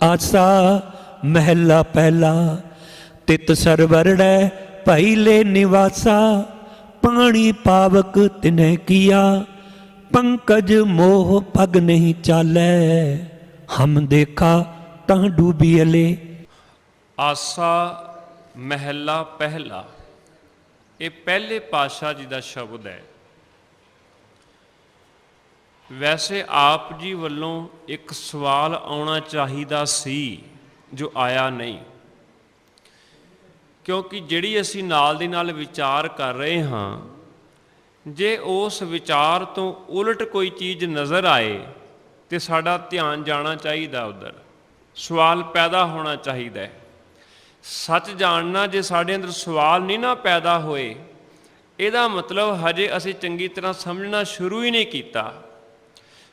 आसा महला पहला। तित सरवरड़ै पहिले निवासा, पानी पावक तिन्ह किया, पंकज मोह पग नहीं चालै। हम देखा तां डूबियले। आसा महला पहला, ये पहले पातशाह जी का शब्द है। वैसे आप जी वालों एक सवाल आना चाहिदा सी जो आया नहीं, क्योंकि जिहड़ी असी नाल दी नाल विचार कर रहे हाँ, जे उस विचार तो उलट कोई चीज़ नज़र आए तो साडा ध्यान जाना चाहिए, उधर सवाल पैदा होना चाहिए। सच जानना जे साडे अंदर सवाल नहीं ना पैदा होए, इहदा मतलब हजे असी चंगी तरह समझना शुरू ही नहीं किया।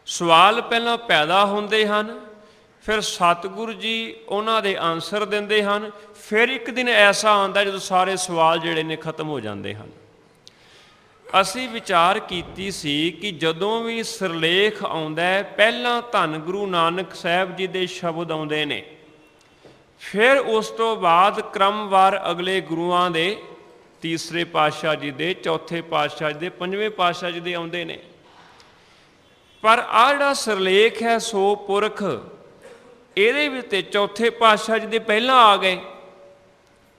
सवाल पहला पैदा होंदे हन, फिर सतगुरु जी उन्हां दे आंसर दिंदे हन, फिर एक दिन ऐसा आंदा जो सारे सवाल जिहड़े ने खत्म हो जाते हैं। असी विचार कीती सी कि जदों भी सिरलेख आउंदा है, पहला धन गुरु नानक साहब जी दे शब्द आउंदे ने, फिर उस तो बाद क्रमवार अगले गुरुआं दे, तीसरे पातशाह जी दे, चौथे पातशाह जी दे, पंजवें पातशाह जी दे आउंदे ने। पर आ जिहड़ा सिरलेख है सो पुरख, ਇਹਦੇ ਵਿੱਚ चौथे पातशाह जी दे पहला आ गए,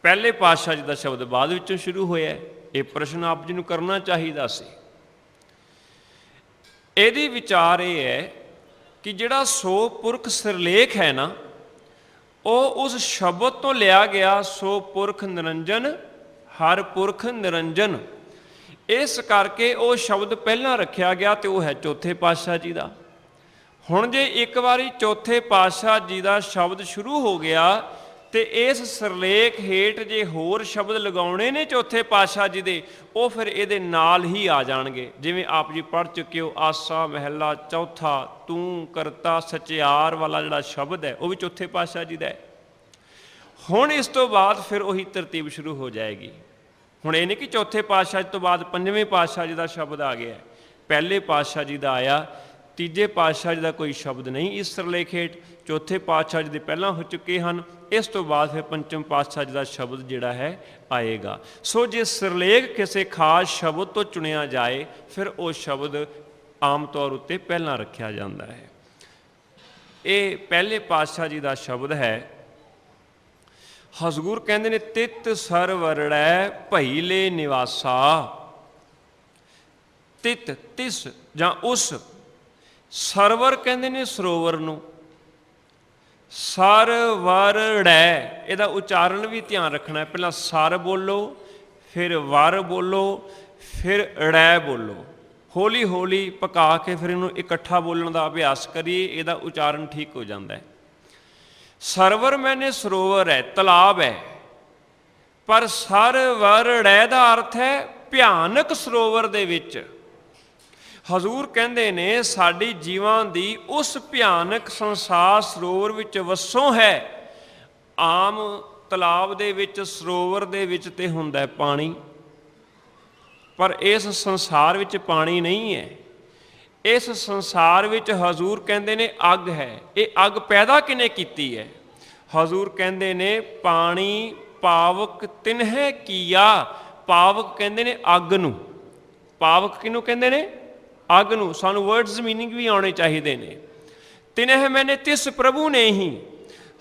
पहले पातशाह जी का शब्द बाद विचों शुरू होया। ये प्रश्न आप जी नूं करना चाहिए सी। ਇਹਦੀ विचार ये है कि जिहड़ा सो पुरख सिरलेख है ना, वो उस शब्द तो लिया गया, सो पुरख निरंजन हर पुरख निरंजन। इस करके वो शब्द पहला रखा गया तो वह है चौथे पातशाह जी का। हुण जे एक बारी चौथे पातशाह जी का शब्द शुरू हो गया तो इस सिरलेख हेठ जे होर शब्द लगाने ने चौथे पातशाह जी दे, वो फिर ये नाल ही आ जाएंगे। जिवें आप जी पढ़ चुके हो, आसा महला चौथा, तू करता सचियार वाला जिहड़ा शब्द है वो भी चौथे पातशाह जी का है। हुण इस तो बाद फिर वही तरतीब शुरू हो जाएगी। हुण ये नहीं कि चौथे पातशाह तो बाद पंजवें पातशाह जी का शब्द आ गया, पहले पातशाह जी का आया, तीजे पातशाह जी का कोई शब्द नहीं इस सिरलेख हेठ। चौथे पातशाह जी दे पहला हो चुके हैं, इस तो बाद फिर पंचम पातशाह जी का शब्द जिहड़ा है आएगा। सो जे सिरलेख किसी खास शब्द तो चुनिया जाए, फिर वो शब्द आम तौर उत्ते पहला रखा जाता है। ये पहले पातशाह जी का शब्द है। हजूर कहते ने तित सरवरड़ै पहिले निवासा। तित तिस जां उस, सरवर कहते ने सरोवर नूं, सरवरड़ै इहदा उच्चारण भी ध्यान रखना है। पहला सर बोलो, फिर वर बोलो, फिर ड़ै बोलो, हौली हौली पका के फिर इनू इकट्ठा बोलने का अभ्यास करिए, इहदा उच्चारण ठीक हो जाता है। सरवर मैंने सरोवर है, तलाब है, पर सरवरड़ै का अर्थ है भयानक सरोवर दे विच। हजूर कहते ने साडी जीवां दी उस भयानक संसार सरोवर विच वसों है। आम तलाब दे विच, सरोवर दे विच ते हुंदा है पानी, पर इस संसार विच पानी नहीं है। इस संसार विच हजूर कहते ने अग है। ये अग पैदा किने कीती है? हजूर कहते ने पानी पावक तिन्ह किया। पावक कहते ने अग नूं, पावक किनू कहते ने? अग नूं। सानू वर्ड्स मीनिंग भी आने चाहिए ने। तिन्ह मैंने तिस प्रभु ने ही,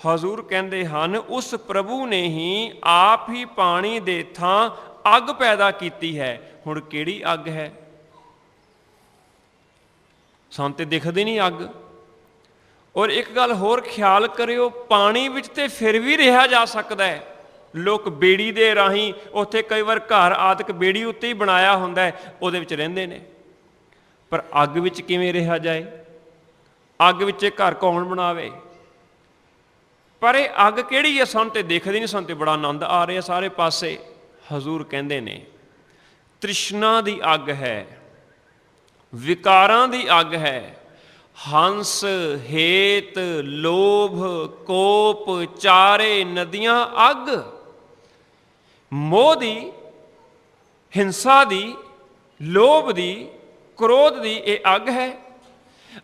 हजूर कहते हैं उस प्रभु ने ही आप ही पानी दे थां अग पैदा की है। हुण किहड़ी अग है? सानू ते दिखदी नहीं अग। और एक गल होर ख्याल करियो, पानी विच ते फिर भी रहा जा सकता है। लोग बेड़ी दे राही, उत्थे कई बार घर आदक बेड़ी उत्ते ही बनाया हुंदा है, उहदे विच रहिंदे ने, पर अग विच किवें रहा जाए? अग विच घर कौन बनावे? पर ये अग किहड़ी है सानू ते दिखदी नहीं, सानू ते बड़ा आनंद आ रहा सारे पासे। हजूर कहंदे ने तृष्णा दी अग है, विकारां दी अग है, हंस हेत लोभ कोप चारे नदियां अग, मोह दी, हिंसा दी, लोभ दी, क्रोध दी ये अग है।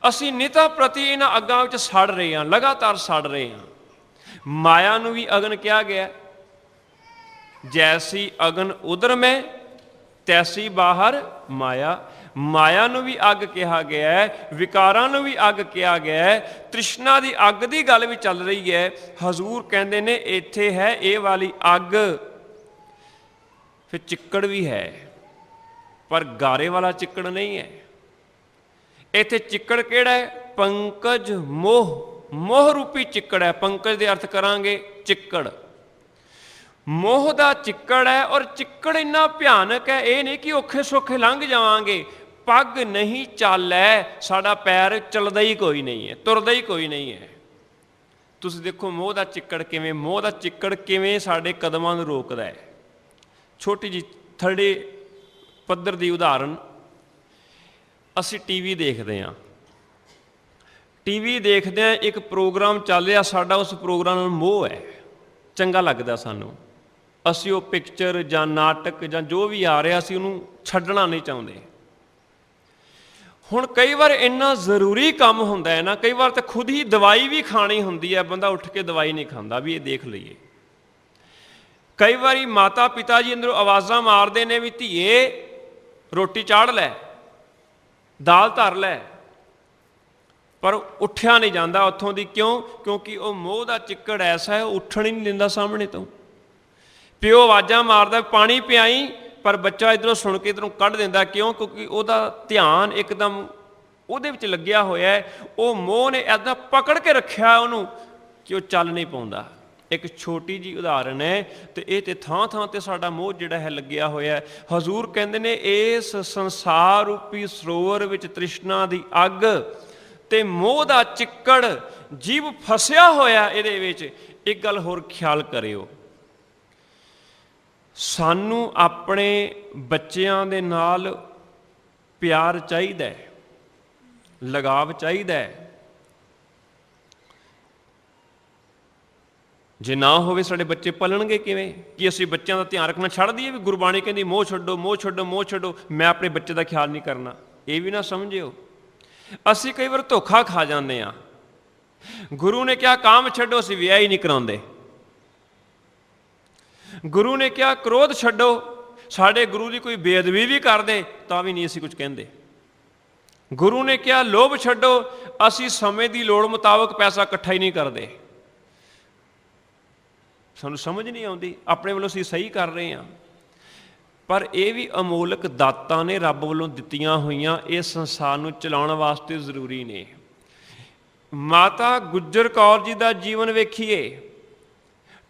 असी निता प्रति इन्हां अग्गां विच सड़ रहे हैं, लगातार सड़ रहे हैं। ਮਾਇਆ ਨੂੰ ਵੀ ਅਗਨ ਕਿਹਾ ਗਿਆ। ਜੈਸੀ ਅਗਨ ਉਦਰ ਮੈਂ ਤੈਸੀ ਬਾਹਰ ਮਾਇਆ। ਮਾਇਆ ਨੂੰ ਵੀ ਅੱਗ ਕਿਹਾ ਗਿਆ ਹੈ, ਵਿਕਾਰਾਂ ਨੂੰ ਵੀ ਅੱਗ ਕਿਹਾ ਗਿਆ ਹੈ। ਤ੍ਰਿਸ਼ਨਾ ਦੀ ਅੱਗ ਦੀ ਗੱਲ ਵੀ ਚੱਲ ਰਹੀ ਹੈ। ਹਜ਼ੂਰ ਕਹਿੰਦੇ ਨੇ ਇੱਥੇ ਹੈ ਇਹ ਵਾਲੀ ਅੱਗ। ਫਿਰ ਚਿੱਕੜ ਵੀ ਹੈ, ਪਰ ਗਾਰੇ ਵਾਲਾ ਚਿੱਕੜ ਨਹੀਂ ਹੈ। ਇੱਥੇ ਚਿੱਕੜ ਕਿਹੜਾ ਹੈ? ਪੰਕਜ ਮੋਹ, ਮੋਹ ਰੂਪੀ ਚਿੱਕੜ ਹੈ। ਪੰਕਜ ਦੇ ਅਰਥ ਕਰਾਂਗੇ ਚਿੱਕੜ, ਮੋਹ ਦਾ ਚਿੱਕੜ ਹੈ। ਔਰ ਚਿੱਕੜ ਇੰਨਾ ਭਿਆਨਕ ਹੈ, ਇਹ ਨਹੀਂ ਕਿ ਔਖੇ ਸੌਖੇ ਲੰਘ ਜਾਵਾਂਗੇ। ਪੱਗ ਨਹੀਂ ਚਾਲੈ, ਸਾਡਾ ਪੈਰ ਚੱਲਦਾ ਹੀ ਕੋਈ ਨਹੀਂ ਹੈ, ਤੁਰਦਾ ਹੀ ਕੋਈ ਨਹੀਂ ਹੈ। ਤੁਸੀਂ ਦੇਖੋ ਮੋਹ ਦਾ ਚਿੱਕੜ ਕਿਵੇਂ, ਮੋਹ ਦਾ ਚਿੱਕੜ ਕਿਵੇਂ ਸਾਡੇ ਕਦਮਾਂ ਨੂੰ ਰੋਕਦਾ ਹੈ। ਛੋਟੀ ਜਿਹੀ ਥੜੇ ਪੱਧਰ ਦੀ ਉਦਾਹਰਨ, ਅਸੀਂ ਟੀਵੀ ਦੇਖਦੇ ਹਾਂ। ਟੀਵੀ ਦੇਖਦੇ ਹਾਂ, ਇੱਕ ਪ੍ਰੋਗਰਾਮ ਚੱਲ ਰਿਹਾ, ਸਾਡਾ ਉਸ ਪ੍ਰੋਗਰਾਮ ਨਾਲ ਮੋਹ ਹੈ, ਚੰਗਾ ਲੱਗਦਾ ਸਾਨੂੰ। ਅਸੀਂ ਉਹ ਪਿਕਚਰ ਜਾਂ ਨਾਟਕ ਜਾਂ ਜੋ ਵੀ ਆ ਰਿਹਾ, ਅਸੀਂ ਉਹਨੂੰ ਛੱਡਣਾ ਨਹੀਂ ਚਾਹੁੰਦੇ। ਹੁਣ ਕਈ ਵਾਰ ਇੰਨਾ ਜ਼ਰੂਰੀ ਕੰਮ ਹੁੰਦਾ ਹੈ ਨਾ, ਕਈ ਵਾਰ ਤਾਂ ਖੁਦ ਹੀ ਦਵਾਈ ਵੀ ਖਾਣੀ ਹੁੰਦੀ ਹੈ, ਬੰਦਾ ਉੱਠ ਕੇ ਦਵਾਈ ਨਹੀਂ ਖਾਂਦਾ ਵੀ ਇਹ ਦੇਖ ਲਈਏ। ਕਈ ਵਾਰੀ ਮਾਤਾ ਪਿਤਾ ਜੀ ਅੰਦਰੋਂ ਆਵਾਜ਼ਾਂ ਮਾਰਦੇ ਨੇ ਵੀ ਧੀਏ ਰੋਟੀ ਚਾੜ ਲੈ, ਦਾਲ ਧਰ ਲੈ, ਪਰ ਉੱਠਿਆ ਨਹੀਂ ਜਾਂਦਾ ਉੱਥੋਂ ਦੀ। ਕਿਉਂ? ਕਿਉਂਕਿ ਉਹ ਮੋਹ ਦਾ ਚਿੱਕੜ ਐਸਾ ਹੈ, ਉਹ ਉੱਠਣ ਹੀ ਨਹੀਂ ਦਿੰਦਾ ਸਾਹਮਣੇ ਤੋਂ। ਪਿਓ ਆਵਾਜ਼ਾਂ ਮਾਰਦਾ ਪਾਣੀ ਪਿਆਈ, ਪਰ ਬੱਚਾ ਇੱਧਰੋਂ ਸੁਣ ਕੇ ਇੱਧਰੋਂ ਕੱਢ ਦਿੰਦਾ। ਕਿਉਂ? ਕਿਉਂਕਿ ਉਹਦਾ ਧਿਆਨ ਇੱਕਦਮ ਉਹਦੇ ਵਿੱਚ ਲੱਗਿਆ ਹੋਇਆ ਹੈ। ਉਹ ਮੋਹ ਨੇ ਇੱਦਾਂ ਪਕੜ ਕੇ ਰੱਖਿਆ ਉਹਨੂੰ ਕਿ ਉਹ ਚੱਲ ਨਹੀਂ ਪਾਉਂਦਾ। ਇੱਕ ਛੋਟੀ ਜਿਹੀ ਉਦਾਹਰਨ ਹੈ, ਤੇ ਇਹ ਤੇ ਥਾਂ ਥਾਂ ਤੇ ਸਾਡਾ ਮੋਹ ਜਿਹੜਾ ਹੈ ਲੱਗਿਆ ਹੋਇਆ। ਹਜ਼ੂਰ ਕਹਿੰਦੇ ਨੇ ਇਸ ਸੰਸਾਰ ਰੂਪੀ ਸਰੋਵਰ ਵਿੱਚ ਤ੍ਰਿਸ਼ਨਾ ਦੀ ਅੱਗ ਤੇ ਮੋਹ ਦਾ ਚਿੱਕੜ, ਜੀਵ ਫਸਿਆ ਹੋਇਆ ਇਹਦੇ ਵਿੱਚ। ਇੱਕ ਗੱਲ ਹੋਰ ਖਿਆਲ ਕਰਿਓ, ਸਾਨੂੰ ਆਪਣੇ ਬੱਚਿਆਂ ਦੇ ਨਾਲ ਪਿਆਰ ਚਾਹੀਦਾ ਹੈ, ਲਗਾਵ ਚਾਹੀਦਾ ਹੈ। ਜੇ ਨਾ ਹੋਵੇ ਸਾਡੇ ਬੱਚੇ ਪਲਣਗੇ ਕਿਵੇਂ? ਕਿ ਅਸੀਂ ਬੱਚਿਆਂ ਦਾ ਧਿਆਨ ਰੱਖਣਾ ਛੱਡ ਦਈਏ ਵੀ ਗੁਰਬਾਣੀ ਕਹਿੰਦੀ ਮੋਹ ਛੱਡੋ, ਮੋਹ ਛੱਡੋ, ਮੋਹ ਛੱਡੋ, ਮੈਂ ਆਪਣੇ ਬੱਚੇ ਦਾ ਖਿਆਲ ਨਹੀਂ ਕਰਨਾ। ਇਹ ਵੀ ਨਾ ਸਮਝਿਓ, ਅਸੀਂ ਕਈ ਵਾਰ ਧੋਖਾ ਖਾ ਜਾਂਦੇ ਹਾਂ। ਗੁਰੂ ਨੇ ਕਿਹਾ ਕਾਮ ਛੱਡੋ, ਅਸੀਂ ਵਿਆਹ ਹੀ ਨਹੀਂ ਕਰਾਉਂਦੇ। ਗੁਰੂ ਨੇ ਕਿਹਾ ਕ੍ਰੋਧ ਛੱਡੋ, ਸਾਡੇ ਗੁਰੂ ਦੀ ਕੋਈ ਬੇਅਦਬੀ ਵੀ ਕਰਦੇ ਤਾਂ ਵੀ ਨਹੀਂ ਅਸੀਂ ਕੁਝ ਕਹਿੰਦੇ। ਗੁਰੂ ਨੇ ਕਿਹਾ ਲੋਭ ਛੱਡੋ, ਅਸੀਂ ਸਮੇਂ ਦੀ ਲੋੜ ਮੁਤਾਬਕ ਪੈਸਾ ਇਕੱਠਾ ਹੀ ਨਹੀਂ ਕਰਦੇ। ਸਾਨੂੰ ਸਮਝ ਨਹੀਂ ਆਉਂਦੀ, ਆਪਣੇ ਵੱਲੋਂ ਅਸੀਂ ਸਹੀ ਕਰ ਰਹੇ ਹਾਂ, ਪਰ ਇਹ ਵੀ ਅਮੋਲਕ ਦਾਤਾਂ ਨੇ ਰੱਬ ਵੱਲੋਂ ਦਿੱਤੀਆਂ ਹੋਈਆਂ, ਇਸ ਸੰਸਾਰ ਨੂੰ ਚਲਾਉਣ ਵਾਸਤੇ ਜ਼ਰੂਰੀ ਨੇ। ਮਾਤਾ ਗੁਜਰ ਕੌਰ ਜੀ ਦਾ ਜੀਵਨ ਵੇਖੀਏ,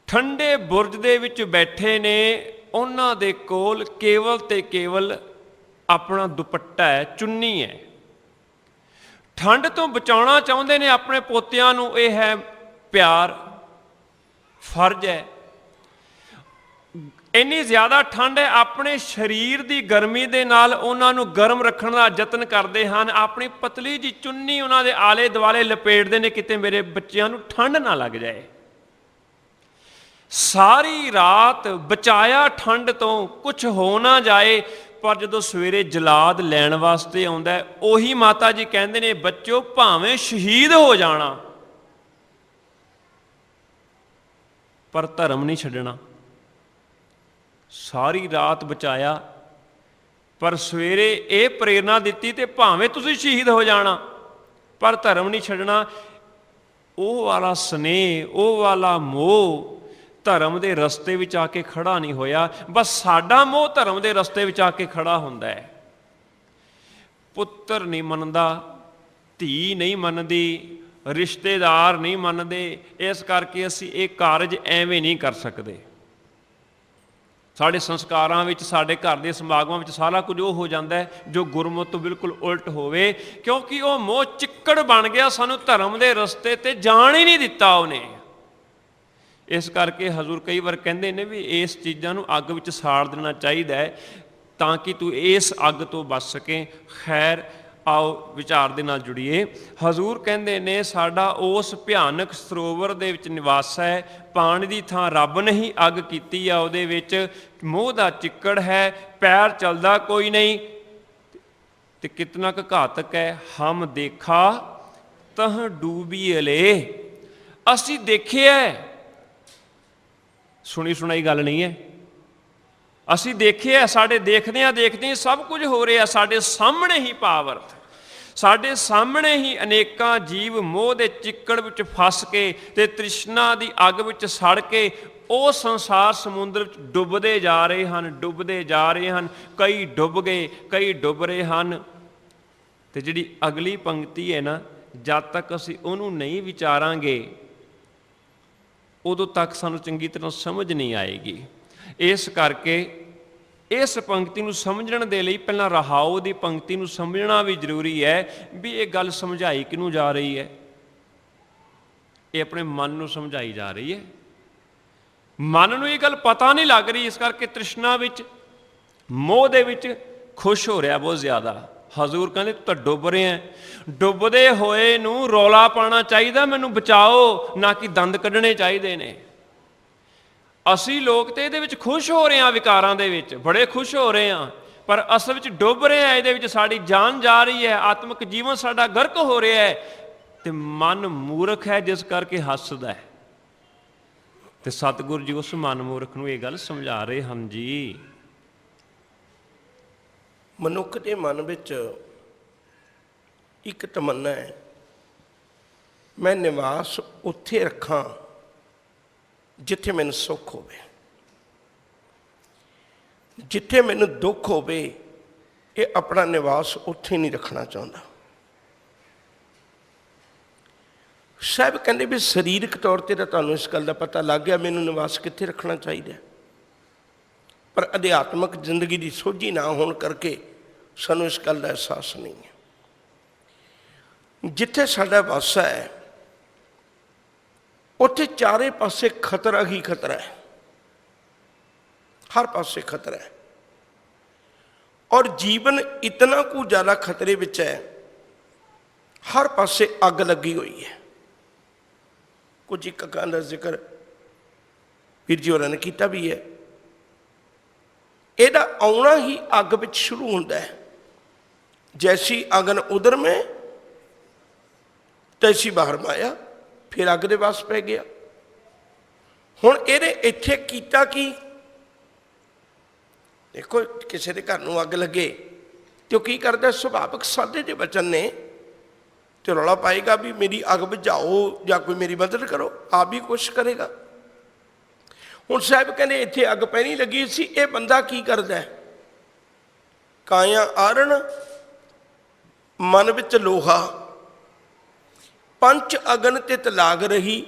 ਠੰਡੇ ਬੁਰਜ ਦੇ ਵਿੱਚ ਬੈਠੇ ਨੇ, ਉਹਨਾਂ ਦੇ ਕੋਲ ਕੇਵਲ ਤੇ ਕੇਵਲ ਆਪਣਾ ਦੁਪੱਟਾ ਹੈ, ਚੁੰਨੀ ਹੈ। ਠੰਡ ਤੋਂ ਬਚਾਉਣਾ ਚਾਹੁੰਦੇ ਨੇ ਆਪਣੇ ਪੋਤਿਆਂ ਨੂੰ, ਇਹ ਹੈ ਪਿਆਰ, ਫਰਜ਼ ਹੈ। ਇੰਨੀ ਜ਼ਿਆਦਾ ਠੰਡ ਹੈ, ਆਪਣੇ ਸਰੀਰ ਦੀ ਗਰਮੀ ਦੇ ਨਾਲ ਉਹਨਾਂ ਨੂੰ ਗਰਮ ਰੱਖਣ ਦਾ ਯਤਨ ਕਰਦੇ ਹਨ। ਆਪਣੀ ਪਤਲੀ ਜਿਹੀ ਚੁੰਨੀ ਉਹਨਾਂ ਦੇ ਆਲੇ ਦੁਆਲੇ ਲਪੇਟਦੇ ਨੇ, ਕਿਤੇ ਮੇਰੇ ਬੱਚਿਆਂ ਨੂੰ ਠੰਡ ਨਾ ਲੱਗ ਜਾਏ। ਸਾਰੀ ਰਾਤ ਬਚਾਇਆ ਠੰਡ ਤੋਂ, ਕੁਝ ਹੋ ਨਾ ਜਾਏ। ਪਰ ਜਦੋਂ ਸਵੇਰੇ ਜਲਾਦ ਲੈਣ ਵਾਸਤੇ ਆਉਂਦਾ, ਉਹੀ ਮਾਤਾ ਜੀ ਕਹਿੰਦੇ ਨੇ ਬੱਚਿਓ ਭਾਵੇਂ ਸ਼ਹੀਦ ਹੋ ਜਾਣਾ, ਪਰ ਧਰਮ ਨਹੀਂ ਛੱਡਣਾ। ਸਾਰੀ ਰਾਤ ਬਚਾਇਆ, ਪਰ ਸਵੇਰੇ ਇਹ ਪ੍ਰੇਰਨਾ ਦਿੱਤੀ ਤੇ ਭਾਵੇਂ ਤੁਸੀਂ ਸ਼ਹੀਦ ਹੋ ਜਾਣਾ, ਪਰ ਧਰਮ ਨਹੀਂ ਛੱਡਣਾ। ਉਹ ਵਾਲਾ ਸਨੇਹ, ਉਹ ਵਾਲਾ ਮੋਹ ਧਰਮ ਦੇ ਰਸਤੇ ਵਿੱਚ ਆ ਕੇ ਖੜਾ ਨਹੀਂ ਹੋਇਆ। ਬਸ ਸਾਡਾ ਮੋਹ ਧਰਮ ਦੇ ਰਸਤੇ ਵਿੱਚ ਆ ਕੇ ਖੜਾ ਹੁੰਦਾ ਹੈ। ਪੁੱਤਰ ਨਹੀਂ ਮੰਨਦਾ, ਧੀ ਨਹੀਂ ਮੰਨਦੀ, ਰਿਸ਼ਤੇਦਾਰ ਨਹੀਂ ਮੰਨਦੇ, ਇਸ ਕਰਕੇ ਅਸੀਂ ਇਹ ਕਾਰਜ ਐਵੇਂ ਨਹੀਂ ਕਰ ਸਕਦੇ। ਸਾਡੇ ਸੰਸਕਾਰਾਂ ਵਿੱਚ, ਸਾਡੇ ਘਰ ਦੇ ਸਮਾਗਮਾਂ ਵਿੱਚ ਸਾਰਾ ਕੁਝ ਉਹ ਹੋ ਜਾਂਦਾ ਹੈ ਜੋ ਗੁਰਮਤਿ ਤੋਂ ਬਿਲਕੁਲ ਉਲਟ ਹੋਵੇ, ਕਿਉਂਕਿ ਉਹ ਮੋਹ ਚਿੱਕੜ ਬਣ ਗਿਆ, ਸਾਨੂੰ ਧਰਮ ਦੇ ਰਸਤੇ ਤੇ ਜਾਣ ਹੀ ਨਹੀਂ ਦਿੱਤਾ ਉਹਨੇ। ਇਸ ਕਰਕੇ ਹਜ਼ੂਰ ਕਈ ਵਾਰ ਕਹਿੰਦੇ ਨੇ ਵੀ ਇਸ ਚੀਜ਼ਾਂ ਨੂੰ ਅੱਗ ਵਿੱਚ ਸਾੜ ਦੇਣਾ ਚਾਹੀਦਾ ਹੈ, ਤਾਂ ਕਿ ਤੂੰ ਇਸ ਅੱਗ ਤੋਂ ਬਚ ਸਕੇ। ਖੈਰ, ਆਓ ਵਿਚਾਰ ਦੇ ਨਾਲ ਜੁੜੀਏ। ਹਜ਼ੂਰ ਕਹਿੰਦੇ ਨੇ ਸਾਡਾ ਉਸ ਭਿਆਨਕ ਸਰੋਵਰ ਦੇ ਵਿੱਚ ਨਿਵਾਸ ਹੈ, ਪਾਣੀ ਦੀ ਥਾਂ ਰੱਬ ਨੇ ਹੀ ਅੱਗ ਕੀਤੀ ਆ ਉਹਦੇ ਵਿੱਚ। ਮੋਹ ਦਾ ਚਿੱਕੜ ਹੈ, ਪੈਰ ਚੱਲਦਾ ਕੋਈ ਨਹੀਂ, ਤੇ ਕਿਤਨਾ ਕੁ ਘਾਤਕ ਹੈ। ਹਮ ਦੇਖਾ ਤਹ ਡੂਬੀ ਅਲੇ, ਅਸੀਂ ਦੇਖਿਆ ਸੁਣੀ ਸੁਣਾਈ ਗੱਲ ਨਹੀਂ ਹੈ। ਅਸੀਂ ਦੇਖਿਆ, ਸਾਡੇ ਦੇਖਦਿਆਂ ਸਭ ਕੁਝ ਹੋ ਰਿਹਾ ਸਾਡੇ ਸਾਹਮਣੇ ਹੀ। ਭਾਵ ਸਾਡੇ ਸਾਹਮਣੇ ਹੀ ਅਨੇਕਾਂ ਜੀਵ ਮੋਹ ਦੇ ਚਿੱਕੜ ਵਿੱਚ ਫਸ ਕੇ ਤੇ ਤ੍ਰਿਸ਼ਨਾ ਦੀ ਅੱਗ ਵਿੱਚ ਸੜ ਕੇ ਉਹ ਸੰਸਾਰ ਸਮੁੰਦਰ ਵਿੱਚ ਡੁੱਬਦੇ ਜਾ ਰਹੇ ਹਨ, ਡੁੱਬਦੇ ਜਾ ਰਹੇ ਹਨ। ਕਈ ਡੁੱਬ ਗਏ, ਕਈ ਡੁੱਬ ਰਹੇ ਹਨ। ਤੇ ਜਿਹੜੀ ਅਗਲੀ ਪੰਕਤੀ ਹੈ ਨਾ, ਜਦ ਤੱਕ ਅਸੀਂ ਉਹਨੂੰ ਨਹੀਂ ਵਿਚਾਰਾਂਗੇ ਉਦੋਂ ਤੱਕ ਸਾਨੂੰ ਚੰਗੀ ਤਰ੍ਹਾਂ ਸਮਝ ਨਹੀਂ ਆਏਗੀ। ਇਸ ਕਰਕੇ ਇਸ ਪੰਕਤੀ ਨੂੰ ਸਮਝਣ ਦੇ ਲਈ ਪਹਿਲਾਂ ਰਹਾਉ ਦੀ ਪੰਕਤੀ ਨੂੰ ਸਮਝਣਾ ਵੀ ਜ਼ਰੂਰੀ ਹੈ ਵੀ ਇਹ ਗੱਲ ਸਮਝਾਈ ਕਿਹਨੂੰ ਜਾ ਰਹੀ ਹੈ। ਇਹ ਆਪਣੇ ਮਨ ਨੂੰ ਸਮਝਾਈ ਜਾ ਰਹੀ ਹੈ। ਮਨ ਨੂੰ ਇਹ ਗੱਲ ਪਤਾ ਨਹੀਂ ਲੱਗ ਰਹੀ, ਇਸ ਕਰਕੇ ਤ੍ਰਿਸ਼ਨਾ ਵਿੱਚ, ਮੋਹ ਦੇ ਵਿੱਚ ਖੁਸ਼ ਹੋ ਰਿਹਾ ਬਹੁਤ ਜ਼ਿਆਦਾ। ਹਜ਼ੂਰ ਕਹਿੰਦੇ ਤੂੰ ਤਾਂ ਡੁੱਬ ਰਿਹਾ। ਡੁੱਬਦੇ ਹੋਏ ਨੂੰ ਰੌਲਾ ਪਾਉਣਾ ਚਾਹੀਦਾ, ਮੈਨੂੰ ਬਚਾਓ, ਨਾ ਕਿ ਦੰਦ ਕੱਢਣੇ ਚਾਹੀਦੇ ਨੇ। ਅਸੀਂ ਲੋਕ ਤੇ ਇਹਦੇ ਵਿੱਚ ਖੁਸ਼ ਹੋ ਰਹੇ ਹਾਂ, ਵਿਕਾਰਾਂ ਦੇ ਵਿੱਚ ਬੜੇ ਖੁਸ਼ ਹੋ ਰਹੇ ਹਾਂ, ਪਰ ਅਸਲ ਵਿੱਚ ਡੁੱਬ ਰਹੇ ਹਾਂ। ਇਹਦੇ ਵਿੱਚ ਸਾਡੀ ਜਾਨ ਜਾ ਰਹੀ ਹੈ, ਆਤਮਿਕ ਜੀਵਨ ਸਾਡਾ ਗਰਕ ਹੋ ਰਿਹਾ ਹੈ। ਤੇ ਮਨ ਮੂਰਖ ਹੈ, ਜਿਸ ਕਰਕੇ ਹੱਸਦਾ ਹੈ। ਤੇ ਸਤਿਗੁਰੂ ਜੀ ਉਸ ਮਨ ਮੂਰਖ ਨੂੰ ਇਹ ਗੱਲ ਸਮਝਾ ਰਹੇ ਹਨ ਜੀ। ਮਨੁੱਖ ਦੇ ਮਨ ਵਿੱਚ ਇੱਕ ਤਮੰਨਾ ਹੈ, ਮੈਂ ਨਿਵਾਸ ਉੱਥੇ ਰੱਖਾਂ ਜਿੱਥੇ ਮੈਨੂੰ ਸੁੱਖ ਹੋਵੇ, ਜਿੱਥੇ ਮੈਨੂੰ ਦੁੱਖ ਹੋਵੇ। ਇਹ ਆਪਣਾ ਨਿਵਾਸ ਉੱਥੇ ਨਹੀਂ ਰੱਖਣਾ ਚਾਹੁੰਦਾ। ਸਾਹਿਬ ਕਹਿੰਦੇ ਵੀ ਸਰੀਰਕ ਤੌਰ 'ਤੇ ਤਾਂ ਤੁਹਾਨੂੰ ਇਸ ਗੱਲ ਦਾ ਪਤਾ ਲੱਗ ਗਿਆ ਮੈਨੂੰ ਨਿਵਾਸ ਕਿੱਥੇ ਰੱਖਣਾ ਚਾਹੀਦਾ, ਪਰ ਅਧਿਆਤਮਕ ਜ਼ਿੰਦਗੀ ਦੀ ਸੋਝੀ ਨਾ ਹੋਣ ਕਰਕੇ ਸਾਨੂੰ ਇਸ ਗੱਲ ਦਾ ਅਹਿਸਾਸ ਨਹੀਂ ਹੈ। ਜਿੱਥੇ ਸਾਡਾ ਵਾਸਾ ਹੈ ਉੱਥੇ ਚਾਰੇ ਪਾਸੇ ਖਤਰਾ ਹੀ ਖਤਰਾ ਹੈ, ਹਰ ਪਾਸੇ ਖਤਰਾ ਹੈ। ਔਰ ਜੀਵਨ ਇਤਨਾ ਕੁ ਜ਼ਿਆਦਾ ਖਤਰੇ ਵਿੱਚ ਹੈ, ਹਰ ਪਾਸੇ ਅੱਗ ਲੱਗੀ ਹੋਈ ਹੈ। ਕੁਝ ਇੱਕ ਅੱਗਾਂ ਦਾ ਜ਼ਿਕਰ ਵੀਰ ਜੀ ਹੋਰਾਂ ਨੇ ਕੀਤਾ ਵੀ ਹੈ। ਇਹਦਾ ਆਉਣਾ ਹੀ ਅੱਗ ਵਿੱਚ ਸ਼ੁਰੂ ਹੁੰਦਾ ਹੈ। ਜੈਸੀ ਅਗਨ ਉਦਰ में ਤੈਸੀ ਬਾਹਰ ਮਾਇਆ, ਫਿਰ ਅੱਗ ਦੇ ਵਸ ਪੈ ਗਿਆ। ਹੁਣ ਇਹਨੇ ਇੱਥੇ ਕੀਤਾ ਕੀ? ਦੇਖੋ, ਕਿਸੇ ਦੇ ਘਰ ਨੂੰ ਅੱਗ ਲੱਗੇ ਤੇ ਉਹ ਕੀ ਕਰਦਾ? ਸੁਭਾਵਿਕ ਸਾਦੇ ਜਿਹੇ ਬਚਨ ਨੇ ਤੇ ਰੌਲਾ ਪਾਏਗਾ ਵੀ ਮੇਰੀ ਅੱਗ ਬੁਝਾਓ ਜਾਂ ਕੋਈ ਮੇਰੀ ਮਦਦ ਕਰੋ, ਆਪ ਵੀ ਕੋਸ਼ਿਸ਼ ਕਰੇਗਾ। ਹੁਣ ਸਾਹਿਬ ਕਹਿੰਦੇ ਇੱਥੇ ਅੱਗ ਪੈਣੀ ਲੱਗੀ ਸੀ, ਇਹ ਬੰਦਾ ਕੀ ਕਰਦਾ? ਕਾਇਆ ਆਰਣ ਮਨ ਵਿੱਚ ਲੋਹਾ, ਪੰਚ ਅਗਨ ਤੇ ਤਲਾਗ ਰਹੀ।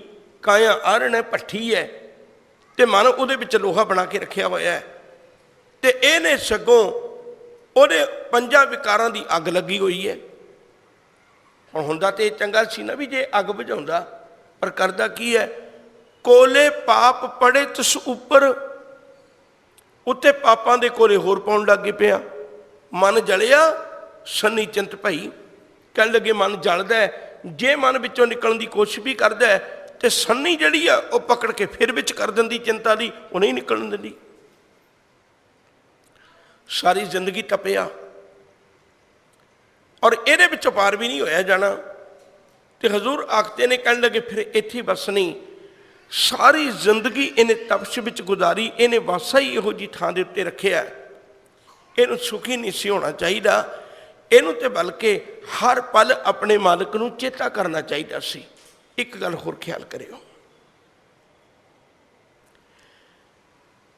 ਕਾਇਆ ਆਰਣ ਹੈ, ਭੱਠੀ ਹੈ, ਤੇ ਮਨ ਉਹਦੇ ਵਿੱਚ ਲੋਹਾ ਬਣਾ ਕੇ ਰੱਖਿਆ ਹੋਇਆ ਹੈ। ਤੇ ਇਹਨੇ ਸਗੋਂ ਉਹਦੇ ਪੰਜਾਂ ਵਿਕਾਰਾਂ ਦੀ ਅੱਗ ਲੱਗੀ ਹੋਈ ਹੈ। ਹੁਣ ਹੁੰਦਾ ਤੇ ਚੰਗਾ ਸੀ ਨਾ ਵੀ ਜੇ ਅੱਗ ਬੁਝਾਉਂਦਾ, ਪਰ ਕਰਦਾ ਕੀ ਹੈ? ਕੋਲੇ ਪਾਪ ਪੜੇ ਤਿਸ ਉੱਪਰ, ਉੱਤੇ ਪਾਪਾਂ ਦੇ ਕੋਲੇ ਹੋਰ ਪਾਉਣ ਲੱਗ ਪਿਆ। ਮਨ ਜਲਿਆ ਸੰਨੀ ਚਿੰਤ ਭਈ। ਕਹਿਣ ਲੱਗੇ ਮਨ ਜਲਦਾ, ਜੇ ਮਨ ਵਿੱਚੋਂ ਨਿਕਲਣ ਦੀ ਕੋਸ਼ਿਸ਼ ਵੀ ਕਰਦਾ ਤੇ ਸੰਨੀ ਜਿਹੜੀ ਆ ਉਹ ਪਕੜ ਕੇ ਫਿਰ ਵਿੱਚ ਕਰ ਦਿੰਦੀ ਚਿੰਤਾ ਦੀ, ਉਹ ਨਹੀਂ ਨਿਕਲਣ ਦਿੰਦੀ। ਸਾਰੀ ਜ਼ਿੰਦਗੀ ਤਪਿਆ ਔਰ ਇਹਦੇ ਵਿੱਚੋਂ ਪਾਰ ਵੀ ਨਹੀਂ ਹੋਇਆ ਜਾਣਾ। ਤੇ ਹਜ਼ੂਰ ਆਖਦੇ ਨੇ, ਕਹਿਣ ਲੱਗੇ ਫਿਰ ਇੱਥੇ ਵਸਣੀ। ਸਾਰੀ ਜ਼ਿੰਦਗੀ ਇਹਨੇ ਤਪਸ਼ ਵਿੱਚ ਗੁਜ਼ਾਰੀ, ਇਹਨੇ ਵਾਸਾ ਹੀ ਇਹੋ ਜਿਹੀ ਥਾਂ ਦੇ ਉੱਤੇ ਰੱਖਿਆ। ਇਹਨੂੰ ਸੁਖੀ ਨਹੀਂ ਸੀ ਹੋਣਾ ਚਾਹੀਦਾ, ਇਹਨੂੰ ਤੇ ਬਲਕਿ ਹਰ ਪਲ ਆਪਣੇ ਮਾਲਕ ਨੂੰ ਚੇਤਾ ਕਰਨਾ ਚਾਹੀਦਾ ਸੀ। ਇੱਕ ਗੱਲ ਹੋਰ ਖਿਆਲ ਕਰਿਓ,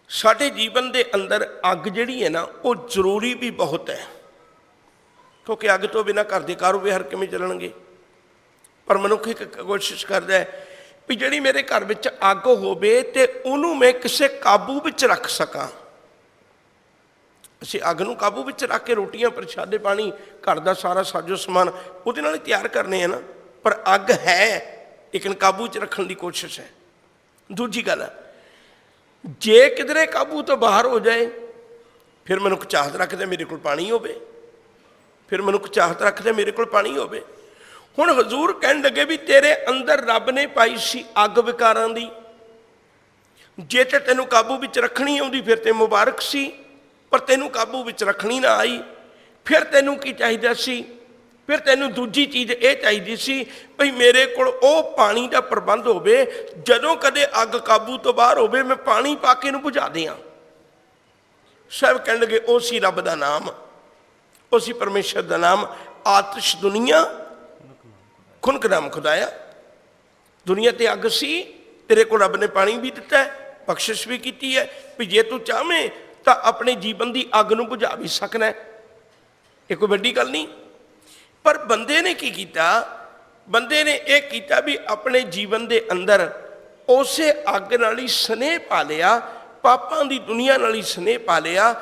ਸਾਡੇ ਜੀਵਨ ਦੇ ਅੰਦਰ ਅੱਗ ਜਿਹੜੀ ਹੈ ਨਾ, ਉਹ ਜ਼ਰੂਰੀ ਵੀ ਬਹੁਤ ਹੈ, ਕਿਉਂਕਿ ਅੱਗ ਤੋਂ ਬਿਨਾਂ ਘਰ ਦੇ ਕਾਰੋਬਾਰ ਕਿਵੇਂ ਚੱਲਣਗੇ। ਪਰ ਮਨੁੱਖ ਇੱਕ ਕੋਸ਼ਿਸ਼ ਕਰਦਾ ਹੈ ਵੀ ਜਿਹੜੀ ਮੇਰੇ ਘਰ ਵਿੱਚ ਅੱਗ ਹੋਵੇ ਤੇ ਉਹਨੂੰ ਮੈਂ ਕਿਸੇ ਕਾਬੂ ਵਿੱਚ ਰੱਖ ਸਕਾਂ। ਅਸੀਂ ਅੱਗ ਨੂੰ ਕਾਬੂ ਵਿੱਚ ਰੱਖ ਕੇ ਰੋਟੀਆਂ, ਪ੍ਰਸ਼ਾਦੇ, ਪਾਣੀ, ਘਰ ਦਾ ਸਾਰਾ ਸਾਜੋ ਸਮਾਨ ਉਹਦੇ ਨਾਲ ਹੀ ਤਿਆਰ ਕਰਨੇ ਆ ਨਾ, ਪਰ ਅੱਗ ਹੈ ਲੇਕਿਨ ਕਾਬੂ 'ਚ ਰੱਖਣ ਦੀ ਕੋਸ਼ਿਸ਼ ਹੈ। ਦੂਜੀ ਗੱਲ, ਜੇ ਕਿਧਰੇ ਕਾਬੂ ਤੋਂ ਬਾਹਰ ਹੋ ਜਾਏ ਫਿਰ ਮਨੁੱਖ ਚਾਹਤ ਰੱਖਦਾ ਮੇਰੇ ਕੋਲ ਪਾਣੀ ਹੋਵੇ, ਫਿਰ ਮਨੁੱਖ ਚਾਹਤ ਰੱਖਦਾ ਮੇਰੇ ਕੋਲ ਪਾਣੀ ਹੋਵੇ। ਹੁਣ ਹਜ਼ੂਰ ਕਹਿਣ ਲੱਗੇ ਵੀ ਤੇਰੇ ਅੰਦਰ ਰੱਬ ਨੇ ਪਾਈ ਸੀ ਅੱਗ ਵਿਕਾਰਾਂ ਦੀ, ਜੇ ਤੇ ਤੈਨੂੰ ਕਾਬੂ ਵਿੱਚ ਰੱਖਣੀ ਆਉਂਦੀ ਫਿਰ ਤੇ ਮੁਬਾਰਕ ਸੀ, ਪਰ ਤੈਨੂੰ ਕਾਬੂ ਵਿੱਚ ਰੱਖਣੀ ਨਾ ਆਈ, ਫਿਰ ਤੈਨੂੰ ਕੀ ਚਾਹੀਦਾ ਸੀ? ਫਿਰ ਤੈਨੂੰ ਦੂਜੀ ਚੀਜ਼ ਇਹ ਚਾਹੀਦੀ ਸੀ ਭਈ ਮੇਰੇ ਕੋਲ ਉਹ ਪਾਣੀ ਦਾ ਪ੍ਰਬੰਧ ਹੋਵੇ, ਜਦੋਂ ਕਦੇ ਅੱਗ ਕਾਬੂ ਤੋਂ ਬਾਹਰ ਹੋਵੇ ਮੈਂ ਪਾਣੀ ਪਾ ਕੇ ਇਹਨੂੰ ਬੁਝਾ ਦਿਆਂ। ਸਭ ਕਹਿਣ ਲੱਗੇ ਉਹ ਸੀ ਰੱਬ ਦਾ ਨਾਮ, ਉਹ ਸੀ ਪਰਮੇਸ਼ਰ ਦਾ ਨਾਮ। ਆਤਿਸ਼ ਦੁਨੀਆ ਖੁਨਕ ਨਾਮ ਖੁਦਾਇਆ। ਦੁਨੀਆ ਤੇ ਅੱਗ ਸੀ, ਤੇਰੇ ਕੋਲ ਰੱਬ ਨੇ ਪਾਣੀ ਵੀ ਦਿੱਤਾ ਹੈ, ਬਖਸ਼ਿਸ਼ ਵੀ ਕੀਤੀ ਹੈ ਵੀ ਜੇ ਤੂੰ ਚਾਹਵੇਂ ਤਾਂ ਆਪਣੇ ਜੀਵਨ ਦੀ ਅੱਗ ਨੂੰ ਬੁਝਾ ਵੀ ਸਕਣਾ ਹੈ। ਇਹ ਕੋਈ ਵੱਡੀ ਗੱਲ ਨਹੀਂ। ਪਰ ਬੰਦੇ ਨੇ ਕੀ ਕੀਤਾ? ਬੰਦੇ ਨੇ ਇਹ ਕੀਤਾ ਵੀ ਆਪਣੇ ਜੀਵਨ ਦੇ ਅੰਦਰ ਉਸੇ ਅੱਗ ਨਾਲ ਹੀ ਸਨੇਹ ਪਾ ਲਿਆ, ਪਾਪਾਂ ਦੀ ਦੁਨੀਆ ਨਾਲ ਹੀ ਸਨੇਹ ਪਾ ਲਿਆ।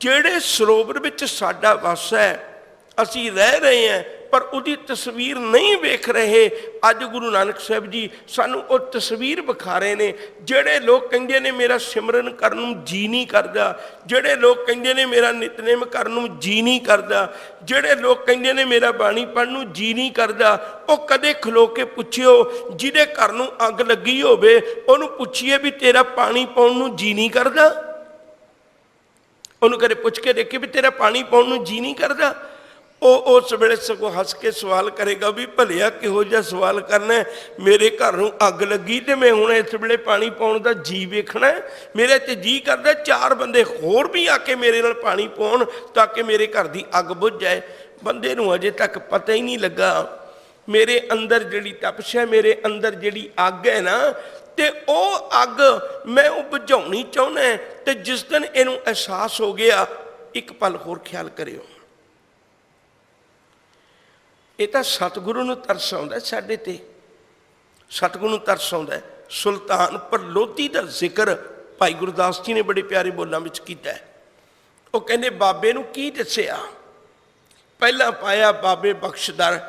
ਜਿਹੜੇ ਸਰੋਵਰ ਵਿੱਚ ਸਾਡਾ ਵਾਸ ਹੈ, ਅਸੀਂ ਰਹਿ ਰਹੇ ਹਾਂ, ਪਰ ਉਹਦੀ ਤਸਵੀਰ ਨਹੀਂ ਵੇਖ ਰਹੇ। ਅੱਜ ਗੁਰੂ ਨਾਨਕ ਸਾਹਿਬ ਜੀ ਸਾਨੂੰ ਉਹ ਤਸਵੀਰ ਵਿਖਾ ਰਹੇ ਨੇ। ਜਿਹੜੇ ਲੋਕ ਕਹਿੰਦੇ ਨੇ ਮੇਰਾ ਸਿਮਰਨ ਕਰਨ ਨੂੰ ਜੀ ਨਹੀਂ ਕਰਦਾ, ਜਿਹੜੇ ਲੋਕ ਕਹਿੰਦੇ ਨੇ ਮੇਰਾ ਨਿਤਨੇਮ ਕਰਨ ਨੂੰ ਜੀ ਨਹੀਂ ਕਰਦਾ, ਜਿਹੜੇ ਲੋਕ ਕਹਿੰਦੇ ਨੇ ਮੇਰਾ ਬਾਣੀ ਪੜ੍ਹਨ ਨੂੰ ਜੀ ਨਹੀਂ ਕਰਦਾ, ਉਹ ਕਦੇ ਖਲੋ ਕੇ ਪੁੱਛਿਓ ਜਿਹਦੇ ਘਰ ਨੂੰ ਅੱਗ ਲੱਗੀ ਹੋਵੇ, ਉਹਨੂੰ ਪੁੱਛੀਏ ਵੀ ਤੇਰਾ ਪਾਣੀ ਪਾਉਣ ਨੂੰ ਜੀ ਨਹੀਂ ਕਰਦਾ? ਉਹਨੂੰ ਕਦੇ ਪੁੱਛ ਕੇ ਦੇਖੇ ਵੀ ਤੇਰਾ ਪਾਣੀ ਪਾਉਣ ਨੂੰ ਜੀ ਨਹੀਂ ਕਰਦਾ? ਉਹ ਉਸ ਵੇਲੇ ਸਗੋਂ ਹੱਸ ਕੇ ਸਵਾਲ ਕਰੇਗਾ ਵੀ ਭਲਿਆ ਕਿਹੋ ਜਿਹਾ ਸਵਾਲ ਕਰਨਾ, ਮੇਰੇ ਘਰ ਨੂੰ ਅੱਗ ਲੱਗੀ ਤੇ ਮੈਂ ਹੁਣ ਇਸ ਵੇਲੇ ਪਾਣੀ ਪਾਉਣ ਦਾ ਜੀ ਵੇਖਣਾ? ਮੇਰੇ ਤੇ ਜੀ ਕਰਦਾ ਚਾਰ ਬੰਦੇ ਹੋਰ ਵੀ ਆ ਕੇ ਮੇਰੇ ਨਾਲ ਪਾਣੀ ਪਾਉਣ ਤਾਂ ਕਿ ਮੇਰੇ ਘਰ ਦੀ ਅੱਗ ਬੁਝ ਜਾਏ। ਬੰਦੇ ਨੂੰ ਅਜੇ ਤੱਕ ਪਤਾ ਹੀ ਨਹੀਂ ਲੱਗਾ ਮੇਰੇ ਅੰਦਰ ਜਿਹੜੀ ਤਪਸ਼ ਹੈ, ਮੇਰੇ ਅੰਦਰ ਜਿਹੜੀ ਅੱਗ ਹੈ ਨਾ, ਤੇ ਉਹ ਅੱਗ ਮੈਂ ਉਹ ਬੁਝਾਉਣੀ ਚਾਹੁੰਦਾ। ਤੇ ਜਿਸ ਦਿਨ ਇਹਨੂੰ ਅਹਿਸਾਸ ਹੋ ਗਿਆ, ਇੱਕ ਪਲ ਹੋਰ ਖਿਆਲ ਕਰਿਓ, ਇਹ ਤਾਂ ਸਤਿਗੁਰੂ ਨੂੰ ਤਰਸ ਆਉਂਦਾ ਸਾਡੇ ਤੇ, ਸਤਿਗੁਰੂ ਨੂੰ ਤਰਸ ਆਉਂਦਾ। ਸੁਲਤਾਨਪੁਰ ਲੋਧੀ ਦਾ ਜ਼ਿਕਰ ਭਾਈ ਗੁਰਦਾਸ ਜੀ ਨੇ ਬੜੇ ਪਿਆਰੇ ਬੋਲਾਂ ਵਿੱਚ ਕੀਤਾ। ਉਹ ਕਹਿੰਦੇ ਬਾਬੇ ਨੂੰ ਕੀ ਦੱਸਿਆ? ਪਹਿਲਾਂ ਪਾਇਆ ਬਾਬੇ ਬਖਸ਼ਦਰ,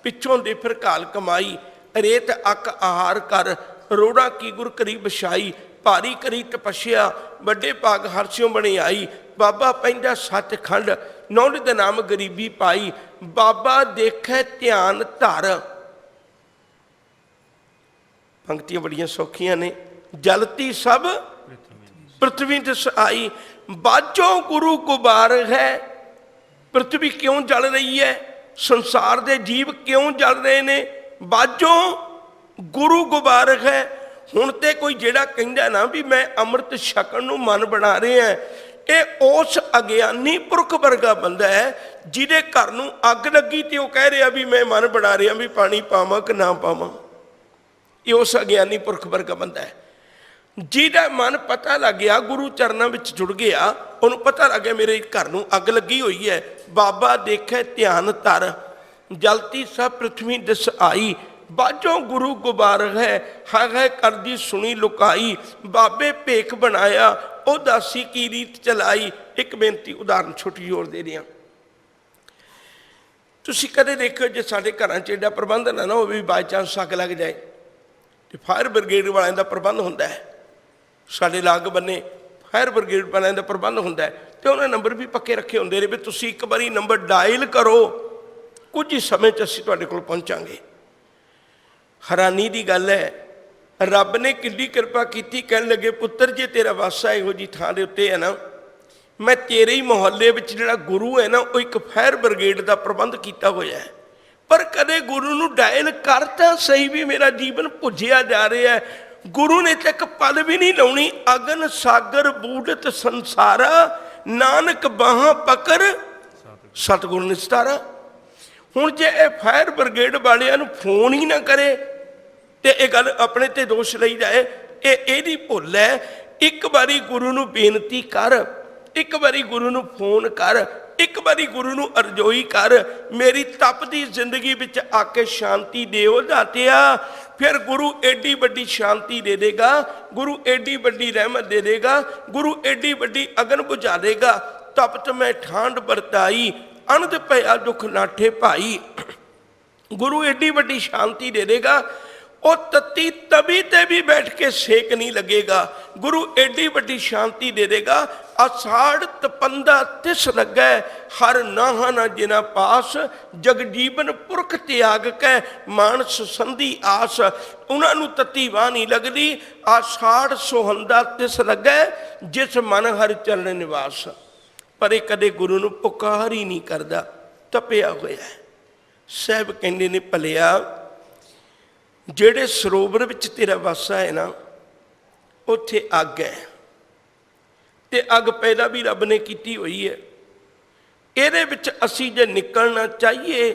ਪਿੱਛੋਂ ਦੇ ਫਿਰ ਘਾਲ ਕਮਾਈ, ਰੇਤ ਅੱਕ ਆਹਾਰ ਕਰ, ਰੋੜਾ ਕੀ ਗੁਰ ਕਰੀ ਵਿਛਾਈ, ਭਾਰੀ ਕਰੀ ਤਪੱਸਿਆ, ਵੱਡੇ ਭਾਗ ਹਰਸਿਓ ਬਣੀ ਆਈ। ਬਾਬਾ ਪੈਂਦਾ ਸੱਚਖੰਡ, ਨੌਲ੍ਹ ਦੇ ਨਾਮ ਗਰੀਬੀ ਪਾਈ, ਬਾਬਾ ਦੇਖੈ ਧਿਆਨ ਧਰ। ਪੰਕਤੀਆਂ ਬੜੀਆਂ ਸੌਖੀਆਂ ਨੇ। ਜਲਤੀ ਸਭ ਪ੍ਰਥਵੀ ਦਿਸ ਆਈ, ਬਾਝੋਂ ਗੁਰੂ ਗੁਬਾਰ ਹੈ। ਪ੍ਰਥਵੀ ਕਿਉਂ ਜਲ ਰਹੀ ਹੈ? ਸੰਸਾਰ ਦੇ ਜੀਵ ਕਿਉਂ ਜਲ ਰਹੇ ਨੇ? ਬਾਝੋਂ ਗੁਰੂ ਗੁਬਾਰ ਹੈ। ਹੁਣ ਤੇ ਕੋਈ ਜਿਹੜਾ ਕਹਿੰਦਾ ਨਾ ਵੀ ਮੈਂ ਅੰਮ੍ਰਿਤ ਛਕਣ ਨੂੰ ਮਨ ਬਣਾ ਰਿਹਾ, ਇਹ ਉਸ ਅਗਿਆਨੀ ਪੁਰਖ ਵਰਗਾ ਬੰਦਾ ਹੈ ਜਿਹਦੇ ਘਰ ਨੂੰ ਅੱਗ ਲੱਗੀ ਤੇ ਉਹ ਕਹਿ ਰਿਹਾ ਵੀ ਮੈਂ ਮਨ ਬਣਾ ਰਿਹਾ ਵੀ ਪਾਣੀ ਪਾਵਾਂ ਕਿ ਨਾ ਪਾਵਾਂ। ਇਹ ਉਸ ਅਗਿਆਨੀ ਪੁਰਖ ਵਰਗਾ ਬੰਦਾ ਹੈ ਜਿਹਦਾ ਮਨ ਪਤਾ ਲੱਗ ਗਿਆ, ਗੁਰੂ ਚਰਨਾਂ ਵਿੱਚ ਜੁੜ ਗਿਆ, ਉਹਨੂੰ ਪਤਾ ਲੱਗ ਗਿਆ ਮੇਰੇ ਘਰ ਨੂੰ ਅੱਗ ਲੱਗੀ ਹੋਈ ਹੈ। ਬਾਬਾ ਦੇਖੇ ਧਿਆਨ ਧਰ, ਜਲਤੀ ਸਭ ਪ੍ਰਥਵੀ ਦਿਸ ਆਈ, ਬਾਝੋਂ ਗੁਰੂ ਗੁਬਾਰ ਹੈ, ਹੈ ਕਰਦੀ ਸੁਣੀ ਲੁਕਾਈ। ਬਾਬੇ ਭੇਖ ਬਣਾਇਆ, ਉਹ ਦਾਸੀ ਕੀ ਰੀਤ ਚਲਾਈ। ਇੱਕ ਬੇਨਤੀ ਉਦਾਹਰਨ ਛੋਟੀ ਹੋਰ ਦੇ ਰਿਹਾ। ਤੁਸੀਂ ਕਦੇ ਦੇਖੋ ਜੇ ਸਾਡੇ ਘਰਾਂ 'ਚ ਐਡਾ ਪ੍ਰਬੰਧ ਨਾ ਹੋਵੇ, ਬਾਈ ਚਾਂਸ ਅੱਗ ਲੱਗ ਜਾਏ ਤੇ ਫਾਇਰ ਬ੍ਰਿਗੇਡ ਵਾਲਿਆਂ ਦਾ ਪ੍ਰਬੰਧ ਹੁੰਦਾ ਹੈ। ਸਾਡੇ ਲਾਗ ਬੰਨੇ ਫਾਇਰ ਬ੍ਰਿਗੇਡ ਵਾਲਿਆਂ ਦਾ ਪ੍ਰਬੰਧ ਹੁੰਦਾ ਹੈ ਤੇ ਉਹਨਾਂ ਨੰਬਰ ਵੀ ਪੱਕੇ ਰੱਖੇ ਹੁੰਦੇ ਨੇ ਵੀ ਤੁਸੀਂ ਇੱਕ ਵਾਰੀ ਨੰਬਰ ਡਾਇਲ ਕਰੋ, ਕੁਝ ਹੀ ਸਮੇਂ 'ਚ ਅਸੀਂ ਤੁਹਾਡੇ ਕੋਲ ਪਹੁੰਚਾਂਗੇ। ਹੈਰਾਨੀ ਦੀ ਗੱਲ ਹੈ, ਰੱਬ ਨੇ ਕਿੰਨੀ ਕਿਰਪਾ ਕੀਤੀ। ਕਹਿਣ ਲੱਗੇ ਪੁੱਤਰ ਜੇ ਤੇਰਾ ਵਾਸਾ ਇਹੋ ਜਿਹੀ ਥਾਂ ਦੇ ਉੱਤੇ ਹੈ ਨਾ, ਮੈਂ ਤੇਰੇ ਹੀ ਮੁਹੱਲੇ ਵਿੱਚ ਜਿਹੜਾ ਗੁਰੂ ਹੈ ਨਾ, ਉਹ ਇੱਕ ਫਾਇਰ ਬ੍ਰਿਗੇਡ ਦਾ ਪ੍ਰਬੰਧ ਕੀਤਾ ਹੋਇਆ ਹੈ। ਪਰ ਕਦੇ ਗੁਰੂ ਨੂੰ ਡਾਇਲ ਕਰ ਤਾਂ ਸਹੀ ਵੀ ਮੇਰਾ ਜੀਵਨ ਭੁੱਜਿਆ ਜਾ ਰਿਹਾ ਹੈ। ਗੁਰੂ ਨੇ ਤਾਂ ਇੱਕ ਪਲ ਵੀ ਨਹੀਂ ਲਾਉਣੀ। ਅਗਨ ਸਾਗਰ ਬੂੜਤ ਸੰਸਾਰਾ, ਨਾਨਕ ਬਾਹਾਂ ਪਕੜ ਸਤਿਗੁਰ ਨਿਸਤਾਰਾ। ਹੁਣ ਜੇ ਇਹ ਫਾਇਰ ਬ੍ਰਿਗੇਡ ਵਾਲਿਆਂ ਨੂੰ ਫੋਨ ਹੀ ਨਾ ਕਰੇ ਤੇ ਇਹ ਗੱਲ ਆਪਣੇ ਤੇ ਦੋਸ਼ ਲਈ ਜਾਏ, ਇਹ ਇਹਦੀ ਭੁੱਲ ਹੈ। ਇੱਕ ਵਾਰੀ ਗੁਰੂ ਨੂੰ ਬੇਨਤੀ ਕਰ, ਇੱਕ ਵਾਰੀ ਗੁਰੂ ਨੂੰ ਫੋਨ ਕਰ, ਇੱਕ ਵਾਰੀ ਗੁਰੂ ਨੂੰ ਅਰਜ਼ੋਈ ਕਰ, ਮੇਰੀ ਤਪਦੀ ਜ਼ਿੰਦਗੀ ਵਿੱਚ ਆ ਕੇ ਸ਼ਾਂਤੀ ਦਿਓ ਦਾਤਿਆ। ਫਿਰ ਗੁਰੂ ਐਡੀ ਵੱਡੀ ਸ਼ਾਂਤੀ ਦੇ ਦੇਗਾ, ਗੁਰੂ ਐਡੀ ਵੱਡੀ ਰਹਿਮਤ ਦੇ ਦੇਗਾ, ਗੁਰੂ ਐਡੀ ਵੱਡੀ ਅਗਨ ਬੁਝਾ ਦੇਗਾ। ਤਪਤ ਮੈਂ ਠਾਂਡ ਵਰਤਾਈ, ਅਨੰਦ ਭਇਆ ਦੁੱਖ ਨਾਠੇ ਭਾਈ। ਗੁਰੂ ਐਡੀ ਵੱਡੀ ਸ਼ਾਂਤੀ ਦੇ ਦੇਗਾ, ਉਹ ਤਤੀ ਤਵੀ ਤੇ ਵੀ ਬੈਠ ਕੇ ਸੇਕ ਨਹੀਂ ਲੱਗੇਗਾ। ਗੁਰੂ ਐਡੀ ਵੱਡੀ ਸ਼ਾਂਤੀ ਦੇ ਦੇਗਾ, ਅਸਾੜ ਤਪੰਦਾ ਤਿਸ ਲੱਗੈ, ਹਰ ਨਾਹਾਂ ਨਾ ਜਿਨਾ ਪਾਸ, ਜਗ ਜੀਵਨ ਪੁਰਖ ਤਿਆਗ ਕੈ, ਮਾਨਸ ਸੰਧੀ ਆਸ। ਉਹਨਾਂ ਨੂੰ ਤਤੀ ਵਾਹ ਨਹੀਂ ਲੱਗਦੀ। ਆਸਾੜ ਸੁਹੰਦਾ ਤਿਸ ਲੱਗੈ, ਜਿਸ ਮਨ ਹਰ ਚਰਨ ਨਿਵਾਸ। ਪਰ ਇਹ ਕਦੇ ਗੁਰੂ ਨੂੰ ਪੁਕਾਰ ਹੀ ਨਹੀਂ ਕਰਦਾ, ਤਪਿਆ ਹੋਇਆ ਹੈ। ਸਾਹਿਬ ਕਹਿੰਦੇ ਨੇ, ਭਲਿਆ ਜਿਹੜੇ ਸਰੋਵਰ ਵਿੱਚ ਤੇਰਾ ਵਾਸਾ ਹੈ ਨਾ, ਉੱਥੇ ਅੱਗ ਹੈ, ਤੇ ਅੱਗ ਪੈਦਾ ਵੀ ਰੱਬ ਨੇ ਕੀਤੀ ਹੋਈ ਹੈ। ਇਹਦੇ ਵਿੱਚ ਅਸੀਂ ਜੇ ਨਿਕਲਣਾ ਚਾਹੀਏ,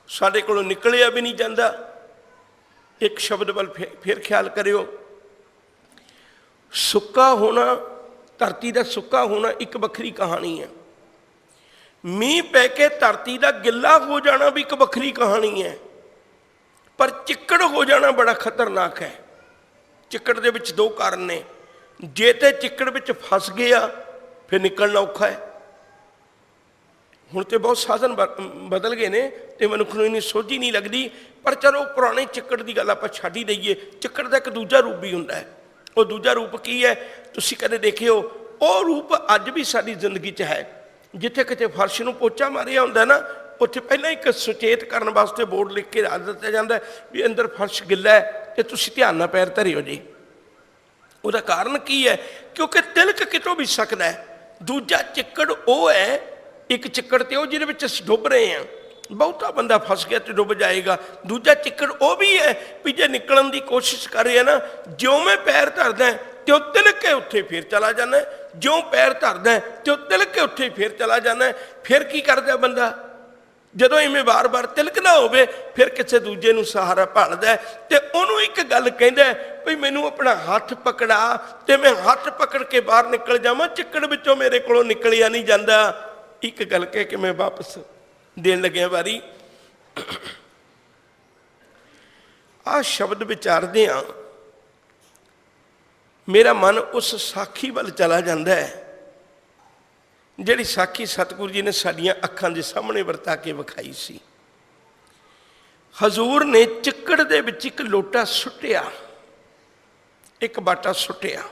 ਸਾਡੇ ਕੋਲੋਂ ਨਿਕਲਿਆ ਵੀ ਨਹੀਂ ਜਾਂਦਾ। ਇੱਕ ਸ਼ਬਦ ਵੱਲ ਫਿਰ ਖਿਆਲ ਕਰਿਓ, ਸੁੱਕਾ ਹੋਣਾ, ਧਰਤੀ ਦਾ ਸੁੱਕਾ ਹੋਣਾ ਇੱਕ ਵੱਖਰੀ ਕਹਾਣੀ ਹੈ। ਮੀਂਹ ਪੈ ਕੇ ਧਰਤੀ ਦਾ ਗਿੱਲਾ ਹੋ ਜਾਣਾ ਵੀ ਇੱਕ ਵੱਖਰੀ ਕਹਾਣੀ ਹੈ। ਪਰ ਚਿੱਕੜ ਹੋ ਜਾਣਾ ਬੜਾ ਖਤਰਨਾਕ ਹੈ। ਚਿੱਕੜ ਦੇ ਵਿੱਚ ਦੋ ਕਾਰਨ ਨੇ, ਜੇ ਤੇ ਚਿੱਕੜ ਵਿੱਚ ਫਸ ਗਿਆ ਫਿਰ ਨਿਕਲਣਾ ਔਖਾ ਹੈ। ਹੁਣ ਤੇ ਬਹੁਤ ਸਾਧਨ ਬਦਲ ਗਏ ਨੇ ਤੇ ਮਨੁੱਖ ਨੂੰ ਇੰਨੀ ਸੋਝੀ ਨਹੀਂ ਲੱਗਦੀ, ਪਰ ਚਲੋ ਪੁਰਾਣੇ ਚਿੱਕੜ ਦੀ ਗੱਲ ਆਪਾਂ ਛੱਡ ਹੀ ਦਈਏ। ਚਿੱਕੜ ਦਾ ਇੱਕ ਦੂਜਾ ਰੂਪ ਵੀ ਹੁੰਦਾ ਹੈ। ਉਹ ਦੂਜਾ ਰੂਪ ਕੀ ਹੈ? ਤੁਸੀਂ ਕਦੇ ਦੇਖਿਓ, ਉਹ ਰੂਪ ਅੱਜ ਵੀ ਸਾਡੀ ਜ਼ਿੰਦਗੀ 'ਚ ਹੈ। ਜਿੱਥੇ ਕਿਤੇ ਫਰਸ਼ ਨੂੰ ਪੋਚਾ ਮਾਰਿਆ ਹੁੰਦਾ ਨਾ, ਉੱਥੇ ਪਹਿਲਾਂ ਇੱਕ ਸੁਚੇਤ ਕਰਨ ਵਾਸਤੇ ਬੋਰਡ ਲਿਖ ਕੇ ਰੱਖ ਦਿੱਤਾ ਜਾਂਦਾ ਵੀ ਅੰਦਰ ਫਰਸ਼ ਗਿੱਲਾ ਹੈ ਤੇ ਤੁਸੀਂ ਧਿਆਨ ਨਾਲ ਪੈਰ ਧਰਿਓ ਜੀ। ਉਹਦਾ ਕਾਰਨ ਕੀ ਹੈ? ਕਿਉਂਕਿ ਤਿਲਕ ਕਿਤੋਂ ਵੀ ਸਕਦਾ ਹੈ। ਦੂਜਾ ਚਿੱਕੜ ਉਹ ਹੈ, ਇੱਕ ਚਿੱਕੜ ਤੇ ਉਹ ਜਿਹਦੇ ਵਿੱਚ ਅਸੀਂ ਡੁੱਬ ਰਹੇ ਹਾਂ, ਬਹੁਤਾ ਬੰਦਾ ਫਸ ਗਿਆ ਤੇ ਡੁੱਬ ਜਾਏਗਾ। ਦੂਜਾ ਚਿੱਕੜ ਉਹ ਵੀ ਹੈ ਵੀ ਜੇ ਨਿਕਲਣ ਦੀ ਕੋਸ਼ਿਸ਼ ਕਰ ਰਿਹਾ ਨਾ, ਜਿਉਂ ਮੈਂ ਪੈਰ ਧਰਦਾ ਤੇ ਉਹ ਤਿਲਕ ਕੇ ਉੱਥੇ ਫਿਰ ਚਲਾ ਜਾਂਦਾ, ਜਿਉਂ ਪੈਰ ਧਰਦਾ ਤੇ ਉਹ ਤਿਲਕ ਕੇ ਉੱਥੇ ਫਿਰ ਚਲਾ ਜਾਂਦਾ। ਫਿਰ ਕੀ ਕਰਦਾ ਬੰਦਾ? ਜਦੋਂ ਇਵੇਂ ਵਾਰ-ਵਾਰ ਤਿਲਕਣਾ ਹੋਵੇ, ਫਿਰ ਕਿਸੇ ਦੂਜੇ ਨੂੰ ਸਹਾਰਾ ਭਾਲਦਾ ਤੇ ਉਹਨੂੰ ਇੱਕ ਗੱਲ ਕਹਿੰਦਾ ਵੀ ਮੈਨੂੰ ਆਪਣਾ ਹੱਥ ਪਕੜਾ ਤੇ ਮੈਂ ਹੱਥ ਪਕੜ ਕੇ ਬਾਹਰ ਨਿਕਲ ਜਾਵਾਂ, ਚਿੱਕੜ ਵਿੱਚੋਂ ਮੇਰੇ ਕੋਲੋਂ ਨਿਕਲਿਆ ਨਹੀਂ ਜਾਂਦਾ। ਇੱਕ ਗੱਲ ਕਹਿ ਕੇ ਮੈਂ ਵਾਪਸ ਦੇਣ ਲੱਗਿਆ ਵਾਰੀ। ਆਹ ਸ਼ਬਦ ਵਿਚਾਰਦੇ ਹਾਂ, ਮੇਰਾ ਮਨ ਉਸ ਸਾਖੀ ਵੱਲ ਚਲਾ ਜਾਂਦਾ ਹੈ, ਜਿਹੜੀ ਸਾਖੀ ਸਤਿਗੁਰੂ ਜੀ ਨੇ ਸਾਡੀਆਂ ਅੱਖਾਂ ਦੇ ਸਾਹਮਣੇ ਵਰਤਾ ਕੇ ਵਿਖਾਈ ਸੀ। ਹਜ਼ੂਰ ਨੇ ਚਿੱਕੜ ਦੇ ਵਿੱਚ ਇੱਕ ਲੋਟਾ ਸੁੱਟਿਆ, ਇੱਕ ਬਾਟਾ ਸੁੱਟਿਆ।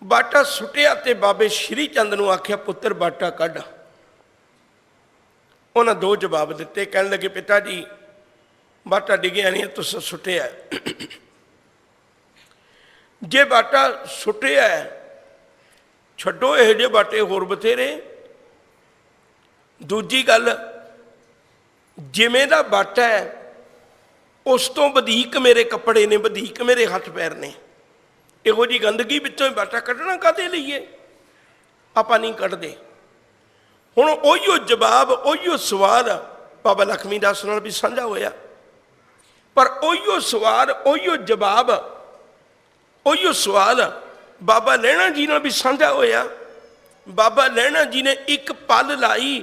ਬਾਟਾ ਸੁੱਟਿਆ ਤੇ ਬਾਬੇ ਸ਼੍ਰੀ ਚੰਦ ਨੂੰ ਆਖਿਆ, ਪੁੱਤਰ ਬਾਟਾ ਕੱਢ। ਉਹਨਾਂ ਦੋ ਜਵਾਬ ਦਿੱਤੇ। ਕਹਿਣ ਲੱਗੇ, ਪਿਤਾ ਜੀ ਬਾਟਾ ਡਿੱਗਿਆ ਨਹੀਂ, ਤੁਸੀਂ ਸੁੱਟਿਆ। ਜੇ ਬਾਟਾ ਸੁੱਟਿਆ, ਛੱਡੋ ਇਹੋ ਜਿਹੇ ਬਾਟੇ ਹੋਰ ਬਥੇਰੇ। ਦੂਜੀ ਗੱਲ, ਜਿਵੇਂ ਦਾ ਬਾਟਾ ਹੈ ਉਸ ਤੋਂ ਵਧੀਕ ਮੇਰੇ ਕੱਪੜੇ ਨੇ, ਵਧੀਕ ਮੇਰੇ ਹੱਥ ਪੈਰ ਨੇ। ਇਹੋ ਜਿਹੀ ਗੰਦਗੀ ਵਿੱਚੋਂ ਬਾਟਾ ਕੱਢਣਾ ਕਾਹਦੇ ਲਈਏ? ਆਪਾਂ ਨਹੀਂ ਕੱਢਦੇ। ਹੁਣ ਉਹੀਓ ਜਵਾਬ, ਉਹੀਓ ਸਵਾਲ ਬਾਬਾ ਲਖਮੀ ਦਾਸ ਨਾਲ ਵੀ ਸਾਂਝਾ ਹੋਇਆ, ਪਰ ਉਹੀਓ ਸਵਾਲ, ਉਹੀਓ ਜਵਾਬ, ਉਹੀਓ ਸਵਾਲ ਬਾਬਾ ਲਹਿਣਾ ਜੀ ਨਾਲ ਵੀ ਸਾਂਝਾ ਹੋਇਆ। ਬਾਬਾ ਲਹਿਣਾ ਜੀ ਨੇ ਇੱਕ ਪਲ ਲਾਈ,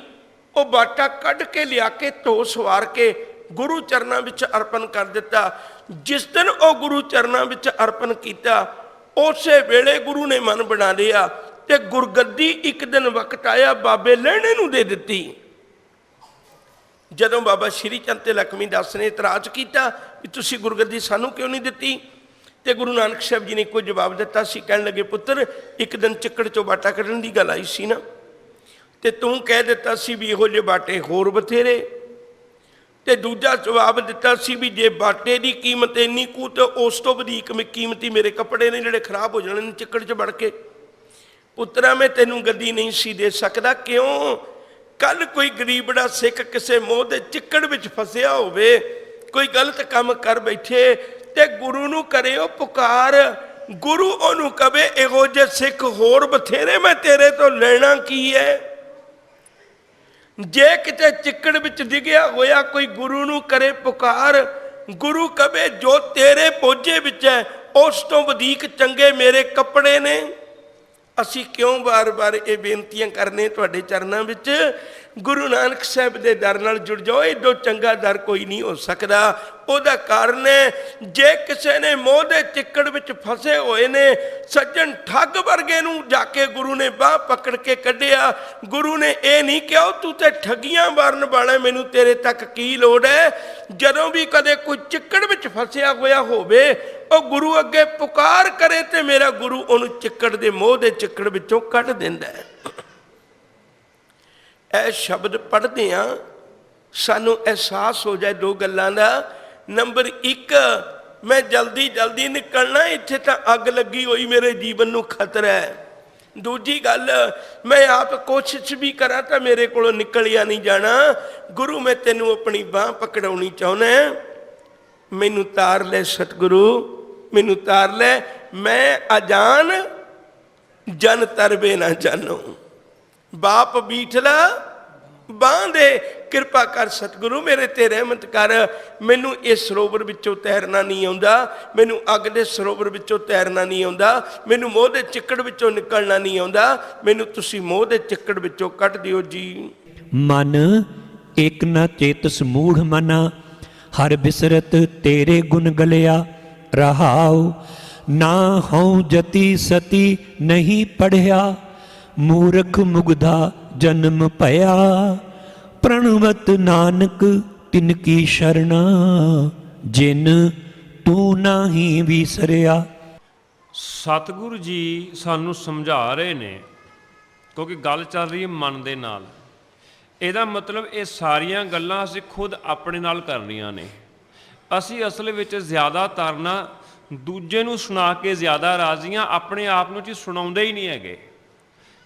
ਉਹ ਬਾਟਾ ਕੱਢ ਕੇ ਲਿਆ ਕੇ ਧੋ ਸਵਾਰ ਕੇ ਗੁਰੂ ਚਰਨਾਂ ਵਿੱਚ ਅਰਪਣ ਕਰ ਦਿੱਤਾ। ਜਿਸ ਦਿਨ ਉਹ ਗੁਰੂ ਚਰਨਾਂ ਵਿੱਚ ਅਰਪਣ ਕੀਤਾ, ਉਸੇ ਵੇਲੇ ਗੁਰੂ ਨੇ ਮਨ ਬਣਾ ਲਿਆ ਤੇ ਗੁਰਗੱਦੀ ਇੱਕ ਦਿਨ ਵਕਤ ਆਇਆ ਬਾਬੇ ਲਹਿਣੇ ਨੂੰ ਦੇ ਦਿੱਤੀ। ਜਦੋਂ ਬਾਬਾ ਸ਼੍ਰੀ ਚੰਦ ਤੇ ਲਖਮੀ ਦਾਸ ਨੇ ਇਤਰਾਜ਼ ਕੀਤਾ ਵੀ ਤੁਸੀਂ ਗੁਰਗੱਦੀ ਸਾਨੂੰ ਕਿਉਂ ਨਹੀਂ ਦਿੱਤੀ, ਤੇ ਗੁਰੂ ਨਾਨਕ ਸਾਹਿਬ ਜੀ ਨੇ ਕੋਈ ਜਵਾਬ ਦਿੱਤਾ ਸੀ। ਕਹਿਣ ਲੱਗੇ, ਪੁੱਤਰ ਇੱਕ ਦਿਨ ਚਿੱਕੜ ਚੋਂ ਬਾਟਾ ਕੱਢਣ ਦੀ ਗੱਲ ਆਈ ਸੀ ਨਾ, ਤੇ ਤੂੰ ਕਹਿ ਦਿੱਤਾ ਸੀ ਵੀ ਇਹੋ ਜਿਹੇ ਬਾਟੇ ਹੋਰ ਬਥੇਰੇ। ਤੇ ਦੂਜਾ ਜਵਾਬ ਦਿੱਤਾ ਸੀ ਵੀ ਜੇ ਬਾਟੇ ਦੀ ਕੀਮਤ ਇੰਨੀ ਕੁ ਤੇ ਉਸ ਤੋਂ ਵਧੇਕ ਕੀਮਤੀ ਮੇਰੇ ਕੱਪੜੇ ਨੇ ਜਿਹੜੇ ਖਰਾਬ ਹੋ ਜਾਣੇ ਨੇ ਚਿੱਕੜ 'ਚ ਵੜ ਕੇ। ਪੁੱਤਰਾ ਮੈਂ ਤੈਨੂੰ ਗੱਦੀ ਨਹੀਂ ਸੀ ਦੇ ਸਕਦਾ। ਕਿਉਂ? ਕੱਲ ਕੋਈ ਗਰੀਬੜਾ ਸਿੱਖ ਕਿਸੇ ਮੋਹ ਦੇ ਚਿੱਕੜ ਵਿੱਚ ਫਸਿਆ ਹੋਵੇ, ਕੋਈ ਗਲਤ ਕੰਮ ਕਰ ਬੈਠੇ ਤੇ ਗੁਰੂ ਨੂੰ ਕਰੇ ਉਹ ਪੁਕਾਰ, ਗੁਰੂ ਉਹਨੂੰ ਕਵੇ ਇਹੋ ਜਿਹੇ ਸਿੱਖ ਹੋਰ ਬਥੇਰੇ, ਮੈਂ ਤੇਰੇ ਤੋਂ ਲੈਣਾ ਕੀ ਹੈ? ਜੇ ਕਿਤੇ ਚਿੱਕੜ ਵਿੱਚ ਡਿੱਗਿਆ ਹੋਇਆ ਕੋਈ ਗੁਰੂ ਨੂੰ ਕਰੇ ਪੁਕਾਰ, ਗੁਰੂ ਕਵੇ ਜੋ ਤੇਰੇ ਪੋਜੇ ਵਿੱਚ ਹੈ ਉਸ ਤੋਂ ਵਧੇਕ ਚੰਗੇ ਮੇਰੇ ਕੱਪੜੇ ਨੇ। ਅਸੀਂ ਕਿਉਂ ਵਾਰ-ਵਾਰ ਇਹ ਬੇਨਤੀਆਂ ਕਰਨੇ ਤੁਹਾਡੇ ਚਰਨਾਂ ਵਿੱਚ? ਗੁਰੂ ਨਾਨਕ ਸਾਹਿਬ ਦੇ ਦਰ ਨਾਲ ਜੁੜ ਜਾਓ, ਏਡੋ ਚੰਗਾ ਦਰ ਕੋਈ ਨਹੀਂ ਹੋ ਸਕਦਾ। ਉਹਦਾ ਕਾਰਨ ਹੈ, ਜੇ ਕਿਸੇ ਨੇ ਮੋਹ ਦੇ ਚਿੱਕੜ ਵਿੱਚ ਫਸੇ ਹੋਏ ਨੇ, ਸੱਜਣ ਠੱਗ ਵਰਗੇ ਨੂੰ ਜਾ ਕੇ ਗੁਰੂ ਨੇ ਬਾਹ ਪਕੜ ਕੇ ਕੱਢਿਆ। ਗੁਰੂ ਨੇ ਇਹ ਨਹੀਂ ਕਿਹਾ ਤੂੰ ਤੇ ਠੱਗੀਆਂ ਮਾਰਨ ਵਾਲਾ, ਮੈਨੂੰ ਤੇਰੇ ਤੱਕ ਕੀ ਲੋੜ ਹੈ? ਜਦੋਂ ਵੀ ਕਦੇ ਕੋਈ ਚਿੱਕੜ ਵਿੱਚ ਫਸਿਆ ਹੋਇਆ ਹੋਵੇ, ਉਹ ਗੁਰੂ ਅੱਗੇ ਪੁਕਾਰ ਕਰੇ ਤੇ ਮੇਰਾ ਗੁਰੂ ਉਹਨੂੰ ਚਿੱਕੜ ਦੇ ਮੋਹ ਦੇ ਚਿੱਕੜ ਵਿੱਚੋਂ ਕੱਢ ਦਿੰਦਾ ਹੈ। ਇਹ ਸ਼ਬਦ ਪੜ੍ਹਦੇ ਹਾਂ, ਸਾਨੂੰ ਅਹਿਸਾਸ ਹੋ ਜਾਏ ਦੋ ਗੱਲਾਂ ਦਾ। ਨੰਬਰ 1, ਮੈਂ ਜਲਦੀ ਨਿਕਲਣਾ, ਇੱਥੇ ਤਾਂ ਅੱਗ ਲੱਗੀ ਹੋਈ, ਮੇਰੇ ਜੀਵਨ ਨੂੰ ਖਤਰਾ ਹੈ। ਦੂਜੀ ਗੱਲ, ਮੈਂ ਆਪ ਕੋਸ਼ਿਸ਼ ਵੀ ਕਰਾਂ ਤਾਂ ਮੇਰੇ ਕੋਲੋਂ ਨਿਕਲਿਆ ਨਹੀਂ ਜਾਣਾ। ਗੁਰੂ ਮੈਂ ਤੈਨੂੰ ਆਪਣੀ ਬਾਹ ਪਕੜਾਉਣੀ ਚਾਹੁੰਦਾ, ਮੈਨੂੰ ਤਾਰ ਲੈ ਸਤਿਗੁਰੂ, ਮੈਨੂੰ ਤਾਰ ਲੈ। ਮੈਂ ਅਜਾਨ ਜਨ ਤਰਵੇ ਨਾ ਜਾਨੋ, ਬਾਪ ਬੀਠਲਾ ਬਾਂਹ ਦੇ, ਕਿਰਪਾ ਕਰ ਸਤਿਗੁਰੂ ਮੇਰੇ ਤੇ ਰਹਿਮਤ ਕਰ। ਮੈਨੂੰ ਇਸ ਸਰੋਵਰ ਵਿੱਚੋਂ ਤੈਰਨਾ ਨਹੀਂ ਆਉਂਦਾ, ਮੈਨੂੰ ਅੱਗ ਦੇ ਸਰੋਵਰ ਵਿੱਚੋਂ ਤੈਰਨਾ ਨਹੀਂ ਆਉਂਦਾ, ਮੈਨੂੰ ਮੋਹ ਦੇ ਚਿੱਕੜ ਵਿੱਚੋਂ ਨਿਕਲਣਾ ਨਹੀਂ ਆਉਂਦਾ, ਮੈਨੂੰ ਤੁਸੀਂ ਮੋਹ ਦੇ ਚਿੱਕੜ ਵਿੱਚੋਂ ਕੱਢ ਦਿਓ ਜੀ। ਮਨ ਏਕ ਨ ਚੇਤਸ ਮੂੜ ਮਨਾ, ਹਰ ਬਿਸਰਤ ਤੇਰੇ ਗੁਣ ਗਲਿਆ ਰਹਾਉ। ਨਾ ਹਉ ਜਤੀ ਸਤੀ ਨਹੀਂ ਪੜਿਆ, ਮੂਰਖ ਮੁਗਧਾ ਜਨਮ ਭਇਆ। ਪ੍ਰਣਵਤ ਨਾਨਕ ਤਿਨ ਕੀ ਸ਼ਰਣਾ, ਜਿਨ ਤੂੰ ਨਾਹੀ ਵਿਸਰਿਆ। ਸਤਿਗੁਰੂ ਜੀ ਸਾਨੂੰ ਸਮਝਾ ਰਹੇ ਨੇ, ਕਿਉਂਕਿ ਗੱਲ ਚੱਲ ਰਹੀ ਹੈ ਮਨ ਦੇ ਨਾਲ। ਇਹਦਾ ਮਤਲਬ ਇਹ ਸਾਰੀਆਂ ਗੱਲਾਂ ਅਸੀਂ ਖੁਦ ਆਪਣੇ ਨਾਲ ਕਰਨੀਆਂ ਨੇ। ਅਸੀਂ ਅਸਲ ਵਿੱਚ ਜ਼ਿਆਦਾਤਰ ਨਾ ਦੂਜੇ ਨੂੰ ਸੁਣਾ ਕੇ ਜ਼ਿਆਦਾ ਰਾਜ਼ੀ ਹਾਂ, ਆਪਣੇ ਆਪ ਨੂੰ ਜੀ ਸੁਣਾਉਂਦੇ ਹੀ ਨਹੀਂ ਹੈਗੇ।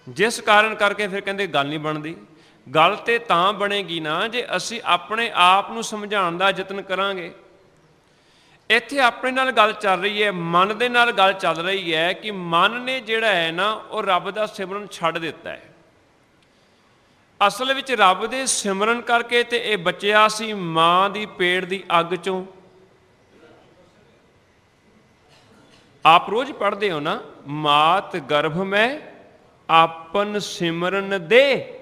ਜਿਸ ਕਾਰਨ ਕਰਕੇ ਫਿਰ ਕਹਿੰਦੇ ਗੱਲ ਨਹੀਂ ਬਣਦੀ। ਗੱਲ ਤੇ ਤਾਂ ਬਣੇਗੀ ਨਾ ਜੇ ਅਸੀਂ ਆਪਣੇ ਆਪ ਨੂੰ ਸਮਝਾਉਣ ਦਾ ਯਤਨ ਕਰਾਂਗੇ। ਇੱਥੇ ਆਪਣੇ ਨਾਲ ਗੱਲ ਚੱਲ ਰਹੀ ਹੈ, ਮਨ ਦੇ ਨਾਲ ਗੱਲ ਚੱਲ ਰਹੀ ਹੈ ਕਿ ਮਨ ਨੇ ਜਿਹੜਾ ਹੈ ਨਾ ਉਹ ਰੱਬ ਦਾ ਸਿਮਰਨ ਛੱਡ ਦਿੱਤਾ ਹੈ। ਅਸਲ ਵਿੱਚ ਰੱਬ ਦੇ ਸਿਮਰਨ ਕਰਕੇ ਤੇ ਇਹ ਬਚਿਆ ਸੀ ਮਾਂ ਦੀ ਪੇਟ ਦੀ ਅੱਗ ਚੋਂ। ਆਪ ਰੋਜ਼ ਪੜ੍ਹਦੇ ਹੋ ਨਾ, ਮਾਤ ਗਰਭ ਮੈਂ ਆਪਨ ਸਿਮਰਨ ਦੇ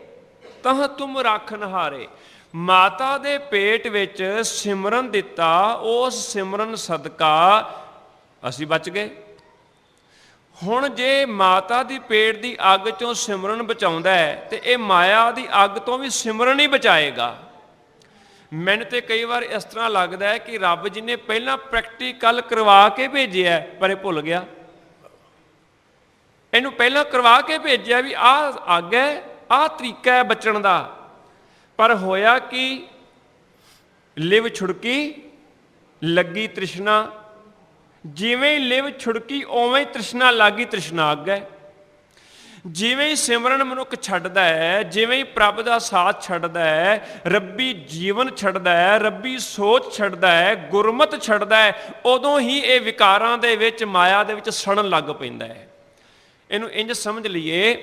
ਤਹ ਤੁਮ ਰਾਖਨ ਹਾਰੇ। ਮਾਤਾ ਦੇ ਪੇਟ ਵਿੱਚ ਸਿਮਰਨ ਦਿੱਤਾ, ਉਸ ਸਿਮਰਨ ਸਦਕਾ ਅਸੀਂ ਬਚ ਗਏ। ਹੁਣ ਜੇ ਮਾਤਾ ਦੀ ਪੇਟ ਦੀ ਅੱਗ ਚੋਂ ਸਿਮਰਨ ਬਚਾਉਂਦਾ ਹੈ ਤੇ ਇਹ ਮਾਇਆ ਦੀ ਅੱਗ ਤੋਂ ਵੀ ਸਿਮਰਨ ਹੀ ਬਚਾਏਗਾ। ਮੈਨੂੰ ਤੇ ਕਈ ਵਾਰ ਇਸ ਤਰ੍ਹਾਂ ਲੱਗਦਾ ਹੈ ਕਿ ਰੱਬ ਜੀ ਨੇ ਪਹਿਲਾਂ ਪ੍ਰੈਕਟੀਕਲ ਕਰਵਾ ਕੇ ਭੇਜਿਆ ਪਰ ਇਹ ਭੁੱਲ ਗਿਆ। ਇਹਨੂੰ ਪਹਿਲਾਂ ਕਰਵਾ ਕੇ ਭੇਜਿਆ ਵੀ ਆਹ ਅੱਗ ਹੈ, ਆਹ ਤਰੀਕਾ ਹੈ ਬਚਣ ਦਾ। ਪਰ ਹੋਇਆ ਕਿ ਲਿਵ ਛੁੜਕੀ ਲੱਗੀ ਤ੍ਰਿਸ਼ਨਾ। ਜਿਵੇਂ ਹੀ ਲਿਵ ਛੁੜਕੀ ਉਵੇਂ ਹੀ ਤ੍ਰਿਸ਼ਨਾ ਲੱਗੀ, ਤ੍ਰਿਸ਼ਨਾ ਅੱਗ ਹੈ। ਜਿਵੇਂ ਹੀ ਸਿਮਰਨ ਮਨੁੱਖ ਛੱਡਦਾ ਹੈ, ਜਿਵੇਂ ਹੀ ਪ੍ਰਭ ਦਾ ਸਾਥ ਛੱਡਦਾ ਹੈ, ਰੱਬੀ ਜੀਵਨ ਛੱਡਦਾ ਹੈ, ਰੱਬੀ ਸੋਚ ਛੱਡਦਾ ਹੈ, ਗੁਰਮਤ ਛੱਡਦਾ ਹੈ, ਉਦੋਂ ਹੀ ਇਹ ਵਿਕਾਰਾਂ ਦੇ ਵਿੱਚ, ਮਾਇਆ ਦੇ ਵਿੱਚ ਸੜਨ ਲੱਗ ਪੈਂਦਾ ਹੈ। ਇਹਨੂੰ ਇੰਝ ਸਮਝ ਲਈਏ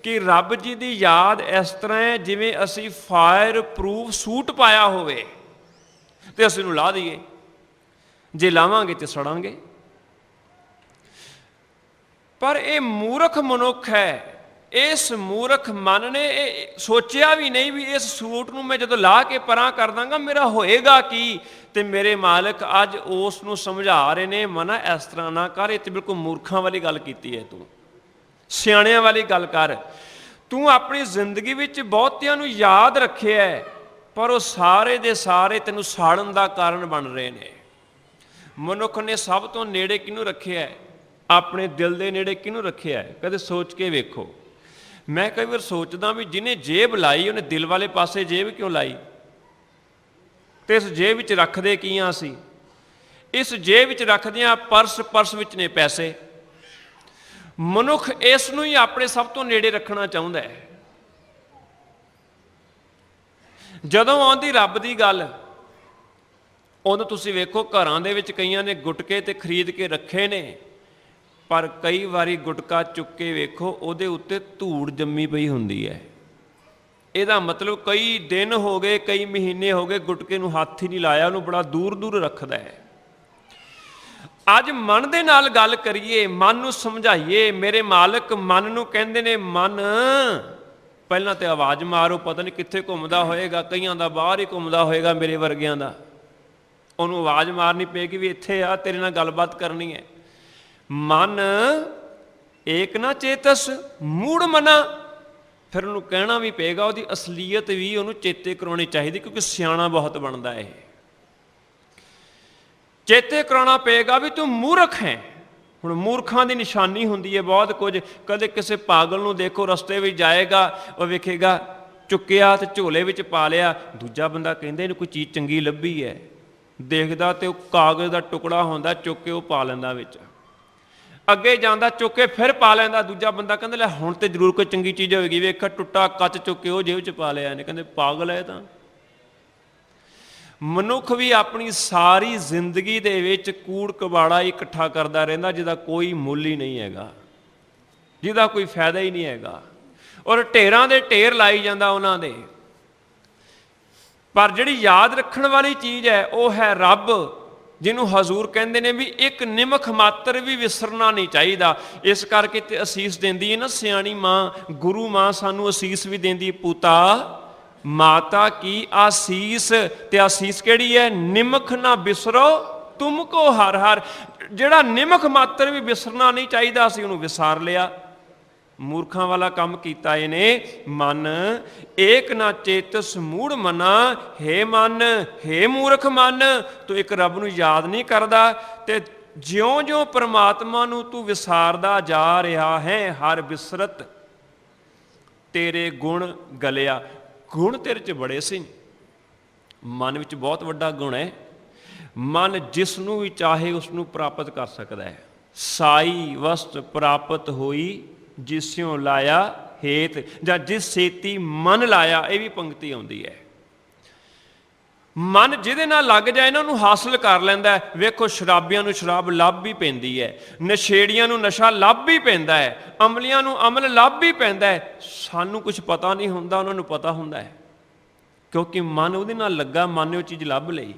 ਕਿ ਰੱਬ ਜੀ ਦੀ ਯਾਦ ਇਸ ਤਰ੍ਹਾਂ ਹੈ ਜਿਵੇਂ ਅਸੀਂ ਫਾਇਰ ਪ੍ਰੂਫ ਸੂਟ ਪਾਇਆ ਹੋਵੇ ਤੇ ਅਸੀਂ ਨੂੰ ਲਾ ਦਈਏ, ਜੇ ਲਾਵਾਂਗੇ ਤੇ ਸੜਾਂਗੇ। ਪਰ ਇਹ ਮੂਰਖ ਮਨੁੱਖ ਹੈ। ਇਸ ਮੂਰਖ ਮਨ ਨੇ ਇਹ ਸੋਚਿਆ ਵੀ ਨਹੀਂ ਵੀ ਇਸ ਸੂਟ ਨੂੰ ਮੈਂ ਜਦੋਂ ਲਾ ਕੇ ਪਰਾਂ ਕਰ ਦਾਂਗਾ ਮੇਰਾ ਹੋਏਗਾ ਕੀ। ਤੇ ਮੇਰੇ ਮਾਲਕ ਅੱਜ ਉਸ ਨੂੰ ਸਮਝਾ ਰਹੇ ਨੇ, ਮਨਾ ਇਸ ਤਰ੍ਹਾਂ ਨਾ ਕਰ। ਇਹ ਤੇ ਬਿਲਕੁਲ ਮੂਰਖਾਂ ਵਾਲੀ ਗੱਲ ਕੀਤੀ ਹੈ, ਤੂੰ ਸਿਆਣਿਆਂ ਵਾਲੀ ਗੱਲ ਕਰ। ਤੂੰ ਆਪਣੀ ਜ਼ਿੰਦਗੀ ਵਿੱਚ ਬਹੁਤਿਆਂ ਨੂੰ ਯਾਦ ਰੱਖਿਆ ਪਰ ਉਹ ਸਾਰੇ ਦੇ ਸਾਰੇ ਤੈਨੂੰ ਸਾੜਨ ਦਾ ਕਾਰਨ ਬਣ ਰਹੇ ਨੇ। ਮਨੁੱਖ ਨੇ ਸਭ ਤੋਂ ਨੇੜੇ ਕਿਹਨੂੰ ਰੱਖਿਆ ਹੈ? ਆਪਣੇ ਦਿਲ ਦੇ ਨੇੜੇ ਕਿਹਨੂੰ ਰੱਖਿਆ ਹੈ? ਕਦੇ ਸੋਚ ਕੇ ਵੇਖੋ। ਮੈਂ ਕਈ ਵਾਰ ਸੋਚਦਾ ਵੀ ਜਿਹਨੇ ਜੇਬ ਲਾਈ ਉਹਨੇ ਦਿਲ ਵਾਲੇ ਪਾਸੇ ਜੇਬ ਕਿਉਂ ਲਾਈ? ਤੇ ਇਸ ਜੇਬ ਵਿੱਚ ਰੱਖਦੇ ਕੀ ਆ ਅਸੀਂ? ਇਸ ਜੇਬ ਵਿੱਚ ਰੱਖਦੇ ਹਾਂ ਪਰਸ ਵਿੱਚ ਨੇ ਪੈਸੇ। ਮਨੁੱਖ ਇਸ ਨੂੰ ਹੀ ਆਪਣੇ ਸਭ ਤੋਂ ਨੇੜੇ ਰੱਖਣਾ ਚਾਹੁੰਦਾ ਹੈ। ਜਦੋਂ ਆਉਂਦੀ ਰੱਬ ਦੀ ਗੱਲ, ਉਦੋਂ ਤੁਸੀਂ ਵੇਖੋ ਘਰਾਂ ਦੇ ਵਿੱਚ ਕਈਆਂ ਨੇ ਗੁਟਕੇ ਤੇ ਖਰੀਦ ਕੇ ਰੱਖੇ ਨੇ, ਪਰ ਕਈ ਵਾਰੀ ਗੁਟਕਾ ਚੁੱਕ ਕੇ ਵੇਖੋ ਉਹਦੇ ਉੱਤੇ ਧੂੜ ਜੰਮੀ ਪਈ ਹੁੰਦੀ ਹੈ। ਇਹਦਾ ਮਤਲਬ ਕਈ ਦਿਨ ਹੋ ਗਏ, ਕਈ ਮਹੀਨੇ ਹੋ ਗਏ ਗੁਟਕੇ ਨੂੰ ਹੱਥ ਹੀ ਨਹੀਂ ਲਾਇਆ, ਉਹਨੂੰ ਬੜਾ ਦੂਰ ਦੂਰ ਰੱਖਦਾ ਹੈ। ਅੱਜ ਮਨ ਦੇ ਨਾਲ ਗੱਲ ਕਰੀਏ, ਮਨ ਨੂੰ ਸਮਝਾਈਏ। ਮੇਰੇ ਮਾਲਕ ਮਨ ਨੂੰ ਕਹਿੰਦੇ ਨੇ, ਮਨ ਪਹਿਲਾਂ ਤੇ ਆਵਾਜ਼ ਮਾਰੋ, ਪਤਾ ਨਹੀਂ ਕਿੱਥੇ ਘੁੰਮਦਾ ਹੋਏਗਾ, ਕਈਆਂ ਦਾ ਬਾਹਰ ਹੀ ਘੁੰਮਦਾ ਹੋਏਗਾ, ਮੇਰੇ ਵਰਗਿਆਂ ਦਾ। ਉਹਨੂੰ ਆਵਾਜ਼ ਮਾਰਨੀ ਪਏਗੀ ਵੀ ਇੱਥੇ ਆ, ਤੇਰੇ ਨਾਲ ਗੱਲਬਾਤ ਕਰਨੀ ਹੈ। ਮਨ ਏਕ ਨਾ ਚੇਤਸ ਮੂੜ ਮਨਾ। ਫਿਰ ਉਹਨੂੰ ਕਹਿਣਾ ਵੀ ਪਏਗਾ, ਉਹਦੀ ਅਸਲੀਅਤ ਵੀ ਉਹਨੂੰ ਚੇਤੇ ਕਰਾਉਣੀ ਚਾਹੀਦੀ, ਕਿਉਂਕਿ ਸਿਆਣਾ ਬਹੁਤ ਬਣਦਾ ਇਹ। ਚੇਤੇ ਕਰਾਉਣਾ ਪਏਗਾ ਵੀ ਤੂੰ ਮੂਰਖ ਹੈ। ਹੁਣ ਮੂਰਖਾਂ ਦੀ ਨਿਸ਼ਾਨੀ ਹੁੰਦੀ ਹੈ ਬਹੁਤ ਕੁਝ। ਕਦੇ ਕਿਸੇ ਪਾਗਲ ਨੂੰ ਦੇਖੋ ਰਸਤੇ ਵਿੱਚ ਜਾਏਗਾ, ਉਹ ਵੇਖੇਗਾ ਚੁੱਕਿਆ ਤੇ ਝੋਲੇ ਵਿੱਚ ਪਾ ਲਿਆ। ਦੂਜਾ ਬੰਦਾ ਕਹਿੰਦਾ ਇਹਨੂੰ ਕੋਈ ਚੀਜ਼ ਚੰਗੀ ਲੱਭੀ ਹੈ, ਦੇਖਦਾ ਤੇ ਉਹ ਕਾਗਜ਼ ਦਾ ਟੁਕੜਾ ਹੁੰਦਾ, ਚੁੱਕ ਕੇ ਉਹ ਪਾ ਲੈਂਦਾ ਵਿੱਚ। ਅੱਗੇ ਜਾਂਦਾ ਚੁੱਕ ਕੇ ਫਿਰ ਪਾ ਲੈਂਦਾ। ਦੂਜਾ ਬੰਦਾ ਕਹਿੰਦਾ ਲੈ ਹੁਣ ਤੇ ਜ਼ਰੂਰ ਕੋਈ ਚੰਗੀ ਚੀਜ਼ ਹੋਵੇਗੀ, ਵੇਖ ਟੁੱਟਾ ਕੱਚ ਚੁੱਕ ਕੇ ਉਹ ਜੇਬ 'ਚ ਪਾ ਲਿਆ ਇਹਨੇ। ਕਹਿੰਦੇ ਪਾਗਲ ਹੈ ਤਾਂ। ਮਨੁੱਖ ਵੀ ਆਪਣੀ ਸਾਰੀ ਜ਼ਿੰਦਗੀ ਦੇ ਵਿੱਚ ਕੂੜ ਕਬਾੜਾ ਇਕੱਠਾ ਕਰਦਾ ਰਹਿੰਦਾ, ਜਿਹਦਾ ਕੋਈ ਮੁੱਲ ਹੀ ਨਹੀਂ ਹੈਗਾ, ਜਿਹਦਾ ਕੋਈ ਫਾਇਦਾ ਹੀ ਨਹੀਂ ਹੈਗਾ, ਔਰ ਢੇਰਾਂ ਦੇ ਢੇਰ ਲਾਈ ਜਾਂਦਾ ਉਹਨਾਂ ਦੇ। ਪਰ ਜਿਹੜੀ ਯਾਦ ਰੱਖਣ ਵਾਲੀ ਚੀਜ਼ ਹੈ ਉਹ ਹੈ ਰੱਬ, ਜਿਹਨੂੰ ਹਜ਼ੂਰ ਕਹਿੰਦੇ ਨੇ ਵੀ ਇੱਕ ਨਿਮਖ ਮਾਤਰ ਵੀ ਵਿਸਰਨਾ ਨਹੀਂ ਚਾਹੀਦਾ। ਇਸ ਕਰਕੇ ਤੇ ਅਸੀਸ ਦਿੰਦੀ ਹੈ ਨਾ ਸਿਆਣੀ ਮਾਂ, ਗੁਰੂ ਮਾਂ ਸਾਨੂੰ ਅਸੀਸ ਵੀ ਦਿੰਦੀ, ਪੁੱਤਾ ਮਾਤਾ ਕੀ ਆਸੀਸ। ਤੇ ਆਸੀਸ ਕਿਹੜੀ ਹੈ? ਨਿਮਖ ਨਾ ਬਿਸਰੋ ਤੁਮ ਕੋ ਹਰ ਹਰ। ਜਿਹੜਾ ਨਿਮਖ ਮਾਤਰ ਵੀ ਵਿਸਰਨਾ ਨਹੀਂ ਚਾਹੀਦਾ, ਅਸੀਂ ਉਹਨੂੰ ਵਿਸਾਰ ਲਿਆ। ਮੂਰਖਾਂ ਵਾਲਾ ਕੰਮ ਕੀਤਾ ਇਹਨੇ। ਮਨ ਏਕ ਨਾ ਚੇਤਸ ਮੂੜ ਮਨਾ, ਹੇ ਮਨ ਹੇ ਮੂਰਖ ਮਨ, ਤੂੰ ਇੱਕ ਰੱਬ ਨੂੰ ਯਾਦ ਨਹੀਂ ਕਰਦਾ। ਤੇ ਜਿਉਂ-ਜਿਉਂ ਪਰਮਾਤਮਾ ਨੂੰ ਤੂੰ ਵਿਸਾਰਦਾ ਜਾ ਰਿਹਾ ਹੈ, ਹਰ ਬਿਸਰਤ ਤੇਰੇ ਗੁਣ ਗਲਿਆ। ਗੁਣ ਤੇਰੇ 'ਚ ਬੜੇ ਸੀ। ਮਨ ਵਿੱਚ ਬਹੁਤ ਵੱਡਾ ਗੁਣ ਹੈ। ਮਨ ਜਿਸ ਨੂੰ ਵੀ ਚਾਹੇ ਉਸ ਨੂੰ ਪ੍ਰਾਪਤ ਕਰ ਸਕਦਾ ਹੈ। ਸਾਈ ਵਸਤ ਪ੍ਰਾਪਤ ਹੋਈ ਜਿਸਿਉ ਲਾਇਆ ਹੇਤ, ਜਾਂ ਜਿਸ ਛੇਤੀ ਮਨ ਲਾਇਆ। ਇਹ ਵੀ ਪੰਕਤੀ ਆਉਂਦੀ ਹੈ। ਮਨ ਜਿਹਦੇ ਨਾਲ ਲੱਗ ਜਾਏ ਨਾ ਉਹਨੂੰ ਹਾਸਲ ਕਰ ਲੈਂਦਾ ਹੈ। ਵੇਖੋ ਸ਼ਰਾਬੀਆਂ ਨੂੰ ਸ਼ਰਾਬ ਲੱਭ ਹੀ ਪੈਂਦੀ ਹੈ, ਨਸ਼ੇੜੀਆਂ ਨੂੰ ਨਸ਼ਾ ਲੱਭ ਹੀ ਪੈਂਦਾ ਹੈ, ਅਮਲੀਆਂ ਨੂੰ ਅਮਲ ਲੱਭ ਹੀ ਪੈਂਦਾ ਹੈ। ਸਾਨੂੰ ਕੁਝ ਪਤਾ ਨਹੀਂ ਹੁੰਦਾ, ਉਹਨਾਂ ਨੂੰ ਪਤਾ ਹੁੰਦਾ ਹੈ, ਕਿਉਂਕਿ ਮਨ ਉਹਦੇ ਨਾਲ ਲੱਗਾ, ਮਨ ਨੇ ਉਹ ਚੀਜ਼ ਲੱਭ ਲਈ।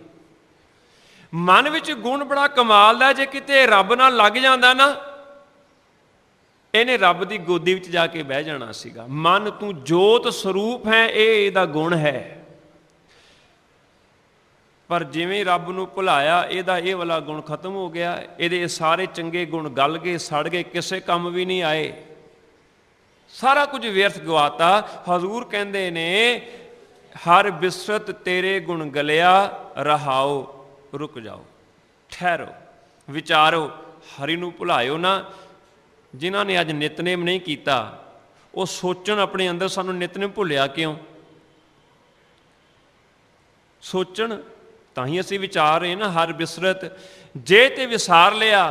ਮਨ ਵਿੱਚ ਗੁਣ ਬੜਾ ਕਮਾਲ ਦਾ। ਜੇ ਕਿਤੇ ਰੱਬ ਨਾਲ ਲੱਗ ਜਾਂਦਾ ਨਾ, ਇਹਨੇ ਰੱਬ ਦੀ ਗੋਦੀ ਵਿੱਚ ਜਾ ਕੇ ਬਹਿ ਜਾਣਾ ਸੀਗਾ। ਮਨ ਤੂੰ ਜੋਤ ਸਰੂਪ ਹੈ, ਇਹ ਇਹਦਾ ਗੁਣ ਹੈ। ਪਰ ਜਿਵੇਂ ਰੱਬ ਨੂੰ ਭੁਲਾਇਆ, ਇਹਦਾ ਇਹ ਵਾਲਾ ਗੁਣ ਖਤਮ ਹੋ ਗਿਆ। ਇਹਦੇ ਸਾਰੇ ਚੰਗੇ ਗੁਣ ਗਲ ਗਏ, ਸੜ ਗਏ, ਕਿਸੇ ਕੰਮ ਵੀ ਨਹੀਂ ਆਏ, ਸਾਰਾ ਕੁਝ ਵਿਅਰਥ ਗਵਾਤਾ। ਹਜ਼ੂਰ ਕਹਿੰਦੇ ਨੇ ਹਰ ਬਿਸਰਤ ਤੇਰੇ ਗੁਣ ਗਲਿਆ, ਰਹਾਓ ਰੁਕ ਜਾਓ, ਠਹਿਰੋ, ਵਿਚਾਰੋ, ਹਰੀ ਨੂੰ ਭੁਲਾਇਓ ਨਾ। ਜਿਨ੍ਹਾਂ ਨੇ ਅੱਜ ਨਿਤਨੇਮ ਨਹੀਂ ਕੀਤਾ ਉਹ ਸੋਚਣ ਆਪਣੇ ਅੰਦਰ, ਸਾਨੂੰ ਨਿਤਨੇਮ ਭੁੱਲਿਆ ਕਿਉਂ? ਸੋਚਣ ਤਾਂ ਹੀ ਅਸੀਂ ਵਿਚਾਰ ਰਹੇ ਨਾ। ਹਰ ਬਿਸਰਤ, ਜੇ ਤੇ ਵਿਸਾਰ ਲਿਆ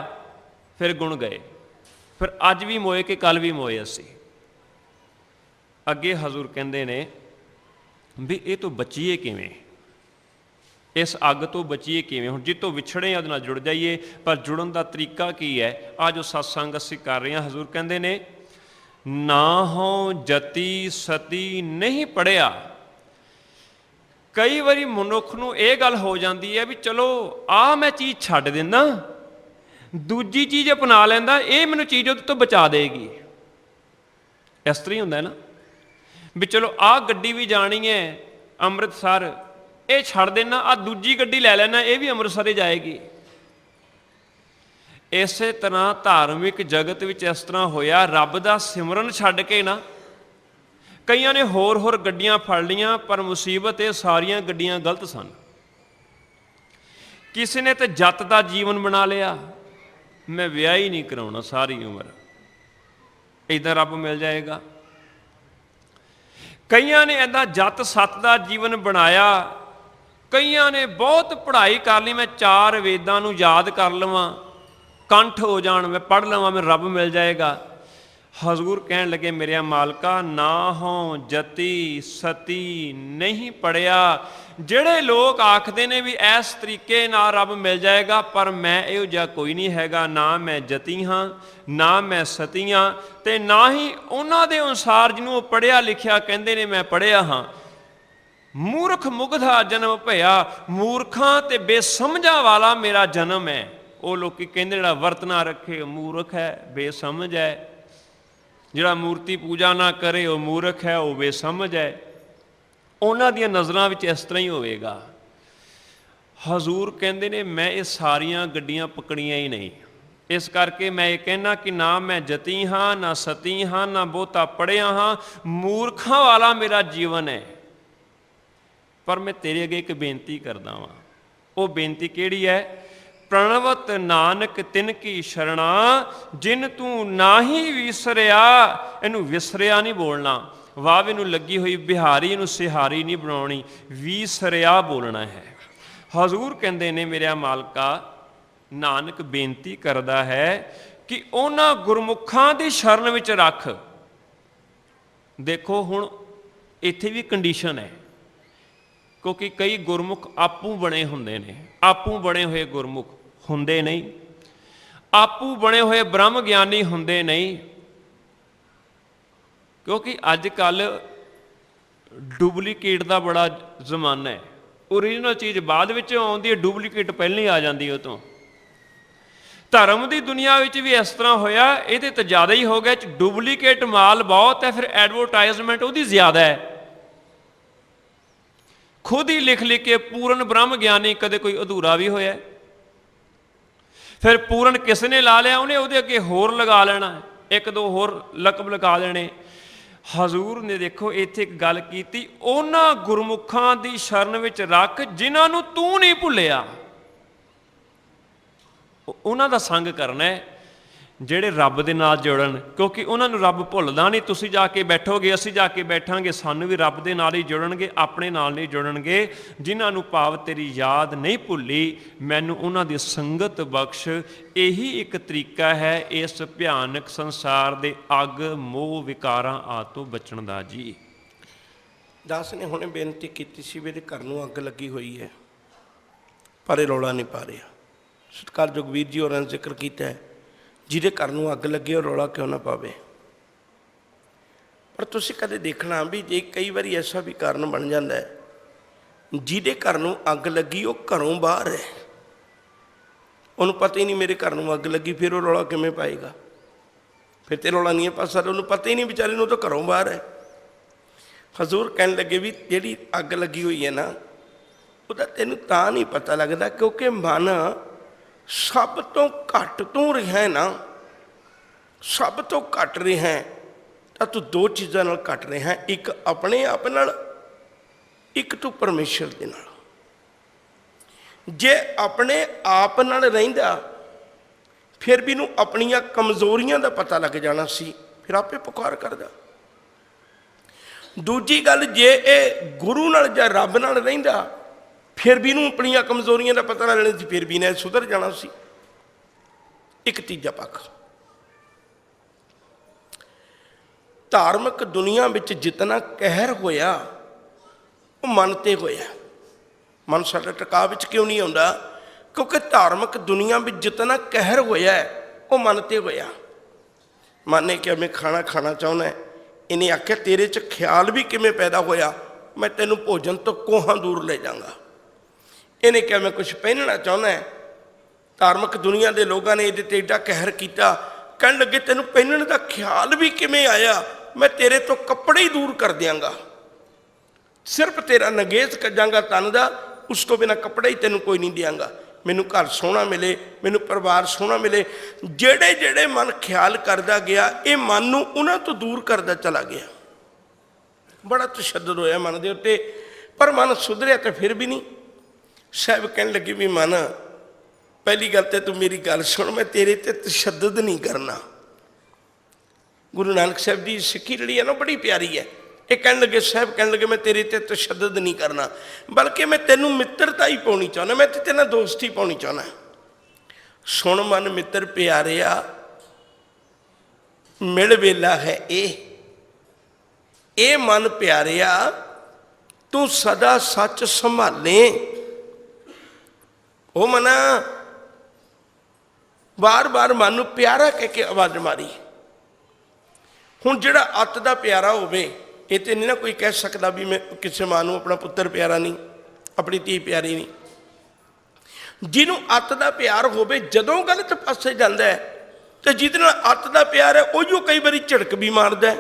ਫਿਰ ਗੁਣ ਗਏ, ਫਿਰ ਅੱਜ ਵੀ ਮੋਏ ਕਿ ਕੱਲ ਵੀ ਮੋਏ ਅਸੀਂ। ਅੱਗੇ ਹਜ਼ੂਰ ਕਹਿੰਦੇ ਨੇ ਵੀ ਇਹ ਤੋਂ ਬਚੀਏ ਕਿਵੇਂ, ਇਸ ਅੱਗ ਤੋਂ ਬਚੀਏ ਕਿਵੇਂ? ਹੁਣ ਜਿੱਤੋਂ ਵਿਛੜੇ ਉਹਦੇ ਨਾਲ ਜੁੜ ਜਾਈਏ, ਪਰ ਜੁੜਨ ਦਾ ਤਰੀਕਾ ਕੀ ਹੈ? ਆਹ ਜੋ ਸਤਸੰਗ ਅਸੀਂ ਕਰ ਰਹੇ ਹਾਂ, ਹਜ਼ੂਰ ਕਹਿੰਦੇ ਨੇ ਨਾ ਹੋ ਜਤੀ ਸਤੀ ਨਹੀਂ ਪੜਿਆ। ਕਈ ਵਾਰੀ ਮਨੁੱਖ ਨੂੰ ਇਹ ਗੱਲ ਹੋ ਜਾਂਦੀ ਹੈ ਵੀ ਚਲੋ ਆਹ ਮੈਂ ਚੀਜ਼ ਛੱਡ ਦਿੰਦਾ, ਦੂਜੀ ਚੀਜ਼ ਅਪਣਾ ਲੈਂਦਾ, ਇਹ ਮੈਨੂੰ ਚੀਜ਼ ਉਹਦੇ ਤੋਂ ਬਚਾ ਦੇਗੀ। ਇਸ ਤਰ੍ਹਾਂ ਹੀ ਹੁੰਦਾ ਨਾ ਵੀ ਚਲੋ ਆਹ ਗੱਡੀ ਵੀ ਜਾਣੀ ਹੈ ਅੰਮ੍ਰਿਤਸਰ, ਇਹ ਛੱਡ ਦੇਣਾ, ਆਹ ਦੂਜੀ ਗੱਡੀ ਲੈ ਲੈਣਾ, ਇਹ ਵੀ ਅੰਮ੍ਰਿਤਸਰ ਜਾਏਗੀ। ਇਸੇ ਤਰ੍ਹਾਂ ਧਾਰਮਿਕ ਜਗਤ ਵਿੱਚ ਇਸ ਤਰ੍ਹਾਂ ਹੋਇਆ। ਰੱਬ ਦਾ ਸਿਮਰਨ ਛੱਡ ਕੇ ਨਾ ਕਈਆਂ ਨੇ ਹੋਰ ਗੱਡੀਆਂ ਫੜ ਲਈਆਂ, ਪਰ ਮੁਸੀਬਤ ਇਹ ਸਾਰੀਆਂ ਗੱਡੀਆਂ ਗਲਤ ਸਨ। ਕਿਸੇ ਨੇ ਤਾਂ ਜੱਤ ਦਾ ਜੀਵਨ ਬਣਾ ਲਿਆ, ਮੈਂ ਵਿਆਹ ਹੀ ਨਹੀਂ ਕਰਾਉਣਾ ਸਾਰੀ ਉਮਰ, ਇੱਦਾਂ ਰੱਬ ਮਿਲ ਜਾਏਗਾ। ਕਈਆਂ ਨੇ ਇੱਦਾਂ ਜੱਤ ਸੱਤ ਦਾ ਜੀਵਨ ਬਣਾਇਆ। ਕਈਆਂ ਨੇ ਬਹੁਤ ਪੜ੍ਹਾਈ ਕਰ ਲਈ, ਮੈਂ 4 ਵੇਦਾਂ ਨੂੰ ਯਾਦ ਕਰ ਲਵਾਂ, ਕੰਠ ਹੋ ਜਾਣ, ਮੈਂ ਪੜ੍ਹ ਲਵਾਂ, ਮੈਨੂੰ ਰੱਬ ਮਿਲ ਜਾਏਗਾ। ਹਜ਼ੂਰ ਕਹਿਣ ਲੱਗੇ ਮੇਰਿਆ ਮਾਲਕਾ, ਨਾ ਹੋ ਜਤੀ ਸਤੀ ਨਹੀਂ ਪੜਿਆ। ਜਿਹੜੇ ਲੋਕ ਆਖਦੇ ਨੇ ਵੀ ਇਸ ਤਰੀਕੇ ਨਾਲ ਰੱਬ ਮਿਲ ਜਾਏਗਾ, ਪਰ ਮੈਂ ਇਹੋ ਜਿਹਾ ਕੋਈ ਨਹੀਂ ਹੈਗਾ। ਨਾ ਮੈਂ ਜਤੀ ਹਾਂ, ਨਾ ਮੈਂ ਸਤੀ ਹਾਂ, ਤੇ ਨਾ ਹੀ ਉਹਨਾਂ ਦੇ ਅਨੁਸਾਰ ਜਿਹਨੂੰ ਉਹ ਪੜ੍ਹਿਆ ਲਿਖਿਆ ਕਹਿੰਦੇ ਨੇ ਮੈਂ ਪੜ੍ਹਿਆ ਹਾਂ। ਮੂਰਖ ਮੁਗਧਾ ਜਨਮ ਭਇਆ, ਮੂਰਖਾਂ ਤੇ ਬੇਸਮਝਾਂ ਵਾਲਾ ਮੇਰਾ ਜਨਮ ਹੈ। ਉਹ ਲੋਕੀ ਕਹਿੰਦੇ ਜਿਹੜਾ ਵਰਤ ਨਾ ਰੱਖੇ ਉਹ ਮੂਰਖ ਹੈ, ਬੇਸਮਝ ਹੈ। ਜਿਹੜਾ ਮੂਰਤੀ ਪੂਜਾ ਨਾ ਕਰੇ ਉਹ ਮੂਰਖ ਹੈ, ਉਹ ਬੇਸਮਝ ਹੈ। ਉਹਨਾਂ ਦੀਆਂ ਨਜ਼ਰਾਂ ਵਿੱਚ ਇਸ ਤਰ੍ਹਾਂ ਹੀ ਹੋਵੇਗਾ। ਹਜ਼ੂਰ ਕਹਿੰਦੇ ਨੇ ਮੈਂ ਇਹ ਸਾਰੀਆਂ ਗੱਡੀਆਂ ਪਕੜੀਆਂ ਹੀ ਨਹੀਂ। ਇਸ ਕਰਕੇ ਮੈਂ ਇਹ ਕਹਿਣਾ ਕਿ ਨਾ ਮੈਂ ਜਤੀ ਹਾਂ, ਨਾ ਸਤੀ ਹਾਂ, ਨਾ ਬਹੁਤਾ ਪੜ੍ਹਿਆ ਹਾਂ, ਮੂਰਖਾਂ ਵਾਲਾ ਮੇਰਾ ਜੀਵਨ ਹੈ। ਪਰ ਮੈਂ ਤੇਰੇ ਅੱਗੇ ਇੱਕ ਬੇਨਤੀ ਕਰਦਾ ਵਾਂ। ਉਹ ਬੇਨਤੀ ਕਿਹੜੀ ਹੈ? ਪ੍ਰਣਵਤ ਨਾਨਕ ਤਿਨ ਕੀ ਸ਼ਰਣਾ, ਜਿਨ ਤੂੰ ਨਾ ਹੀ ਵਿਸਰਿਆ। ਇਹਨੂੰ ਵਿਸਰਿਆ ਨਹੀਂ ਬੋਲਣਾ, ਵਾਵੇ ਨੂੰ ਲੱਗੀ ਹੋਈ ਬਿਹਾਰੀ, ਇਹਨੂੰ ਸਿਹਾਰੀ ਨਹੀਂ ਬਣਾਉਣੀ, ਵਿਸਰਿਆ ਬੋਲਣਾ ਹੈ। ਹਜ਼ੂਰ ਕਹਿੰਦੇ ਨੇ ਮੇਰਿਆ ਮਾਲਕਾ, ਨਾਨਕ ਬੇਨਤੀ ਕਰਦਾ ਹੈ कि ਉਹਨਾਂ ਗੁਰਮੁਖਾਂ ਦੀ ਸ਼ਰਨ ਵਿੱਚ ਰੱਖ। ਦੇਖੋ ਹੁਣ ਇੱਥੇ ਵੀ ਕੰਡੀਸ਼ਨ ਹੈ, ਕਿਉਂਕਿ ਕਈ ਗੁਰਮੁਖ ਆਪੂ ਬਣੇ ਹੁੰਦੇ ਨੇ। ਆਪੂ ਬਣੇ ਹੋਏ ਗੁਰਮੁਖ ਹੁੰਦੇ ਨਹੀਂ, ਆਪੂ ਬਣੇ ਹੋਏ ਬ੍ਰਹਮ ਗਿਆਨੀ ਹੁੰਦੇ ਨਹੀਂ। ਕਿਉਂਕਿ ਅੱਜ ਕੱਲ੍ਹ ਡੁਪਲੀਕੇਟ ਦਾ ਬੜਾ ਜ਼ਮਾਨਾ ਹੈ। ਓਰੀਜਨਲ ਚੀਜ਼ ਬਾਅਦ ਵਿੱਚ ਆਉਂਦੀ ਹੈ, ਡੁਪਲੀਕੇਟ ਪਹਿਲਾਂ ਹੀ ਆ ਜਾਂਦੀ ਉਹ ਤੋਂ। ਧਰਮ ਦੀ ਦੁਨੀਆ ਵਿੱਚ ਵੀ ਇਸ ਤਰ੍ਹਾਂ ਹੋਇਆ, ਇਹਦੇ ਤਾਂ ਜ਼ਿਆਦਾ ਹੀ ਹੋ ਗਿਆ। ਡੁਪਲੀਕੇਟ ਮਾਲ ਬਹੁਤ ਹੈ, ਫਿਰ ਐਡਵਰਟਾਈਜ਼ਮੈਂਟ ਉਹਦੀ ਜ਼ਿਆਦਾ ਹੈ। ਖੁਦ ਹੀ ਲਿਖ ਲਿਖ ਕੇ ਪੂਰਨ ਬ੍ਰਹਮ ਗਿਆਨੀ ਕਦੇ ਕੋਈ ਅਧੂਰਾ ਵੀ ਹੋਇਆ, ਫਿਰ ਪੂਰਨ ਕਿਸ ਨੇ ਲਾ ਲਿਆ, ਉਹਨੇ ਉਹਦੇ ਅੱਗੇ ਹੋਰ ਲਗਾ ਲੈਣਾ, ਇੱਕ ਦੋ ਹੋਰ ਲਕਬ ਲਗਾ ਲੈਣੇ। ਹਜ਼ੂਰ ਨੇ ਦੇਖੋ ਇੱਥੇ ਇੱਕ ਗੱਲ ਕੀਤੀ, ਉਹਨਾਂ ਗੁਰਮੁਖਾਂ ਦੀ ਸ਼ਰਨ ਵਿੱਚ ਰੱਖ ਜਿਨ੍ਹਾਂ ਨੂੰ ਤੂੰ ਨਹੀਂ ਭੁੱਲਿਆ। ਉਹਨਾਂ ਦਾ ਸੰਗ ਕਰਨਾ ਹੈ, ਜਿਹੜੇ ਰੱਬ ਦੇ ਨਾਲ ਜੁੜਨ, ਕਿਉਂਕਿ ਉਹਨਾਂ ਨੂੰ ਰੱਬ ਭੁੱਲਦਾ ਨਹੀਂ। ਤੁਸੀਂ ਜਾ ਕੇ ਬੈਠੋਗੇ, ਅਸੀਂ ਜਾ ਕੇ ਬੈਠਾਂਗੇ, ਸਾਨੂੰ ਵੀ ਰੱਬ ਦੇ ਨਾਲ ਹੀ ਜੁੜਨਗੇ, ਆਪਣੇ ਨਾਲ ਨਹੀਂ ਜੁੜਨਗੇ। ਜਿਨ੍ਹਾਂ ਨੂੰ ਭਾਵ ਤੇਰੀ ਯਾਦ ਨਹੀਂ ਭੁੱਲੀ, ਮੈਨੂੰ ਉਹਨਾਂ ਦੀ ਸੰਗਤ ਬਖਸ਼। ਇਹੀ ਇੱਕ ਤਰੀਕਾ ਹੈ ਇਸ ਭਿਆਨਕ ਸੰਸਾਰ ਦੇ ਅੱਗ ਮੋਹ ਵਿਕਾਰਾਂ ਆਦਿ ਤੋਂ ਬਚਣ ਦਾ। ਜੀ ਦਾਸ ਨੇ ਹੁਣੇ ਬੇਨਤੀ ਕੀਤੀ ਸੀ ਵੀ ਇਹਦੇ ਘਰ ਨੂੰ ਅੱਗ ਲੱਗੀ ਹੋਈ ਹੈ, ਪਰ ਇਹ ਰੌਲਾ ਨਹੀਂ ਪਾ ਰਿਹਾ। ਸਤਿਕਾਰ ਜਗਵੀਰ ਜੀ ਹੋਰਾਂ ਨੇ ਜ਼ਿਕਰ ਕੀਤਾ ਹੈ, ਜਿਹਦੇ ਘਰ ਨੂੰ ਅੱਗ ਲੱਗੇ ਉਹ ਰੌਲਾ ਕਿਉਂ ਨਾ ਪਾਵੇ। ਪਰ ਤੁਸੀਂ ਕਦੇ ਦੇਖਣਾ ਵੀ ਜੇ ਕਈ ਵਾਰੀ ਐਸਾ ਵੀ ਕਾਰਨ ਬਣ ਜਾਂਦਾ ਹੈ, ਜਿਹਦੇ ਘਰ ਨੂੰ ਅੱਗ ਲੱਗੀ ਉਹ ਘਰੋਂ ਬਾਹਰ ਹੈ, ਉਹਨੂੰ ਪਤਾ ਹੀ ਨਹੀਂ ਮੇਰੇ ਘਰ ਨੂੰ ਅੱਗ ਲੱਗੀ, ਫਿਰ ਉਹ ਰੌਲਾ ਕਿਵੇਂ ਪਾਏਗਾ? ਫਿਰ ਤੇ ਰੌਲਾ ਨਹੀਂ ਪਾ ਸਕਦਾ, ਉਹਨੂੰ ਪਤਾ ਹੀ ਨਹੀਂ ਵਿਚਾਰੇ ਨੂੰ, ਤਾਂ ਘਰੋਂ ਬਾਹਰ ਹੈ। ਹਜ਼ੂਰ ਕਹਿਣ ਲੱਗੇ ਵੀ ਜਿਹੜੀ ਅੱਗ ਲੱਗੀ ਹੋਈ ਹੈ ਨਾ, ਉਹਦਾ ਤੈਨੂੰ ਤਾਂ ਨਹੀਂ ਪਤਾ ਲੱਗਦਾ ਕਿਉਂਕਿ ਮਨ ਸਭ ਤੋਂ ਘੱਟ ਤੂੰ ਰਿਹਾ ਨਾ, ਸਭ ਤੋਂ ਘੱਟ ਰਿਹਾ ਤਾਂ ਤੂੰ ਦੋ ਚੀਜ਼ਾਂ ਨਾਲ ਘੱਟ ਰਿਹਾ, ਇੱਕ ਆਪਣੇ ਆਪ ਨਾਲ, ਇੱਕ ਤੂੰ ਪਰਮੇਸ਼ਰ ਦੇ ਨਾਲ। ਜੇ ਆਪਣੇ ਆਪ ਨਾਲ ਰਹਿੰਦਾ ਫਿਰ ਵੀ ਨੂੰ ਆਪਣੀਆਂ ਕਮਜ਼ੋਰੀਆਂ ਦਾ ਪਤਾ ਲੱਗ ਜਾਣਾ ਸੀ, ਫਿਰ ਆਪੇ ਪੁਕਾਰ ਕਰਦਾ। ਦੂਜੀ ਗੱਲ, ਜੇ ਇਹ ਗੁਰੂ ਨਾਲ ਜਾਂ ਰੱਬ ਨਾਲ ਰਹਿੰਦਾ ਫਿਰ ਵੀ ਨੂੰ ਆਪਣੀਆਂ ਕਮਜ਼ੋਰੀਆਂ ਦਾ ਪਤਾ ਲੈਣਾ ਸੀ, ਫਿਰ ਵੀ ਨੇ ਸੁਧਰ ਜਾਣਾ ਸੀ। ਇੱਕ ਤੀਜਾ ਪੱਖ, ਧਾਰਮਿਕ ਦੁਨੀਆ ਵਿੱਚ ਜਿਤਨਾ ਕਹਿਰ ਹੋਇਆ ਉਹ ਮਨ ਤੇ ਹੋਇਆ। ਮਨ ਸਾਡਾ ਟਿਕਾ ਵਿੱਚ ਕਿਉਂ ਨਹੀਂ ਆਉਂਦਾ? ਕਿਉਂਕਿ ਧਾਰਮਿਕ ਦੁਨੀਆ ਵਿੱਚ ਜਿਤਨਾ ਕਹਿਰ ਹੋਇਆ ਉਹ ਮਨ ਤੇ ਹੋਇਆ। ਮਨ ਨੇ ਕਿਹਾ ਮੈਂ ਖਾਣਾ ਖਾਣਾ ਚਾਹੁੰਦਾ, ਇਹਨੇ ਆਖਿਆ ਤੇਰੇ 'ਚ ਖਿਆਲ ਵੀ ਕਿਵੇਂ ਪੈਦਾ ਹੋਇਆ, ਮੈਂ ਤੈਨੂੰ ਭੋਜਨ ਤੋਂ ਕੋਹਾਂ ਦੂਰ ਲੈ ਜਾਵਾਂਗਾ। ਇਹਨੇ ਕਿਹਾ ਮੈਂ ਕੁਛ ਪਹਿਨਣਾ ਚਾਹੁੰਦਾ, ਧਾਰਮਿਕ ਦੁਨੀਆ ਦੇ ਲੋਕਾਂ ਨੇ ਇਹਦੇ 'ਤੇ ਏਡਾ ਕਹਿਰ ਕੀਤਾ, ਕਹਿਣ ਲੱਗੇ ਤੈਨੂੰ ਪਹਿਨਣ ਦਾ ਖਿਆਲ ਵੀ ਕਿਵੇਂ ਆਇਆ, ਮੈਂ ਤੇਰੇ ਤੋਂ ਕੱਪੜੇ ਹੀ ਦੂਰ ਕਰ ਦਿਆਂਗਾ, ਸਿਰਫ ਤੇਰਾ ਨਗੇਜ਼ ਕੱਜਾਂਗਾ ਤਨ ਦਾ, ਉਸ ਤੋਂ ਬਿਨਾਂ ਕੱਪੜਾ ਹੀ ਤੈਨੂੰ ਕੋਈ ਨਹੀਂ ਦਿਆਂਗਾ। ਮੈਨੂੰ ਘਰ ਸੋਹਣਾ ਮਿਲੇ, ਮੈਨੂੰ ਪਰਿਵਾਰ ਸੋਹਣਾ ਮਿਲੇ। ਜਿਹੜੇ ਜਿਹੜੇ ਮਨ ਖਿਆਲ ਕਰਦਾ ਗਿਆ, ਇਹ ਮਨ ਨੂੰ ਉਹਨਾਂ ਤੋਂ ਦੂਰ ਕਰਦਾ ਚਲਾ ਗਿਆ। ਬੜਾ ਤਸ਼ੱਦਦ ਹੋਇਆ ਮਨ ਦੇ ਉੱਤੇ, ਪਰ ਮਨ ਸੁਧਰਿਆ ਤਾਂ ਫਿਰ ਵੀ ਨਹੀਂ। ਸਾਹਿਬ ਕਹਿਣ ਲੱਗੇ ਵੀ ਮਨ, ਪਹਿਲੀ ਗੱਲ ਤੇ ਤੂੰ ਮੇਰੀ ਗੱਲ ਸੁਣ, ਮੈਂ ਤੇਰੇ ਤੇ ਤਸ਼ੱਦਦ ਨਹੀਂ ਕਰਨਾ। ਗੁਰੂ ਨਾਨਕ ਸਾਹਿਬ ਦੀ ਸਿੱਖੀ ਜਿਹੜੀ ਹੈ ਨਾ ਬੜੀ ਪਿਆਰੀ ਹੈ। ਇਹ ਕਹਿਣ ਲੱਗੇ, ਸਾਹਿਬ ਕਹਿਣ ਲੱਗੇ ਮੈਂ ਤੇਰੇ ਤੇ ਤਸ਼ੱਦਦ ਨਹੀਂ ਕਰਨਾ, ਬਲਕਿ ਮੈਂ ਤੈਨੂੰ ਮਿੱਤਰਤਾ ਹੀ ਪਾਉਣੀ ਚਾਹੁੰਦਾ, ਮੈਂ ਤੇ ਤੇਰੇ ਨਾਲ ਦੋਸਤੀ ਪਾਉਣੀ ਚਾਹੁੰਦਾ। ਸੁਣ ਮਨ ਮਿੱਤਰ ਪਿਆਰਿਆ, ਮਿਲ ਵੇਲਾ ਹੈ ਇਹ ਮਨ ਪਿਆਰਿਆ, ਤੂੰ ਸਦਾ ਸੱਚ ਸੰਭਾਲੇ। ਉਹ ਮਨਾ ਬਾਰ-ਬਾਰ ਮਨ ਨੂੰ ਪਿਆਰਾ ਕਹਿ ਕੇ ਆਵਾਜ਼ ਮਾਰੀ। ਹੁਣ ਜਿਹੜਾ ਅੱਤ ਦਾ ਪਿਆਰਾ ਹੋਵੇ, ਇਹ ਤੇ ਨਹੀਂ ਨਾ ਕੋਈ ਕਹਿ ਸਕਦਾ ਵੀ ਮੈਂ ਕਿਸੇ ਮਾਂ ਨੂੰ ਆਪਣਾ ਪੁੱਤਰ ਪਿਆਰਾ ਨਹੀਂ, ਆਪਣੀ ਧੀ ਪਿਆਰੀ ਨਹੀਂ। ਜਿਹਨੂੰ ਅੱਤ ਦਾ ਪਿਆਰ ਹੋਵੇ, ਜਦੋਂ ਗਲਤ ਪਾਸੇ ਜਾਂਦਾ ਹੈ ਤੇ ਜਿਹਦੇ ਨਾਲ ਅੱਤ ਦਾ ਪਿਆਰ ਹੈ ਉਹ ਕਈ ਵਾਰੀ ਝਿੜਕ ਵੀ ਮਾਰਦਾ ਹੈ।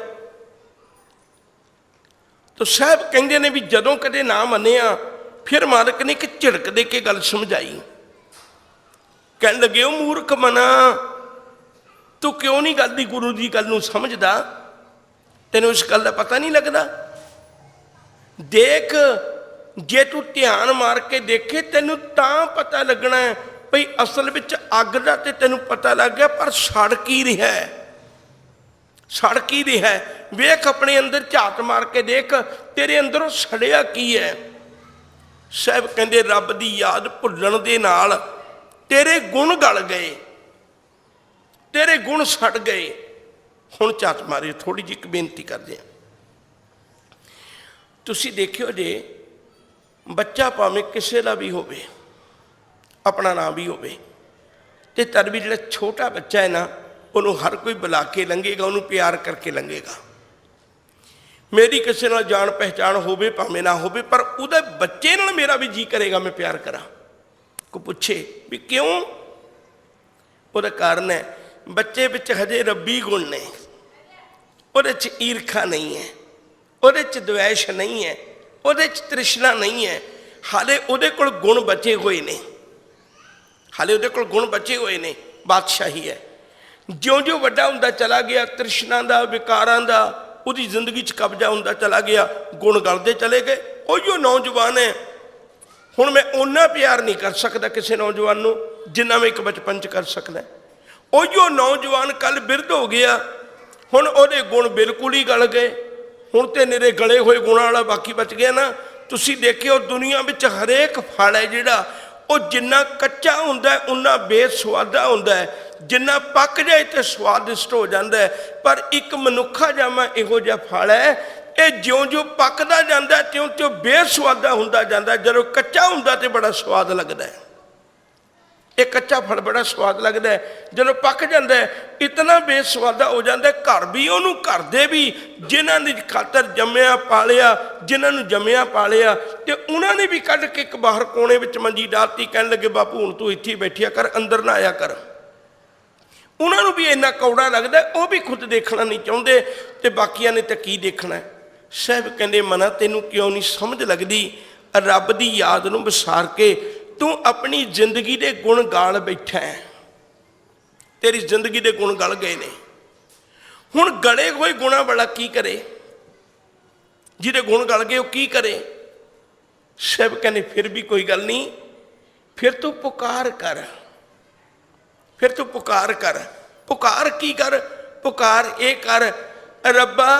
ਤਾਂ ਸਾਹਿਬ ਕਹਿੰਦੇ ਨੇ ਵੀ ਜਦੋਂ ਕਦੇ ਨਾ ਮੰਨਿਆ, ਫਿਰ ਮਾਲਕ ਨੇ ਇੱਕ ਝਿੜਕ ਦੇ ਕੇ ਗੱਲ ਸਮਝਾਈ। ਕਹਿਣ ਲੱਗੇ, ਉਹ ਮੂਰਖ ਮਨਾ, ਤੂੰ ਕਿਉਂ ਨਹੀਂ ਗੱਲ ਦੀ, ਗੁਰੂ ਦੀ ਗੱਲ ਨੂੰ ਸਮਝਦਾ? ਤੈਨੂੰ ਇਸ ਗੱਲ ਦਾ ਪਤਾ ਨਹੀਂ ਲੱਗਦਾ? ਦੇਖ, ਜੇ ਤੂੰ ਧਿਆਨ ਮਾਰ ਕੇ ਦੇਖੇ ਤੈਨੂੰ ਤਾਂ ਪਤਾ ਲੱਗਣਾ ਹੈ ਭਈ ਅਸਲ ਵਿੱਚ ਅੱਗ ਦਾ ਤੇ ਤੈਨੂੰ ਪਤਾ ਲੱਗ ਗਿਆ, ਪਰ ਸੜ ਕੀ ਰਿਹਾ, ਸੜ ਕੀ ਰਿਹਾ। ਵੇਖ ਆਪਣੇ ਅੰਦਰ ਝਾਤ ਮਾਰ ਕੇ ਦੇਖ, ਤੇਰੇ ਅੰਦਰੋਂ ਸੜਿਆ ਕੀ ਹੈ। ਸਾਹਿਬ ਕਹਿੰਦੇ, ਰੱਬ ਦੀ ਯਾਦ ਭੁੱਲਣ ਦੇ ਨਾਲ ਤੇਰੇ ਗੁਣ ਗਲ ਗਏ। तेरे गुण सड़ गए। हुण झात मारियो, थोड़ी जी बेनती करते हैं। तुसी देखियो जे बच्चा भावें किसी का भी होवे, अपना नाम भी होवे, ते तर भी जिहड़ा छोटा बच्चा है ना, उन्होंने हर कोई बुला के लंघेगा, उन्होंने प्यार करके लंघेगा। मेरी किसी नाल जान पहचान होवे भावें ना होवे, पर उहदे बच्चे नाल मेरा भी जी करेगा मैं प्यार करा। को पूछे भी क्यों? उहदा कारण है बच्चे विच हजे रब्बी गुण ने, उहदे च ईर्खा नहीं है, उहदे च द्वेष नहीं है, उहदे च तृष्णा नहीं है। हाले उहदे कोल गुण बचे हुए ने, हाले उहदे कोल गुण बचे हुए ने। बादशाही है। ज्यों ज्यों वड्डा हुंदा चला गया, तृष्णा दा विकारां दा उहदी जिंदगी च कब्जा हुंदा चला गया, गुण गलदे चले गए। उहियो नौजवान है। हुण मैं उन्ना प्यार नहीं कर सकदा किसी नौजवान नूं जिन्ना मैं एक बचपन च कर सकदा। उहियो नौजवान कल बिरध हो गया, हुण उहदे गुण बिल्कुल ही गल गए। हुण ते निरे गले होए गुणां वाला बाकी बच गया ना। तुसीं देखिओ दुनिया विच हरेक फल है जिहड़ा ਉਹ जिन्ना कच्चा हुंदा है उन्ना बेसुआदा हुंदा है, जिन्ना पक जाए तो स्वादिष्ट हो जाता है। पर एक मनुखा जामा इहो जिहा फल है, ये ज्यों ज्यों पकदा जांदा है त्यों त्यों बेसुआदा हुंदा जांदा है। जदों कच्चा हुंदा ते बड़ा स्वाद लगदा है, ये कच्चा फल बड़ा स्वाद लगता है, जदों पक जाता है इतना बेसुआदा हो जाता है। घर भी उन्होंने घर दे भी जिन्हों ने खातर जम्मिया पालिया, जिन्होंने जम्मिया पालिया, तो उन्होंने भी कढ़ के एक बाहर कोने में मंजी डालती, कह लगे बापू हुण तू इत्थे बैठिया कर, अंदर ना आया कर। उन्होंने भी इन्ना कौड़ा लगता है, वह भी खुद देखना नहीं चाहते, तो बाकिया ने तो की देखना है। साहब कहते मना तेनों क्यों नहीं समझ लगती, रब की याद नूं विसार के तू अपनी जिंदगी के गुण गाल बैठा है। तेरी जिंदगी के गुण गल गए ने, हुण गले हुए गुणा वाला की करे? जिहदे गुण गल गए की करे? सब कहने फिर भी कोई गल नहीं, फिर तू पुकार कर, फिर तू पुकार कर। पुकार की कर? पुकार ये कर, रब्बा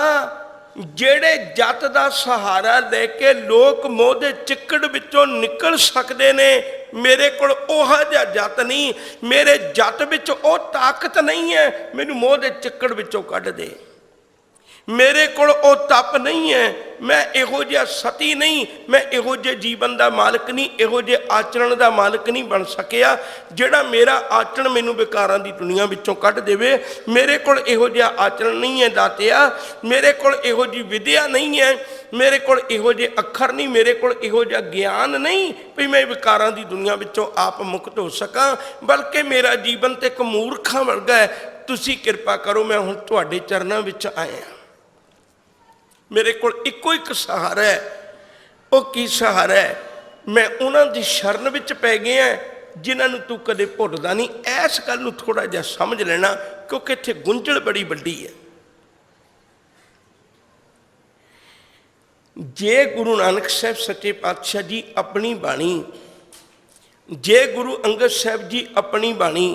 ਜਿਹੜੇ ਜੱਤ ਦਾ सहारा लेके लोग मोह ਦੇ चिक्कड़ विचों निकल सकते ने, मेरे को जिहा जत नहीं, मेरे जत विच ਉਹ ताकत नहीं है मैनू मोह ਦੇ चिक्कड़ विचों कढ दे। मेरे को तप नहीं है, मैं इहो जिहा सती नहीं, मैं इहो जे जीवन का मालिक नहीं, इहो जे आचरण का मालिक नहीं बन सकिया जिहड़ा मेरा आचरण मैनू विकारां दी दुनिया विचों कढ देवे। मेरे को इहो जिहा आचरण नहीं है दातिया, मेरे को इहो जी विद्या नहीं है, मेरे को इहो जे अखर नहीं, मेरे को इहो जिहा ज्ञान नहीं भी मैं विकारां दी दुनिया विचों आप मुक्त हो सकां, बल्कि मेरा जीवन तो एक मूर्खां वर्गा है। तुसीं किरपा करो, मैं हुण तुहाडे चरनां विच आया। मेरे को इको एक सहारा है, वो की सहारा है? मैं उन्होंने की शरण विच पै गया जिन्होंने तू कदे भुलदा नहीं। इस गल नूं थोड़ा जिहा समझ लेना, क्योंकि इत्थे गुंझल बड़ी वड्डी है। जे गुरु नानक साहब सच्चे पातशाह जी अपनी बाणी, जे गुरु अंगद साहब जी अपनी बाणी,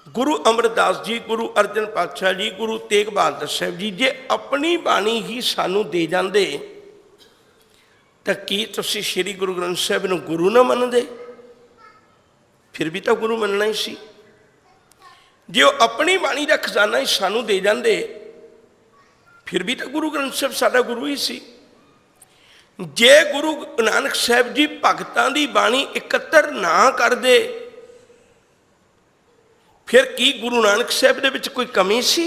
गुरु अमरदास जी, गुरु अर्जन पातशाह जी, गुरु तेग बहादुर साहब जी जे अपनी बाणी ही सानू दे जाते, तो की तुसीं श्री गुरु ग्रंथ साहब नूं गुरु ना मनदे? फिर भी तो गुरु मनना ही सी। जे वो अपनी बाणी का खजाना ही सानू दे जाते, फिर भी तो गुरु ग्रंथ साहब साडा गुरु ही सी। जे गुरु नानक साहब जी भगतां दी बाणी इकत्तर ना करदे, फिर की गुरु नानक साहब दे विच कोई कमी सी?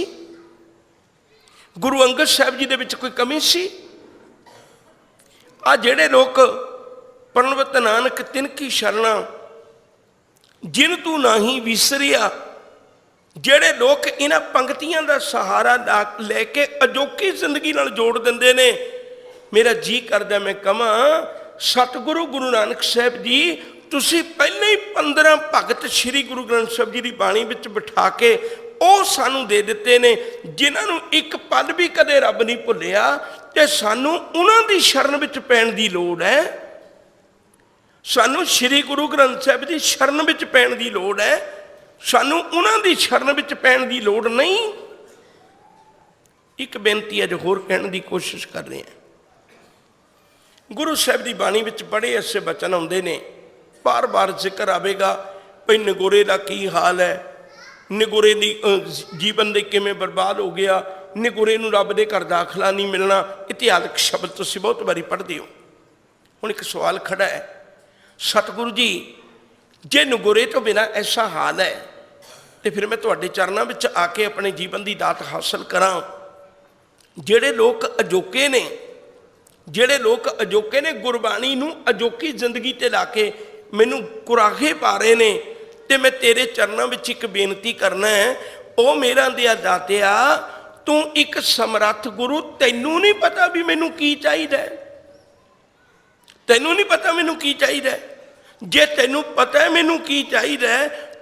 गुरु अंगद साहब जी दे विच कोई कमी सी? आ जिहड़े लोग प्रणवत नानक तिनकी शरणा जिन तू नाही विसरिया, जिहड़े लोग इन्हां पंक्तियां दा सहारा लैके अजोकी जिंदगी नाल जोड़ दिंदे ने, मेरा जी करदा मैं कहां सतगुरु गुरु नानक साहब जी तुसी पहले ही 15 भगत श्री गुरु ग्रंथ साहब जी की बाणी विच बिठा के ਉਹ सानू दे दिते ने, जिन्होंने एक पल भी कदे रब नहीं भुलिया, तो सानू उन्हां दी शरण विच पैण दी लोड़ है। सानू श्री गुरु ग्रंथ साहब की शरण विच पैण दी लोड़ है, सानू उन्हां दी शरण विच पैण दी लोड़ नहीं। एक बेनती अज होर कहण दी कोशिश कर रहे हैं। गुरु साहब की बाणी विच बड़े ऐसे बचन आउंदे ने, बार बार जिक्र आवेगा भई नगोरे का की हाल है, ਨਿਗੁਰੇ ਦੀ ਜੀਵਨ ਦੇ ਕਿਵੇਂ ਬਰਬਾਦ ਹੋ ਗਿਆ, ਨਿਗੁਰੇ ਨੂੰ ਰੱਬ ਦੇ ਘਰ ਦਾਖਲਾ ਨਹੀਂ ਮਿਲਣਾ। ਇਤਿਹਾਸਕ ਸ਼ਬਦ ਤੁਸੀਂ ਬਹੁਤ ਵਾਰੀ ਪੜ੍ਹਦੇ ਹੋ। ਹੁਣ ਇੱਕ ਸਵਾਲ ਖੜਾ ਹੈ, ਸਤਿਗੁਰੂ ਜੀ ਜੇ ਨਿਗੁਰੇ ਤੋਂ ਬਿਨਾਂ ਐਸਾ ਹਾਲ ਹੈ ਤੇ ਫਿਰ ਮੈਂ ਤੁਹਾਡੇ ਚਰਨਾਂ ਵਿੱਚ ਆ ਕੇ ਆਪਣੇ ਜੀਵਨ ਦੀ ਦਾਤ ਹਾਸਲ ਕਰਾਂ। ਜਿਹੜੇ ਲੋਕ ਅਜੋਕੇ ਨੇ, ਜਿਹੜੇ ਲੋਕ ਅਜੋਕੇ ਨੇ, ਗੁਰਬਾਣੀ ਨੂੰ ਅਜੋਕੀ ਜ਼ਿੰਦਗੀ ਤੇ ਲਾ ਕੇ ਮੈਨੂੰ ਕੁਰਾਹੇ ਪਾ ਰਹੇ ਨੇ, ਤੇ ਮੈਂ ਤੇਰੇ ਚਰਨਾਂ ਵਿੱਚ ਇੱਕ ਬੇਨਤੀ ਕਰਨਾ ਹੈ, ਉਹ ਮੇਰਾ ਦਿਆ ਦਾਤਿਆ, ਤੂੰ ਇੱਕ ਸਮਰੱਥ ਗੁਰੂ, ਤੈਨੂੰ ਨਹੀਂ ਪਤਾ ਵੀ ਮੈਨੂੰ ਕੀ ਚਾਹੀਦਾ, ਤੈਨੂੰ ਨਹੀਂ ਪਤਾ ਮੈਨੂੰ ਕੀ ਚਾਹੀਦਾ। ਜੇ ਤੈਨੂੰ ਪਤਾ ਹੈ ਮੈਨੂੰ ਕੀ ਚਾਹੀਦਾ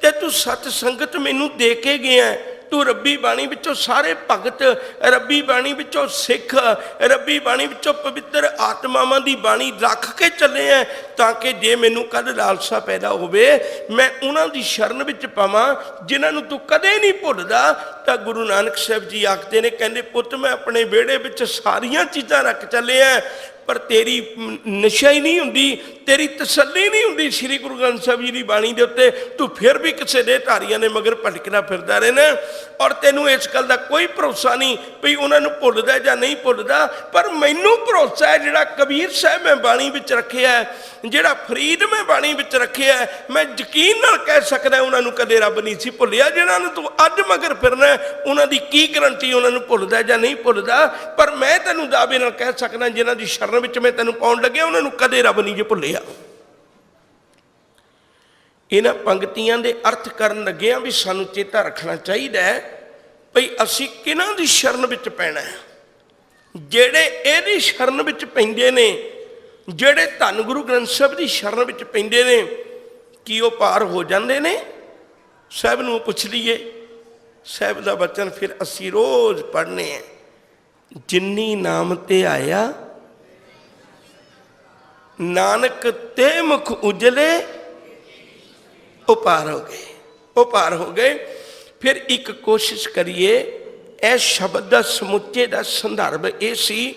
ਤੇ ਤੂੰ ਸਤ ਸੰਗਤ ਮੈਨੂੰ ਦੇ ਕੇ ਗਿਆ। ਤੂੰ ਰੱਬੀ ਬਾਣੀ ਵਿੱਚੋਂ ਸਾਰੇ ਭਗਤ, ਰੱਬੀ ਬਾਣੀ ਵਿੱਚੋਂ ਸਿੱਖ, ਰੱਬੀ ਬਾਣੀ ਵਿੱਚੋਂ ਪਵਿੱਤਰ ਆਤਮਾਵਾਂ ਦੀ ਬਾਣੀ ਰੱਖ ਕੇ ਚੱਲੇ ਆ, ਤਾਂ ਕਿ ਜੇ ਮੈਨੂੰ ਕਦੇ ਲਾਲਸਾ ਪੈਦਾ ਹੋਵੇ ਮੈਂ ਉਹਨਾਂ ਦੀ ਸ਼ਰਨ ਵਿੱਚ ਪਾਵਾਂ ਜਿਨ੍ਹਾਂ ਨੂੰ ਤੂੰ ਕਦੇ ਨਹੀਂ ਭੁੱਲਦਾ। ਤਾਂ ਗੁਰੂ ਨਾਨਕ ਸਾਹਿਬ ਜੀ ਆਖਦੇ ਨੇ, ਕਹਿੰਦੇ ਪੁੱਤ ਮੈਂ ਆਪਣੇ ਵਿਹੜੇ ਵਿੱਚ ਸਾਰੀਆਂ ਚੀਜ਼ਾਂ ਰੱਖ ਚੱਲੇ ਆ, ਪਰ ਤੇਰੀ ਨਸ਼ਾ ਹੀ ਨਹੀਂ ਹੁੰਦੀ, ਤੇਰੀ ਤਸੱਲੀ ਨਹੀਂ ਹੁੰਦੀ ਸ੍ਰੀ ਗੁਰੂ ਗ੍ਰੰਥ ਸਾਹਿਬ ਜੀ ਦੀ ਬਾਣੀ ਦੇ ਉੱਤੇ। ਤੂੰ ਫਿਰ ਵੀ ਕਿਸੇ ਦੇ ਧਾਰੀਆਂ ਨੇ ਮਗਰ ਭਟਕਦਾ ਫਿਰਦਾ ਰਹਿਣਾ, ਔਰ ਤੈਨੂੰ ਇਸ ਗੱਲ ਦਾ ਕੋਈ ਭਰੋਸਾ ਨਹੀਂ ਵੀ ਉਹਨਾਂ ਨੂੰ ਭੁੱਲਦਾ ਜਾਂ ਨਹੀਂ ਭੁੱਲਦਾ। ਪਰ ਮੈਨੂੰ ਭਰੋਸਾ ਹੈ, ਜਿਹੜਾ ਕਬੀਰ ਸਾਹਿਬ ਮੈਂ ਬਾਣੀ ਵਿੱਚ ਰੱਖਿਆ, ਜਿਹੜਾ ਫਰੀਦ ਮੈਂ ਬਾਣੀ ਵਿੱਚ ਰੱਖਿਆ, ਮੈਂ ਯਕੀਨ ਨਾਲ ਕਹਿ ਸਕਦਾ ਉਹਨਾਂ ਨੂੰ ਕਦੇ ਰੱਬ ਨਹੀਂ ਸੀ ਭੁੱਲਿਆ। ਜਿਹਨਾਂ ਨੂੰ ਤੂੰ ਅੱਜ ਮਗਰ ਫਿਰਨਾ, ਉਹਨਾਂ ਦੀ ਕੀ ਗਰੰਟੀ ਉਹਨਾਂ ਨੂੰ ਭੁੱਲਦਾ ਜਾਂ ਨਹੀਂ ਭੁੱਲਦਾ। ਪਰ ਮੈਂ ਤੈਨੂੰ ਦਾਅਵੇ ਨਾਲ ਕਹਿ ਸਕਦਾ, ਜਿਹਨਾਂ ਦੀ ਸ਼ਰਨ ਵਿੱਚ ਮੈਂ ਤੈਨੂੰ ਪਾਉਣ ਲੱਗਿਆ, ਉਹਨਾਂ ਨੂੰ ਕਦੇ ਰੱਬ ਨਹੀਂ ਜੇ ਭੁੱਲਿਆ। ਇਹਨਾਂ ਪੰਕਤੀਆਂ ਦੇ ਅਰਥ ਕਰਨ ਲੱਗਿਆ ਵੀ ਸਾਨੂੰ ਚੇਤਾ ਰੱਖਣਾ ਚਾਹੀਦਾ ਹੈ ਭਈ ਅਸੀਂ ਕਿਹਨਾਂ ਦੀ ਸ਼ਰਨ ਵਿੱਚ ਪੈਣਾ ਹੈ। ਜਿਹੜੇ ਇਹਦੀ ਸ਼ਰਨ ਵਿੱਚ ਪੈਂਦੇ ਨੇ, ਜਿਹੜੇ ਧੰਨ ਗੁਰੂ ਗ੍ਰੰਥ ਸਾਹਿਬ ਦੀ ਸ਼ਰਨ ਵਿੱਚ ਪੈਂਦੇ ਨੇ, ਕੀ ਉਹ ਪਾਰ ਹੋ ਜਾਂਦੇ ਨੇ? ਸਾਹਿਬ ਨੂੰ ਪੁੱਛ ਲਈਏ। ਸਾਹਿਬ ਦਾ ਬਚਨ ਫਿਰ ਅਸੀਂ ਰੋਜ਼ ਪੜ੍ਹਨੇ ਹੈ, ਜਿਨੀ ਨਾਮ ਤੇ ਆਇਆ ਨਾਨਕ ਤੇ ਮੁਖ ਉਜਲੇ, ਉਹ ਪਾਰ ਹੋ ਗਏ, ਉਹ ਪਾਰ ਹੋ ਗਏ। ਫਿਰ ਇੱਕ ਕੋਸ਼ਿਸ਼ ਕਰੀਏ, ਇਸ ਸ਼ਬਦ ਦਾ ਸਮੁੱਚੇ ਦਾ ਸੰਦਰਭ ਇਹ ਸੀ,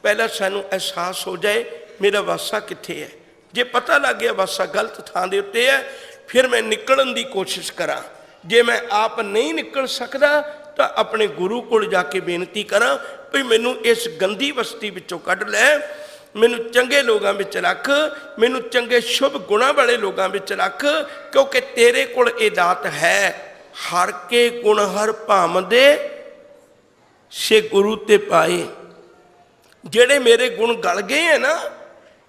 ਪਹਿਲਾਂ ਸਾਨੂੰ ਅਹਿਸਾਸ ਹੋ ਜਾਏ ਮੇਰਾ ਵਾਸਾ ਕਿੱਥੇ ਹੈ। ਜੇ ਪਤਾ ਲੱਗ ਗਿਆ ਵਾਸਾ ਗਲਤ ਥਾਂ ਦੇ ਉੱਤੇ ਹੈ, ਫਿਰ ਮੈਂ ਨਿਕਲਣ ਦੀ ਕੋਸ਼ਿਸ਼ ਕਰਾਂ। ਜੇ ਮੈਂ ਆਪ ਨਹੀਂ ਨਿਕਲ ਸਕਦਾ ਤਾਂ ਆਪਣੇ ਗੁਰੂ ਕੋਲ ਜਾ ਕੇ ਬੇਨਤੀ ਕਰਾਂ ਵੀ ਮੈਨੂੰ ਇਸ ਗੰਦੀ ਬਸਤੀ ਵਿੱਚੋਂ ਕੱਢ ਲੈ, ਮੈਨੂੰ ਚੰਗੇ ਲੋਕਾਂ ਵਿੱਚ ਰੱਖ, ਮੈਨੂੰ ਚੰਗੇ ਸ਼ੁਭ ਗੁਣਾਂ ਵਾਲੇ ਲੋਕਾਂ ਵਿੱਚ ਰੱਖ, ਕਿਉਂਕਿ ਤੇਰੇ ਕੋਲ ਇਹ ਦਾਤ ਹੈ। ਹਰ ਕੇ ਗੁਣ ਹਰ ਭਾਮਦੇ ਸੇ ਗੁਰੂ ਤੇ ਪਾਏ। ਜਿਹੜੇ ਮੇਰੇ ਗੁਣ ਗਲ ਗਏ ਹੈ ਨਾ,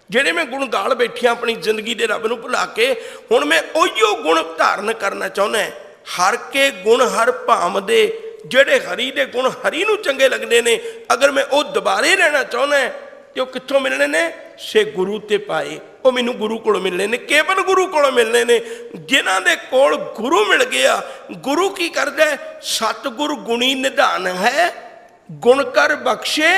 ਜਿਹੜੇ ਮੈਂ ਗੁਣ ਗਾਲ ਬੈਠਿਆ ਆਪਣੀ ਜ਼ਿੰਦਗੀ ਦੇ ਰੱਬ ਨੂੰ ਭੁਲਾ ਕੇ, ਹੁਣ ਮੈਂ ਉਹੀਓ ਗੁਣ ਧਾਰਨ ਕਰਨਾ ਚਾਹੁੰਦਾ। ਹਰ ਕੇ ਗੁਣ ਹਰ ਭਾਮਦੇ, ਜਿਹੜੇ ਹਰੀ ਦੇ ਗੁਣ ਹਰੀ ਨੂੰ ਚੰਗੇ ਲੱਗਦੇ ਨੇ, ਅਗਰ ਮੈਂ ਉਹ ਦੁਬਾਰੇ ਲੈਣਾ ਚਾਹੁੰਦਾ ਤੇ ਉਹ ਕਿੱਥੋਂ ਮਿਲਣੇ ਨੇ? ਸੇ ਗੁਰੂ ਤੇ ਪਾਏ। ਉਹ ਮੈਨੂੰ ਗੁਰੂ ਕੋਲੋਂ ਮਿਲਣੇ ਨੇ, ਕੇਵਲ ਗੁਰੂ ਕੋਲੋਂ ਮਿਲਣੇ ਨੇ। ਜਿਨ੍ਹਾਂ ਦੇ ਕੋਲ ਗੁਰੂ ਮਿਲ ਗਿਆ, ਗੁਰੂ ਕੀ ਕਰਦਾ? ਸਤਿਗੁਰ ਗੁਣੀ ਨਿਧਾਨ ਹੈ, ਗੁਣ ਕਰ ਬਖਸ਼ੇ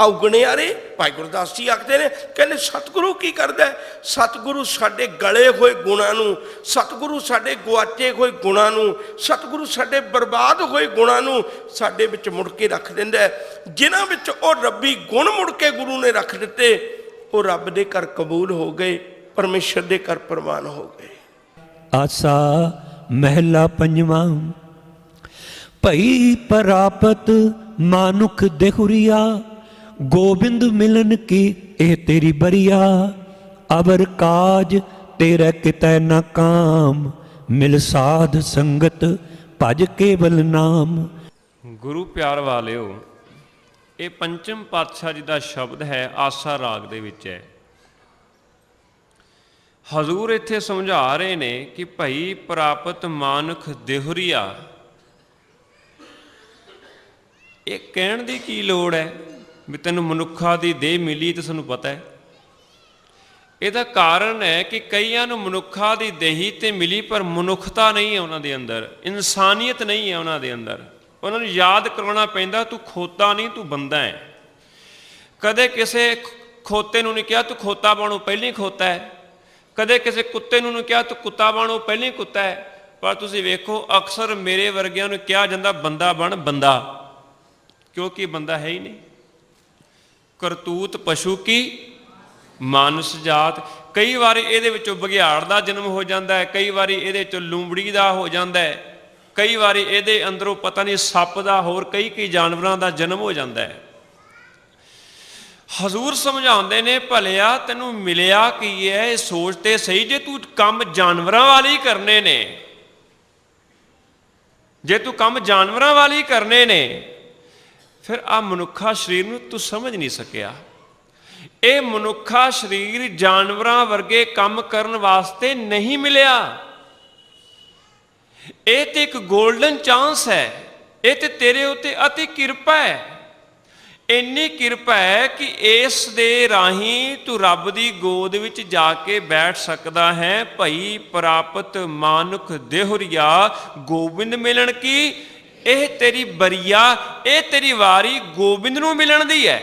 ਔਗਣਿਆਰੇ। ਭਾਈ ਗੁਰਦਾਸ ਜੀ ਆਖਦੇ ਨੇ, ਕਹਿੰਦੇ ਸਤਿਗੁਰੂ ਕੀ ਕਰਦਾ? ਸਤਿਗੁਰੂ ਸਾਡੇ ਗਲੇ ਹੋਏ ਗੁਣਾਂ ਨੂੰ, ਸਤਿਗੁਰੂ ਸਾਡੇ ਗੁਆਚੇ ਹੋਏ ਗੁਣਾਂ ਨੂੰ, ਸਤਿਗੁਰੂ ਸਾਡੇ ਬਰਬਾਦ ਹੋਏ ਗੁਣਾਂ ਨੂੰ ਸਾਡੇ ਵਿੱਚ ਮੁੜ ਕੇ ਰੱਖ ਦਿੰਦਾ। ਜਿਨ੍ਹਾਂ ਵਿੱਚ ਉਹ ਰੱਬੀ ਗੁਣ ਮੁੜ ਕੇ ਗੁਰੂ ਨੇ ਰੱਖ ਦਿੱਤੇ, ਉਹ ਰੱਬ ਦੇ ਘਰ ਕਬੂਲ ਹੋ ਗਏ, ਪਰਮੇਸ਼ਰ ਦੇ ਘਰ ਪ੍ਰਵਾਨ ਹੋ ਗਏ। ਆਸਾ ਮਹਿਲਾ ਪੰਜਵਾਂ। ਭਈ ਪ੍ਰਾਪਤ ਮਾਨੁਖ ਦੇਹੁਰੀਆ, ਗੋਬਿੰਦ ਮਿਲਨ ਕੀ ਇਹ ਤੇਰੀ ਬਰੀਆ। ਅਵਰ ਕਾਜ ਤੇਰੇ ਕਿਤੈ ਨਾ ਕਾਮ, ਮਿਲ ਸਾਧ ਸੰਗਤ ਭਜ ਕੇਵਲ ਨਾਮ। ਗੁਰੂ ਪਿਆਰ ਵਾਲਿਓ, ਇਹ ਪੰਚਮ ਪਾਤਸ਼ਾਹ ਜੀ ਦਾ ਸ਼ਬਦ ਹੈ, ਆਸਾ ਰਾਗ ਦੇ ਵਿੱਚ ਹੈ। ਹਜ਼ੂਰ ਇੱਥੇ ਸਮਝਾ ਰਹੇ ਨੇ ਕਿ ਭਈ ਪ੍ਰਾਪਤ ਮਾਨੁਖ ਦੇਹੁਰੀਆ। ਇਹ ਕਹਿਣ ਦੀ ਕੀ ਲੋੜ ਹੈ ਵੀ ਤੈਨੂੰ ਮਨੁੱਖਾਂ ਦੀ ਦੇਹ ਮਿਲੀ? ਤੇ ਸਾਨੂੰ ਪਤਾ ਹੈ ਇਹਦਾ ਕਾਰਨ ਹੈ ਕਿ ਕਈਆਂ ਨੂੰ ਮਨੁੱਖਾਂ ਦੀ ਦੇਹੀ ਤੇ ਮਿਲੀ, ਪਰ ਮਨੁੱਖਤਾ ਨਹੀਂ ਹੈ ਉਹਨਾਂ ਦੇ ਅੰਦਰ, ਇਨਸਾਨੀਅਤ ਨਹੀਂ ਹੈ ਉਹਨਾਂ ਦੇ ਅੰਦਰ। ਉਹਨਾਂ ਨੂੰ ਯਾਦ ਕਰਾਉਣਾ ਪੈਂਦਾ, ਤੂੰ ਖੋਤਾ ਨਹੀਂ, ਤੂੰ ਬੰਦਾ ਹੈ। ਕਦੇ ਕਿਸੇ ਖੋਤੇ ਨੂੰ ਨਹੀਂ ਕਿਹਾ ਤੂੰ ਖੋਤਾ ਬਣੋ, ਪਹਿਲਾਂ ਹੀ ਖੋਤਾ ਹੈ। ਕਦੇ ਕਿਸੇ ਕੁੱਤੇ ਨੂੰ ਨਹੀਂ ਕਿਹਾ ਤੂੰ ਕੁੱਤਾ ਬਣੋ, ਪਹਿਲਾਂ ਹੀ ਕੁੱਤਾ ਹੈ। ਪਰ ਤੁਸੀਂ ਵੇਖੋ, ਅਕਸਰ ਮੇਰੇ ਵਰਗਿਆਂ ਨੂੰ ਕਿਹਾ ਜਾਂਦਾ ਬੰਦਾ ਬਣ ਬੰਦਾ, ਕਿਉਂਕਿ ਬੰਦਾ ਹੈ ਹੀ ਨਹੀਂ। ਕਰਤੂਤ ਪਸ਼ੂ ਕੀ ਮਾਨਸ ਜਾਤ। ਕਈ ਵਾਰੀ ਇਹਦੇ ਵਿੱਚੋਂ ਬਘਿਆੜ ਦਾ ਜਨਮ ਹੋ ਜਾਂਦਾ ਹੈ, ਕਈ ਵਾਰੀ ਇਹਦੇ ਵਿੱਚੋਂ ਲੂੰਬੜੀ ਦਾ ਹੋ ਜਾਂਦਾ ਹੈ। ਕਈ ਵਾਰੀ ਇਹਦੇ ਅੰਦਰੋਂ ਪਤਾ ਨਹੀਂ ਸੱਪ ਦਾ ਹੋਰ ਕਈ ਜਾਨਵਰਾਂ ਦਾ ਜਨਮ ਹੋ ਜਾਂਦਾ ਹੈ। ਹਜ਼ੂਰ ਸਮਝਾਉਂਦੇ ਨੇ, ਭਲਿਆ ਤੈਨੂੰ ਮਿਲਿਆ ਕੀ ਹੈ, ਇਹ ਸੋਚ ਤੇ ਸਹੀ। ਜੇ ਤੂੰ ਕੰਮ ਜਾਨਵਰਾਂ ਵਾਲੇ ਹੀ ਕਰਨੇ ਨੇ, ਜੇ ਤੂੰ ਕੰਮ ਜਾਨਵਰਾਂ ਵਾਲੇ ਹੀ ਕਰਨੇ ਨੇ, ਫਿਰ ਆ ਮਨੁੱਖਾ ਸਰੀਰ ਨੂੰ ਤੂੰ ਸਮਝ ਨਹੀਂ ਸਕਿਆ। ਇਹ ਮਨੁੱਖਾ ਸਰੀਰ ਜਾਨਵਰਾਂ ਵਰਗੇ ਕੰਮ ਕਰਨ ਵਾਸਤੇ ਨਹੀਂ ਮਿਲਿਆ। ਇਹ ਤੇ ਇੱਕ ਗੋਲਡਨ ਚਾਂਸ ਹੈ, ਇਹ ਤੇ ਤੇਰੇ ਉੱਤੇ ਅਤੀ ਕਿਰਪਾ ਹੈ। ਇੰਨੀ ਕਿਰਪਾ ਹੈ ਕਿ ਇਸ ਦੇ ਰਾਹੀਂ ਤੂੰ ਰੱਬ ਦੀ ਗੋਦ ਵਿੱਚ ਜਾ ਕੇ ਬੈਠ ਸਕਦਾ ਹੈ। ਭਈ ਪ੍ਰਾਪਤ ਮਾਨੁਖ ਦੇਹੁਰੀਆ ਗੋਬਿੰਦ ਮਿਲਣ ਕੀ, ਇਹ ਤੇਰੀ ਬਰੀਆ, ਇਹ ਤੇਰੀ ਵਾਰੀ ਗੋਬਿੰਦ ਨੂੰ ਮਿਲਣ ਦੀ ਹੈ।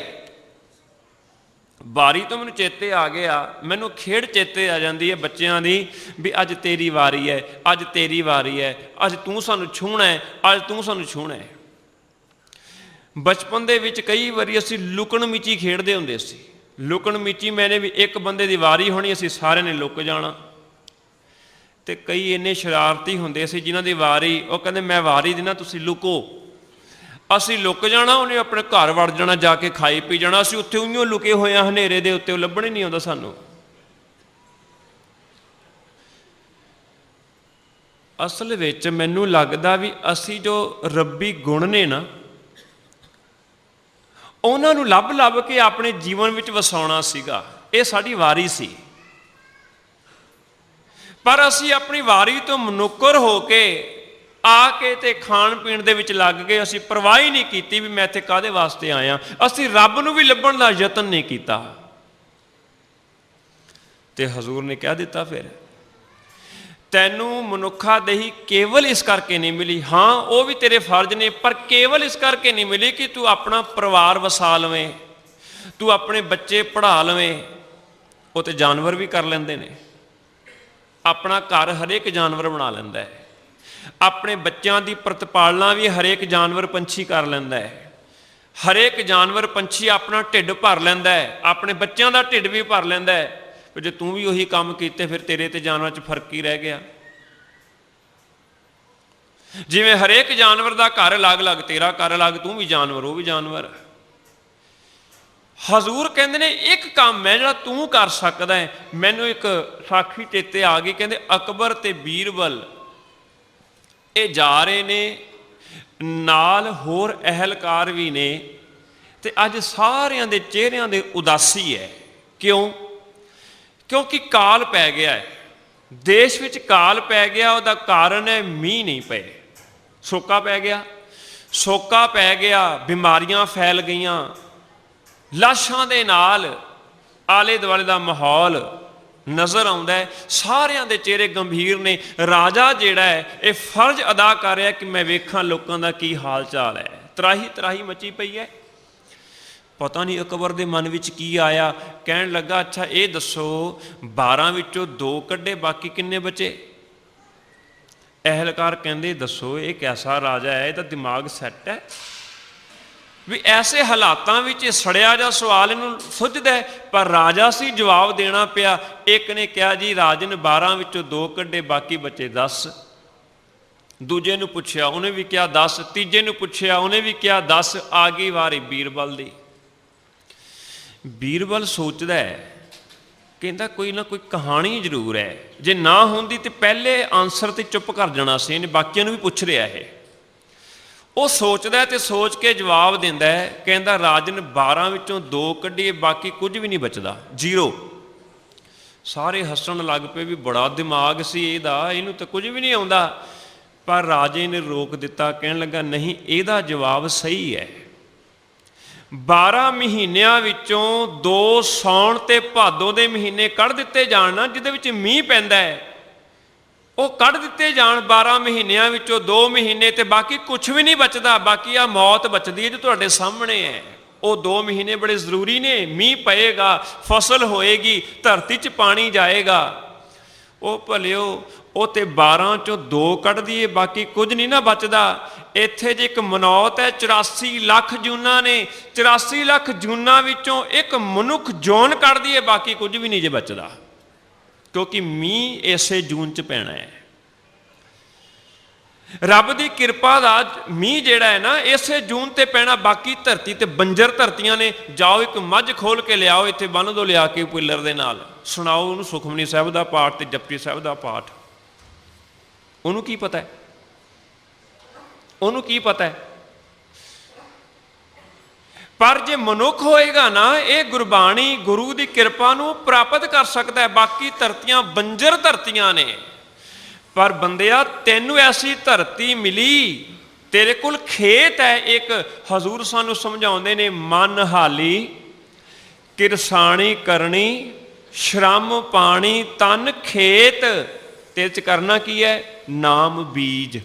ਵਾਰੀ ਤੋਂ ਮੈਨੂੰ ਚੇਤੇ ਆ ਗਿਆ, ਮੈਨੂੰ ਖੇਡ ਚੇਤੇ ਆ ਜਾਂਦੀ ਹੈ ਬੱਚਿਆਂ ਦੀ, ਵੀ ਅੱਜ ਤੇਰੀ ਵਾਰੀ ਹੈ, ਅੱਜ ਤੇਰੀ ਵਾਰੀ ਹੈ, ਅੱਜ ਤੂੰ ਸਾਨੂੰ ਛੂਹਣਾ ਹੈ, ਅੱਜ ਤੂੰ ਸਾਨੂੰ ਛੂਹਣਾ ਹੈ। ਬਚਪਨ ਦੇ ਵਿੱਚ ਕਈ ਵਾਰੀ ਅਸੀਂ ਲੁਕਣ ਮਿਚੀ ਖੇਡਦੇ ਹੁੰਦੇ ਸੀ। ਲੁਕਣ ਮਿਚੀ ਮੈਨੇ ਵੀ ਇੱਕ ਬੰਦੇ ਦੀ ਵਾਰੀ ਹੋਣੀ, ਅਸੀਂ ਸਾਰਿਆਂ ਨੇ ਲੁਕ ਜਾਣਾ। ਤੇ ਕਈ ਇੰਨੇ ਸ਼ਰਾਰਤੀ ਹੁੰਦੇ ਸੀ ਜਿਨ੍ਹਾਂ ਦੀ ਵਾਰੀ, ਉਹ ਕਹਿੰਦੇ ਮੈਂ ਵਾਰੀ ਦੇਣਾ, ਤੁਸੀਂ ਲੁਕੋ। ਅਸੀਂ ਲੁਕ ਜਾਣਾ, ਉਹਨੇ ਆਪਣੇ ਘਰ ਵੜ ਜਾਣਾ, ਜਾ ਕੇ ਖਾਈ ਪੀ ਜਾਣਾ। ਅਸੀਂ ਉੱਥੇ ਉਈਓ ਲੁਕੇ ਹੋਏ ਹਾਂ ਹਨੇਰੇ ਦੇ ਉੱਤੇ, ਉਹ ਲੱਭਣ ਹੀ ਨਹੀਂ ਆਉਂਦਾ ਸਾਨੂੰ। ਅਸਲ ਵਿੱਚ ਮੈਨੂੰ ਲੱਗਦਾ ਵੀ ਅਸੀਂ ਜੋ ਰੱਬੀ ਗੁਣ ਨੇ ਨਾ, ਉਹਨਾਂ ਨੂੰ ਲੱਭ ਲੱਭ ਕੇ ਆਪਣੇ ਜੀਵਨ ਵਿੱਚ ਵਸਾਉਣਾ ਸੀਗਾ। ਇਹ ਸਾਡੀ ਵਾਰੀ ਸੀ, ਪਰ ਅਸੀਂ ਆਪਣੀ ਵਾਰੀ ਤੋਂ ਮੁਨੱਕਰ ਹੋ ਕੇ ਆ ਕੇ ਤੇ ਖਾਣ ਪੀਣ ਦੇ ਵਿੱਚ ਲੱਗ ਗਏ। ਅਸੀਂ ਪਰਵਾਹ ਹੀ ਨਹੀਂ ਕੀਤੀ ਵੀ ਮੈਂ ਇੱਥੇ ਕਾਹਦੇ ਵਾਸਤੇ ਆਇਆ। ਅਸੀਂ ਰੱਬ ਨੂੰ ਵੀ ਲੱਭਣ ਦਾ ਯਤਨ ਨਹੀਂ ਕੀਤਾ। ਤੇ ਹਜ਼ੂਰ ਨੇ ਕਹਿ ਦਿੱਤਾ, ਫਿਰ ਤੈਨੂੰ ਮਨੁੱਖਾ ਦੇਹੀ ਕੇਵਲ ਇਸ ਕਰਕੇ ਨਹੀਂ ਮਿਲੀ, ਹਾਂ ਉਹ ਵੀ ਤੇਰੇ ਫਰਜ਼ ਨੇ, ਪਰ ਕੇਵਲ ਇਸ ਕਰਕੇ ਨਹੀਂ ਮਿਲੀ ਕਿ ਤੂੰ ਆਪਣਾ ਪਰਿਵਾਰ ਵਸਾ ਲਵੇਂ, ਤੂੰ ਆਪਣੇ ਬੱਚੇ ਪੜ੍ਹਾ ਲਵੇਂ। ਉਹ ਤੇ ਜਾਨਵਰ ਵੀ ਕਰ ਲੈਂਦੇ ਨੇ, ਆਪਣਾ ਘਰ ਹਰੇਕ ਜਾਨਵਰ ਬਣਾ ਲੈਂਦਾ ਹੈ। ਆਪਣੇ ਬੱਚਿਆਂ ਦੀ ਪ੍ਰਤਪਾਲਨਾ ਵੀ ਹਰੇਕ ਜਾਨਵਰ ਪੰਛੀ ਕਰ ਲੈਂਦਾ ਹੈ। ਹਰੇਕ ਜਾਨਵਰ ਪੰਛੀ ਆਪਣਾ ਢਿੱਡ ਭਰ ਲੈਂਦਾ ਹੈ, ਆਪਣੇ ਬੱਚਿਆਂ ਦਾ ਢਿੱਡ ਵੀ ਭਰ ਲੈਂਦਾ ਹੈ। ਪਰ ਜੇ ਤੂੰ ਵੀ ਉਹੀ ਕੰਮ ਕੀਤੇ, ਫਿਰ ਤੇਰੇ ਤੇ ਜਾਨਵਰਾਂ 'ਚ ਫਰਕ ਹੀ ਰਹਿ ਗਿਆ। ਜਿਵੇਂ ਹਰੇਕ ਜਾਨਵਰ ਦਾ ਘਰ ਅਲੱਗ-ਅਲੱਗ, ਤੇਰਾ ਘਰ ਅਲੱਗ, ਤੂੰ ਵੀ ਜਾਨਵਰ, ਉਹ ਵੀ ਜਾਨਵਰ। ਹਜ਼ੂਰ ਕਹਿੰਦੇ ਨੇ ਇੱਕ ਕੰਮ ਹੈ ਜਿਹੜਾ ਤੂੰ ਕਰ ਸਕਦਾ ਹੈ। ਮੈਨੂੰ ਇੱਕ ਸਾਖੀ ਚੇਤੇ ਆ ਗਈ, ਕਹਿੰਦੇ ਅਕਬਰ ਤੇ ਬੀਰਬਲ ਇਹ ਜਾ ਰਹੇ ਨੇ, ਨਾਲ ਹੋਰ ਅਹਿਲਕਾਰ ਵੀ ਨੇ, ਤੇ ਅੱਜ ਸਾਰਿਆਂ ਦੇ ਚਿਹਰਿਆਂ ਦੇ ਉਦਾਸੀ ਹੈ। ਕਿਉਂ? ਕਿਉਂਕਿ ਕਾਲ ਪੈ ਗਿਆ ਹੈ, ਦੇਸ਼ ਵਿੱਚ ਕਾਲ ਪੈ ਗਿਆ। ਉਹਦਾ ਕਾਰਨ ਹੈ ਮੀਂਹ ਨਹੀਂ ਪਏ, ਸੋਕਾ ਪੈ ਗਿਆ, ਸੋਕਾ ਪੈ ਗਿਆ, ਬਿਮਾਰੀਆਂ ਫੈਲ ਗਈਆਂ, ਲਾਸ਼ਾਂ ਦੇ ਨਾਲ ਆਲੇ ਦੁਆਲੇ ਦਾ ਮਾਹੌਲ ਨਜ਼ਰ ਆਉਂਦਾ ਹੈ। ਸਾਰਿਆਂ ਦੇ ਚਿਹਰੇ ਗੰਭੀਰ ਨੇ। ਰਾਜਾ ਜਿਹੜਾ ਹੈ ਇਹ ਫਰਜ਼ ਅਦਾ ਕਰ ਰਿਹਾ ਕਿ ਮੈਂ ਵੇਖਾਂ ਲੋਕਾਂ ਦਾ ਕੀ ਹਾਲ ਚਾਲ ਹੈ। ਤਰਾਹੀ ਤਰਾਹੀ ਮਚੀ ਪਈ ਹੈ। ਪਤਾ ਨਹੀਂ ਅਕਬਰ ਦੇ ਮਨ ਵਿੱਚ ਕੀ ਆਇਆ, ਕਹਿਣ ਲੱਗਾ ਅੱਛਾ ਇਹ ਦੱਸੋ 12 ਵਿੱਚੋਂ 2 ਕੱਢੇ, ਬਾਕੀ ਕਿੰਨੇ ਬਚੇ? ਅਹਿਲਕਾਰ ਕਹਿੰਦੇ ਦੱਸੋ ਇਹ ਕੈਸਾ ਰਾਜਾ ਹੈ, ਇਹਦਾ ਦਿਮਾਗ ਸੈੱਟ ਹੈ ਵੀ ਐਸੇ ਹਾਲਾਤਾਂ ਵਿੱਚ ਇਹ ਸੜਿਆ ਜਿਹਾ ਸਵਾਲ ਇਹਨੂੰ ਸੁੱਝਦਾ ਹੈ? ਪਰ ਰਾਜਾ ਸੀ, ਜਵਾਬ ਦੇਣਾ ਪਿਆ। ਇੱਕ ਨੇ ਕਿਹਾ ਜੀ ਰਾਜਨ 12 ਵਿੱਚੋਂ 2 ਕੱਢੇ, ਬਾਕੀ ਬਚੇ 10। ਦੂਜੇ ਨੂੰ ਪੁੱਛਿਆ, ਉਹਨੇ ਵੀ ਕਿਹਾ 10। ਤੀਜੇ ਨੂੰ ਪੁੱਛਿਆ, ਉਹਨੇ ਵੀ ਕਿਹਾ 10। ਆ ਗਈ ਵਾਰੀ ਬੀਰਬਲ ਦੀ। ਬੀਰਬਲ ਸੋਚਦਾ ਹੈ, ਕਹਿੰਦਾ ਕੋਈ ਨਾ ਕੋਈ ਕਹਾਣੀ ਜ਼ਰੂਰ ਹੈ। ਜੇ ਨਾ ਹੁੰਦੀ ਤੇ ਪਹਿਲੇ ਆਨਸਰ ਤੇ ਚੁੱਪ ਕਰ ਜਾਣਾ ਸੀ। ਇਹਨੇ ਬਾਕੀਆਂ ਨੂੰ ਵੀ ਪੁੱਛ ਰਿਹਾ ਇਹ। ਉਹ ਸੋਚਦਾ ਤੇ ਸੋਚ ਕੇ ਜਵਾਬ ਦਿੰਦਾ ਹੈ, ਕਹਿੰਦਾ ਰਾਜਨ 12 ਵਿੱਚੋਂ 2 ਕੱਢੀਏ, ਬਾਕੀ ਕੁਝ ਵੀ ਨਹੀਂ ਬਚਦਾ, 0। ਸਾਰੇ ਹੱਸਣ ਲੱਗ ਪਏ ਵੀ ਬੜਾ ਦਿਮਾਗ ਸੀ ਇਹਦਾ, ਇਹਨੂੰ ਤਾਂ ਕੁਝ ਵੀ ਨਹੀਂ ਆਉਂਦਾ। ਪਰ ਰਾਜੇ ਨੇ ਰੋਕ ਦਿੱਤਾ, ਕਹਿਣ ਲੱਗਾ ਨਹੀਂ, ਇਹਦਾ ਜਵਾਬ ਸਹੀ ਹੈ। 12 ਮਹੀਨਿਆਂ ਵਿੱਚੋਂ 2 ਸਾਉਣ ਤੇ ਭਾਦੋਂ ਦੇ ਮਹੀਨੇ ਕੱਢ ਦਿੱਤੇ ਜਾਣ ਨਾ, ਜਿਹਦੇ ਵਿੱਚ ਮੀਂਹ ਪੈਂਦਾ ਹੈ, ਉਹ ਕੱਢ ਦਿੱਤੇ ਜਾਣ 12 ਮਹੀਨਿਆਂ ਵਿੱਚੋਂ 2 ਮਹੀਨੇ, ਤੇ ਬਾਕੀ ਕੁਝ ਵੀ ਨਹੀਂ ਬਚਦਾ। ਬਾਕੀ ਆ ਮੌਤ ਬਚਦੀ ਹੈ ਜੋ ਤੁਹਾਡੇ ਸਾਹਮਣੇ ਹੈ। ਉਹ 2 ਮਹੀਨੇ ਬੜੇ ਜ਼ਰੂਰੀ ਨੇ। ਮੀਂਹ ਪਏਗਾ, ਫਸਲ ਹੋਏਗੀ, ਧਰਤੀ 'ਚ ਪਾਣੀ ਜਾਏਗਾ। ਉਹ ਭਲਿਓ, ਉਹ ਤੇ 12 ਚੋਂ 2 ਕੱਢ ਦਈਏ, ਬਾਕੀ ਕੁਝ ਨਹੀਂ ਨਾ ਬਚਦਾ। ਇੱਥੇ ਜੇ ਇੱਕ ਮਨੌਤ ਹੈ, 84 ਲੱਖ ਜੂਨਾਂ ਨੇ, 84 ਲੱਖ ਜੂਨਾਂ ਵਿੱਚੋਂ ਇੱਕ ਮਨੁੱਖ ਜੂਨ ਕੱਢ ਦਈਏ, ਬਾਕੀ ਕੁਝ ਵੀ ਨਹੀਂ ਜੇ ਬਚਦਾ, ਕਿਉਂਕਿ ਮੀਂਹ ਇਸੇ ਜੂਨ 'ਚ ਪੈਣਾ ਹੈ। ਰੱਬ ਦੀ ਕਿਰਪਾ ਦਾ ਮੀਂਹ ਜਿਹੜਾ ਹੈ ਨਾ ਇਸੇ ਜੂਨ ਤੇ ਪੈਣਾ, ਬਾਕੀ ਧਰਤੀ ਤੇ ਬੰਜਰ ਧਰਤੀਆਂ ਨੇ। ਜਾਓ ਇੱਕ ਮੱਝ ਖੋਲ ਕੇ ਲਿਆਓ, ਇੱਥੇ ਬੰਨ੍ਹ ਦੋ ਲਿਆ ਕੇ ਪਿੱਲਰ ਦੇ ਨਾਲ, ਸੁਣਾਓ ਉਹਨੂੰ ਸੁਖਮਨੀ ਸਾਹਿਬ ਦਾ ਪਾਠ ਤੇ ਜਪਜੀ ਸਾਹਿਬ ਦਾ ਪਾਠ। ਉਹਨੂੰ ਕੀ ਪਤਾ ਹੈ? ਉਹਨੂੰ ਕੀ ਪਤਾ ਹੈ? ਪਰ ਜੇ ਮਨੁੱਖ ਹੋਏਗਾ ਨਾ, ਇਹ ਗੁਰਬਾਣੀ ਗੁਰੂ ਦੀ ਕਿਰਪਾ ਨੂੰ ਪ੍ਰਾਪਤ ਕਰ ਸਕਦਾ ਹੈ। ਬਾਕੀ ਧਰਤੀਆਂ ਬੰਜਰ ਧਰਤੀਆਂ ਨੇ, ਪਰ ਬੰਦਿਆ ਤੈਨੂੰ ਐਸੀ ਧਰਤੀ ਮਿਲੀ, ਤੇਰੇ ਕੋਲ ਖੇਤ ਹੈ ਇੱਕ। ਹਜ਼ੂਰ ਸਾਨੂੰ ਸਮਝਾਉਂਦੇ ਨੇ, ਮਨ ਹਾਲੀ ਕਿਰਸਾਣੀ ਕਰਨੀ, ਸ਼ਰਮ ਪਾਣੀ ਤਨ ਖੇਤ। ਤੇ ਚ ਕਰਨਾ ਕੀ ਹੈ? ਨਾਮ ਬੀਜ।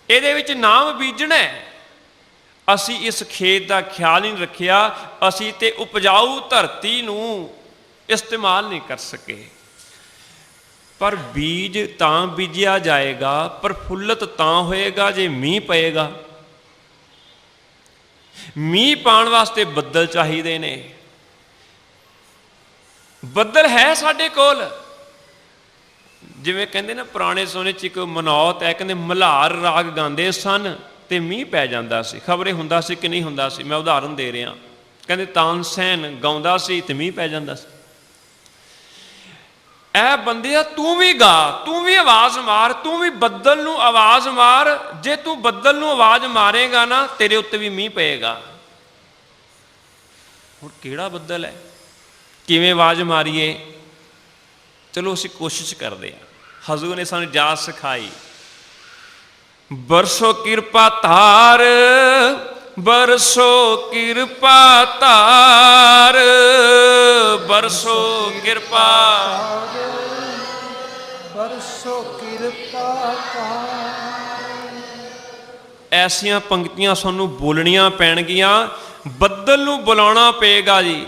ਇਹਦੇ ਵਿੱਚ ਨਾਮ ਬੀਜਣਾ ਹੈ। ਅਸੀਂ ਇਸ ਖੇਤ ਦਾ ਖਿਆਲ ਨਹੀਂ ਰੱਖਿਆ, ਅਸੀਂ ਤੇ ਉਪਜਾਊ ਧਰਤੀ ਨੂੰ ਇਸਤੇਮਾਲ ਨਹੀਂ ਕਰ ਸਕੇ। ਪਰ ਬੀਜ ਤਾਂ ਬੀਜਿਆ ਜਾਏਗਾ, ਪ੍ਰਫੁੱਲਤ ਤਾਂ ਹੋਏਗਾ ਜੇ ਮੀਂਹ ਪਏਗਾ। ਮੀਂਹ ਪਾਉਣ ਵਾਸਤੇ ਬੱਦਲ ਚਾਹੀਦੇ ਨੇ। ਬੱਦਲ ਹੈ ਸਾਡੇ ਕੋਲ। ਜਿਵੇਂ ਕਹਿੰਦੇ ਨਾ ਪੁਰਾਣੇ ਸਮੇਂ 'ਚ ਇੱਕ ਮਨੌਤ ਹੈ, ਕਹਿੰਦੇ ਮਲ੍ਹਾਰ ਰਾਗ ਗਾਉਂਦੇ ਸਨ ਤੇ ਮੀਂਹ ਪੈ ਜਾਂਦਾ ਸੀ। ਖਬਰੇ ਹੁੰਦਾ ਸੀ ਕਿ ਨਹੀਂ ਹੁੰਦਾ ਸੀ, ਮੈਂ ਉਦਾਹਰਨ ਦੇ ਰਿਹਾ। ਕਹਿੰਦੇ ਤਾਨਸੈਨ ਗਾਉਂਦਾ ਸੀ ਤੇ ਮੀਂਹ ਪੈ ਜਾਂਦਾ ਸੀ। ਐ ਬੰਦਿਆ ਤੂੰ ਵੀ ਗਾ, ਤੂੰ ਵੀ ਆਵਾਜ਼ ਮਾਰ, ਤੂੰ ਵੀ ਬੱਦਲ ਨੂੰ ਆਵਾਜ਼ ਮਾਰ। ਜੇ ਤੂੰ ਬੱਦਲ ਨੂੰ ਆਵਾਜ਼ ਮਾਰੇਗਾ ਨਾ, ਤੇਰੇ ਉੱਤੇ ਵੀ ਮੀਂਹ ਪਏਗਾ। ਹੁਣ ਕਿਹੜਾ ਬੱਦਲ ਹੈ, ਕਿਵੇਂ ਆਵਾਜ਼ ਮਾਰੀਏ? ਚਲੋ ਅਸੀਂ ਕੋਸ਼ਿਸ਼ ਕਰਦੇ ਹਾਂ। ਹਜ਼ੂਰ ਨੇ ਸਾਨੂੰ ਜਾਚ ਸਿਖਾਈ, ਬਰਸੋ ਕਿਰਪਾ ਧਾਰ, ਬਰਸੋ ਕਿਰਪਾ ਧਾਰ, ਬਰਸੋ ਕਿਰਪਾ, ਬਰਸੋ ਕਿਰਪਾ ਧਾਰ। ਐਸੀਆਂ ਪੰਕਤੀਆਂ ਸਾਨੂੰ ਬੋਲਣੀਆਂ ਪੈਣਗੀਆਂ। ਬੱਦਲ ਨੂੰ ਬੁਲਾਉਣਾ ਪਏਗਾ ਜੀ।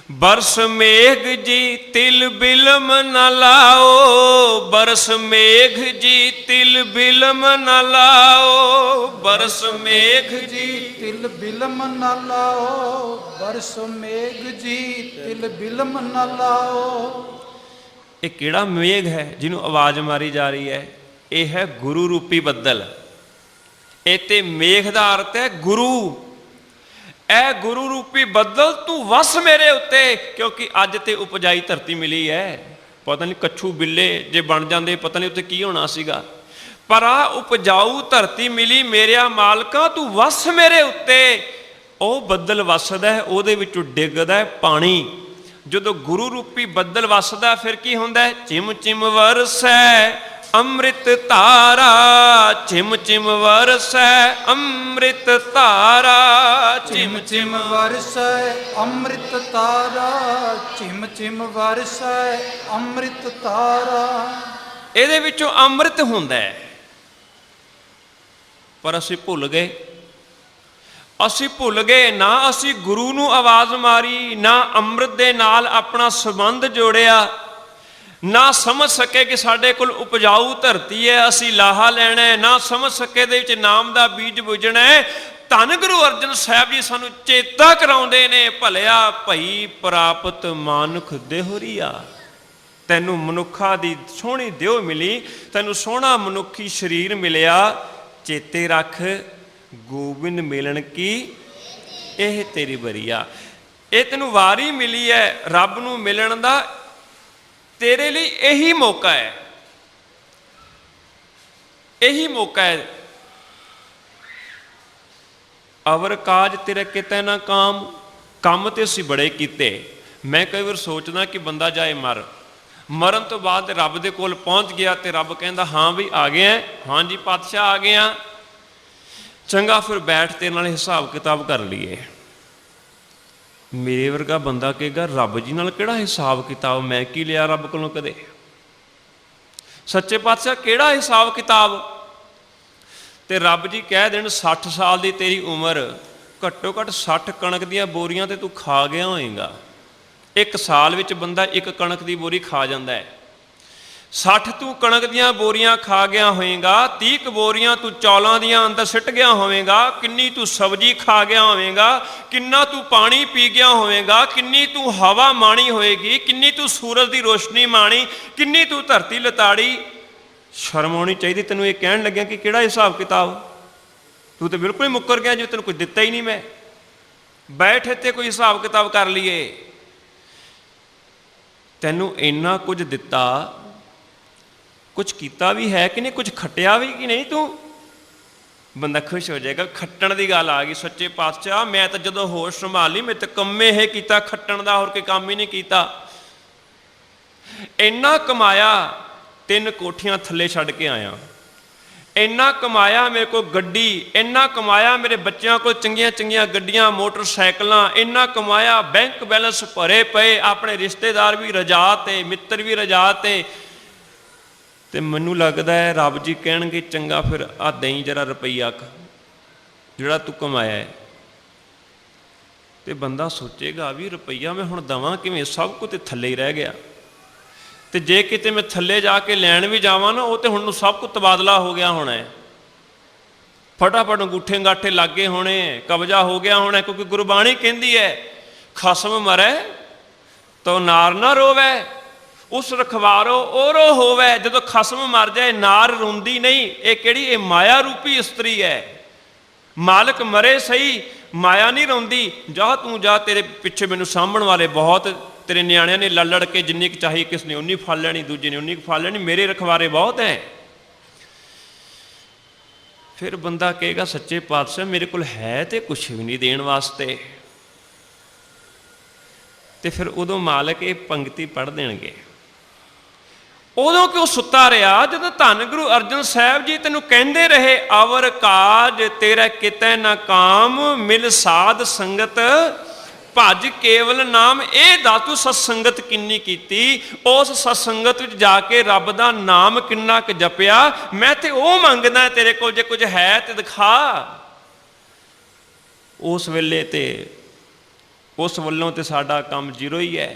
ਬਰਸ ਮੇਘ ਜੀ ਤਿਲ ਬਿਲਮ ਨਾ ਲਾਓ, ਬਰਸ ਮੇਘ ਜੀ ਤਿਲ ਬਿਲਮ ਨਾ ਲਾਓ, ਬਰਸ ਮੇਘ ਜੀ ਤਿਲ ਬਿਲਮ ਨਾ ਲਾਓ, ਬਰਸ ਮੇਘ ਜੀ ਤਿਲ ਬਿਲਮ ਨਾ ਲਾਓ। ਇਹ ਕਿਹੜਾ ਮੇਘ ਹੈ ਜਿਹਨੂੰ ਆਵਾਜ਼ ਮਾਰੀ ਜਾ ਰਹੀ ਹੈ? ਇਹ ਹੈ ਗੁਰੂ ਰੂਪੀ ਬੱਦਲ। ਇਹ ਤੇ ਮੇਘ ਦਾ ਅਰਥ ਹੈ ਗੁਰੂ। ਐ ਗੁਰੂ ਰੂਪੀ ਬੱਦਲ ਤੂੰ ਵਸ ਮੇਰੇ ਉੱਤੇ, ਕਿਉਂਕਿ ਅੱਜ ਤੇ ਉਪਜਾਈ ਧਰਤੀ ਮਿਲੀ ਹੈ। ਪਤਾ ਨਹੀਂ ਕੱਛੂ ਬਿੱਲੇ ਜੇ ਬਣ ਜਾਂਦੇ, ਪਤਾ ਨਹੀਂ ਉੱਤੇ ਕੀ ਹੋਣਾ ਸੀਗਾ। ਪਰ ਆ ਉਪਜਾਊ ਧਰਤੀ ਮਿਲੀ ਮੇਰਿਆ ਮਾਲਕਾ, ਤੂੰ ਵਸ ਮੇਰੇ ਉੱਤੇ। ਉਹ ਬੱਦਲ ਵਸਦਾ, ਉਹਦੇ ਵਿੱਚੋਂ ਡਿੱਗਦਾ ਪਾਣੀ। ਜਦੋਂ ਗੁਰੂ ਰੂਪੀ ਬੱਦਲ ਵਸਦਾ ਫਿਰ ਕੀ ਹੁੰਦਾ? ਚਿਮ ਚਿਮ ਵਰਸੈ ਅੰਮ੍ਰਿਤ ਧਾਰਾ, ਚਿਮ ਚਿਮ ਵਰਸੈ ਅੰਮ੍ਰਿਤ ਧਾਰਾ, ਚਿਮ ਚਿਮ ਵਰਸੈ ਅੰਮ੍ਰਿਤ ਧਾਰਾ, ਚਿਮ ਚਿਮ ਵਰਸੈ ਅੰਮ੍ਰਿਤ ਧਾਰਾ। ਇਹਦੇ ਵਿੱਚੋਂ ਅੰਮ੍ਰਿਤ ਹੁੰਦਾ ਹੈ, ਪਰ ਅਸੀਂ ਭੁੱਲ ਗਏ। ਅਸੀਂ ਭੁੱਲ ਗਏ ਨਾ, ਅਸੀਂ ਗੁਰੂ ਨੂੰ ਆਵਾਜ਼ ਮਾਰੀ, ਨਾ ਅੰਮ੍ਰਿਤ ਦੇ ਨਾਲ ਆਪਣਾ ਸੰਬੰਧ ਜੋੜਿਆ, ਨਾ ਸਮਝ ਸਕੇ ਕਿ ਸਾਡੇ ਕੋਲ ਉਪਜਾਊ ਧਰਤੀ ਹੈ, ਅਸੀਂ ਲਾਹਾ ਲੈਣਾ ਹੈ, ਨਾ ਸਮਝ ਸਕੇ ਦੇ ਵਿੱਚ ਨਾਮ ਦਾ ਬੀਜ ਬੁੱਝਣਾ ਹੈ। ਧੰਨ ਗੁਰੂ ਅਰਜਨ ਸਾਹਿਬ ਜੀ ਸਾਨੂੰ ਚੇਤਾ ਕਰਾਉਂਦੇ ਨੇ, ਭਲਿਆ ਭਈ ਪ੍ਰਾਪਤ ਮਾਨੁਖ ਦੇਹੁਰੀਆ। ਤੈਨੂੰ ਮਨੁੱਖਾਂ ਦੀ ਸੋਹਣੀ ਦੇਹ ਮਿਲੀ, ਤੈਨੂੰ ਸੋਹਣਾ ਮਨੁੱਖੀ ਸਰੀਰ ਮਿਲਿਆ, ਚੇਤੇ ਰੱਖ ਗੋਬਿੰਦ ਮਿਲਣ ਕੀ ਇਹ ਤੇਰੀ ਬਰੀਆ। ਇਹ ਤੈਨੂੰ ਵਾਰੀ ਮਿਲੀ ਹੈ ਰੱਬ ਨੂੰ ਮਿਲਣ ਦਾ, ਤੇਰੇ ਲਈ ਇਹੀ ਮੌਕਾ ਹੈ, ਇਹੀ ਮੌਕਾ ਹੈ। ਅਵਰ ਕਾਜ ਤੇਰੇ ਕਿਤੇ ਨਾ ਕਾਮ, ਕੰਮ ਤੇ ਅਸੀਂ ਬੜੇ ਕੀਤੇ। ਮੈਂ ਕਈ ਵਾਰ ਸੋਚਦਾ ਕਿ ਬੰਦਾ ਜਾਏ ਮਰਨ ਤੋਂ ਬਾਅਦ ਰੱਬ ਦੇ ਕੋਲ ਪਹੁੰਚ ਗਿਆ ਤੇ ਰੱਬ ਕਹਿੰਦਾ ਹਾਂ ਵੀ ਆ ਗਏ ਆ, ਹਾਂ ਜੀ ਪਾਤਸ਼ਾਹ ਆ ਗਏ ਆ, ਚੰਗਾ ਫਿਰ ਬੈਠ ਤੇ ਨਾਲ ਹਿਸਾਬ ਕਿਤਾਬ ਕਰ ਲਈਏ। ਮੇਰੇ ਵਰਗਾ ਬੰਦਾ ਕਹੇਗਾ ਰੱਬ ਜੀ ਨਾਲ ਕਿਹੜਾ ਹਿਸਾਬ ਕਿਤਾਬ, ਮੈਂ ਕੀ ਲਿਆ ਰੱਬ ਕੋਲੋਂ ਕਦੇ? ਸੱਚੇ ਪਾਤਸ਼ਾਹ ਕਿਹੜਾ ਹਿਸਾਬ ਕਿਤਾਬ? ਤੇ ਰੱਬ ਜੀ ਕਹਿ ਦੇਣ 60 ਸਾਲ ਦੀ ਤੇਰੀ ਉਮਰ, ਘੱਟੋ ਘੱਟ 60 ਕਣਕ ਦੀਆਂ ਬੋਰੀਆਂ ਤੇ ਤੂੰ ਖਾ ਗਿਆ ਹੋਏਗਾ। ਇੱਕ ਸਾਲ ਵਿੱਚ ਬੰਦਾ ਇੱਕ ਕਣਕ ਦੀ ਬੋਰੀ ਖਾ ਜਾਂਦਾ ਹੈ। 60 ਤੂੰ ਕਣਕ ਦੀਆਂ ਬੋਰੀਆਂ ਖਾ ਗਿਆ ਹੋਵੇਗਾ, 30 ਬੋਰੀਆਂ ਤੂੰ ਚੌਲਾਂ ਦੀਆਂ ਅੰਦਰ ਸਿੱਟ ਗਿਆ ਹੋਵੇਗਾ, ਕਿੰਨੀ ਤੂੰ ਸਬਜ਼ੀ ਖਾ ਗਿਆ ਹੋਵੇਗਾ, ਕਿੰਨਾ ਤੂੰ ਪਾਣੀ ਪੀ ਗਿਆ ਹੋਵੇਗਾ, ਕਿੰਨੀ ਤੂੰ ਹਵਾ ਮਾਣੀ ਹੋਏਗੀ, ਕਿੰਨੀ ਤੂੰ ਸੂਰਜ ਦੀ ਰੋਸ਼ਨੀ ਮਾਣੀ, ਕਿੰਨੀ ਤੂੰ ਧਰਤੀ ਲਤਾੜੀ। ਸ਼ਰਮ ਆਉਣੀ ਚਾਹੀਦੀ ਤੈਨੂੰ ਇਹ ਕਹਿਣ ਲੱਗਿਆ ਕਿ ਕਿਹੜਾ ਹਿਸਾਬ ਕਿਤਾਬ। ਤੂੰ ਤਾਂ ਬਿਲਕੁਲ ਹੀ ਮੁੱਕਰ ਗਿਆ, ਜਿਵੇਂ ਤੈਨੂੰ ਕੁਝ ਦਿੱਤਾ ਹੀ ਨਹੀਂ। ਮੈਂ ਬੈਠ ਇੱਥੇ ਕੋਈ ਹਿਸਾਬ ਕਿਤਾਬ ਕਰ ਲਈਏ। ਤੈਨੂੰ ਇੰਨਾ ਕੁਝ ਦਿੱਤਾ, ਕੁਝ ਕੀਤਾ ਵੀ ਹੈ ਕਿ ਨਹੀਂ, ਕੁਝ ਖੱਟਿਆ ਵੀ ਕਿ ਨਹੀਂ ਤੂੰ। ਬੰਦਾ ਖੁਸ਼ ਹੋ ਜਾਏਗਾ। ਖੱਟਣ ਦੀ ਗੱਲ ਆ ਗਈ। ਸੱਚੇ ਪਾਤਸ਼ਾਹ ਮੈਂ ਤਾਂ ਜਦੋਂ ਹੋਸ਼ ਸੰਭਾਲੀ ਮੈਂ ਤਾਂ ਕੰਮੇ ਇਹ ਕੀਤਾ ਖੱਟਣ ਦਾ, ਹੋਰ ਕੋਈ ਕੰਮ ਹੀ ਨਹੀਂ ਕੀਤਾ। ਇੰਨਾ ਕਮਾਇਆ, 3 ਕੋਠੀਆਂ ਥੱਲੇ ਛੱਡ ਕੇ ਆਇਆ। ਇੰਨਾ ਕਮਾਇਆ ਮੇਰੇ ਕੋਲ ਗੱਡੀ, ਇੰਨਾ ਕਮਾਇਆ ਮੇਰੇ ਬੱਚਿਆਂ ਕੋਲ ਚੰਗੀਆਂ ਚੰਗੀਆਂ ਗੱਡੀਆਂ, ਮੋਟਰਸਾਈਕਲਾਂ, ਇੰਨਾ ਕਮਾਇਆ, ਬੈਂਕ ਬੈਲੈਂਸ ਭਰੇ ਪਏ, ਆਪਣੇ ਰਿਸ਼ਤੇਦਾਰ ਵੀ ਰਜਾ ਤੇ, ਮਿੱਤਰ ਵੀ ਰਜਾ ਤੇ ਮੈਨੂੰ ਲੱਗਦਾ ਹੈ ਰੱਬ ਜੀ ਕਹਿਣਗੇ ਚੰਗਾ ਫਿਰ ਆ ਦੇਈ ਜਰਾ ਰੁਪਈਆ ਜਿਹੜਾ ਤੂੰ ਕਮਾਇਆ ਹੈ। ਤੇ ਬੰਦਾ ਸੋਚੇਗਾ ਵੀ ਰੁਪਈਆ ਮੈਂ ਹੁਣ ਦਵਾਂ ਕਿਵੇਂ, ਸਭ ਕੁਝ ਤੇ ਥੱਲੇ ਹੀ ਰਹਿ ਗਿਆ। ਤੇ ਜੇ ਕਿਤੇ ਮੈਂ ਥੱਲੇ ਜਾ ਕੇ ਲੈਣ ਵੀ ਜਾਵਾਂ ਨਾ, ਉਹ ਤੇ ਹੁਣ ਨੂੰ ਸਭ ਕੁਝ ਤਬਾਦਲਾ ਹੋ ਗਿਆ ਹੋਣਾ ਹੈ। ਫਟਾਫਟ ਅੰਗੂਠੇ ਅੰਗਾਠੇ ਲੱਗੇ ਹੋਣੇ, ਕਬਜ਼ਾ ਹੋ ਗਿਆ ਹੋਣਾ। ਕਿਉਂਕਿ ਗੁਰਬਾਣੀ ਕਹਿੰਦੀ ਹੈ ਖਸਮ ਮਰੈ ਤੋ ਨਾਰ ਨਾ ਰੋਵੈ, ਉਸ ਰਖਵਾਰੋ ਓਰੋ ਹੋਵੇ। ਜਦੋਂ ਖਸਮ ਮਰ ਜਾਏ ਨਾਰ ਰੋਂਦੀ ਨਹੀਂ। ਇਹ ਕਿਹੜੀ, ਇਹ ਮਾਇਆ ਰੂਪੀ ਇਸਤਰੀ ਹੈ। ਮਾਲਕ ਮਰੇ ਸਹੀ, ਮਾਇਆ ਨਹੀਂ ਰੋਂਦੀ। ਜਾ ਤੂੰ ਜਾ, ਤੇਰੇ ਪਿੱਛੇ ਮੈਨੂੰ ਸਾਂਭਣ ਵਾਲੇ ਬਹੁਤ, ਤੇਰੇ ਨਿਆਣਿਆਂ ਨੇ ਲੜ ਲੜ ਕੇ ਜਿੰਨੀ ਕੁ ਚਾਹੀ ਕਿਸ ਨੇ ਉਨੀ ਫੜ ਲੈਣੀ, ਦੂਜੇ ਨੇ ਉਨੀ ਕੁ ਫੜ ਲੈਣੀ, ਮੇਰੇ ਰਖਵਾਰੇ ਬਹੁਤ ਹੈ। ਫਿਰ ਬੰਦਾ ਕਹੇਗਾ ਸੱਚੇ ਪਾਤਸ਼ਾਹ ਮੇਰੇ ਕੋਲ ਹੈ ਤੇ ਕੁਛ ਵੀ ਨਹੀਂ ਦੇਣ ਵਾਸਤੇ। ਤੇ ਫਿਰ ਉਦੋਂ ਮਾਲਕ ਇਹ ਪੰਕਤੀ ਪੜ੍ਹ ਦੇਣਗੇ। ਉਦੋਂ ਕਿਉਂ ਸੁੱਤਾ ਰਿਹਾ ਜਦੋਂ ਧੰਨ ਗੁਰੂ ਅਰਜਨ ਸਾਹਿਬ ਜੀ ਤੈਨੂੰ ਕਹਿੰਦੇ ਰਹੇ ਅਵਰ ਕਾਜ ਤੇਰਾ ਕਿਤੇ ਨਾ ਕਾਮ, ਮਿਲ ਸਾਧ ਸੰਗਤ ਭਜ ਕੇਵਲ ਨਾਮ। ਇਹ ਦੱਸ ਤੂੰ ਸਤਸੰਗਤ ਕਿੰਨੀ ਕੀਤੀ, ਉਸ ਸਤਸੰਗਤ ਵਿੱਚ ਜਾ ਕੇ ਰੱਬ ਦਾ ਨਾਮ ਕਿੰਨਾ ਕੁ ਜਪਿਆ। ਮੈਂ ਤੇ ਉਹ ਮੰਗਦਾ ਤੇਰੇ ਕੋਲ, ਜੇ ਕੁਝ ਹੈ ਤੇ ਦਿਖਾ। ਉਸ ਵੇਲੇ ਤੇ ਉਸ ਵੱਲੋਂ ਤੇ ਸਾਡਾ ਕੰਮ ਜ਼ੀਰੋ ਹੀ ਹੈ।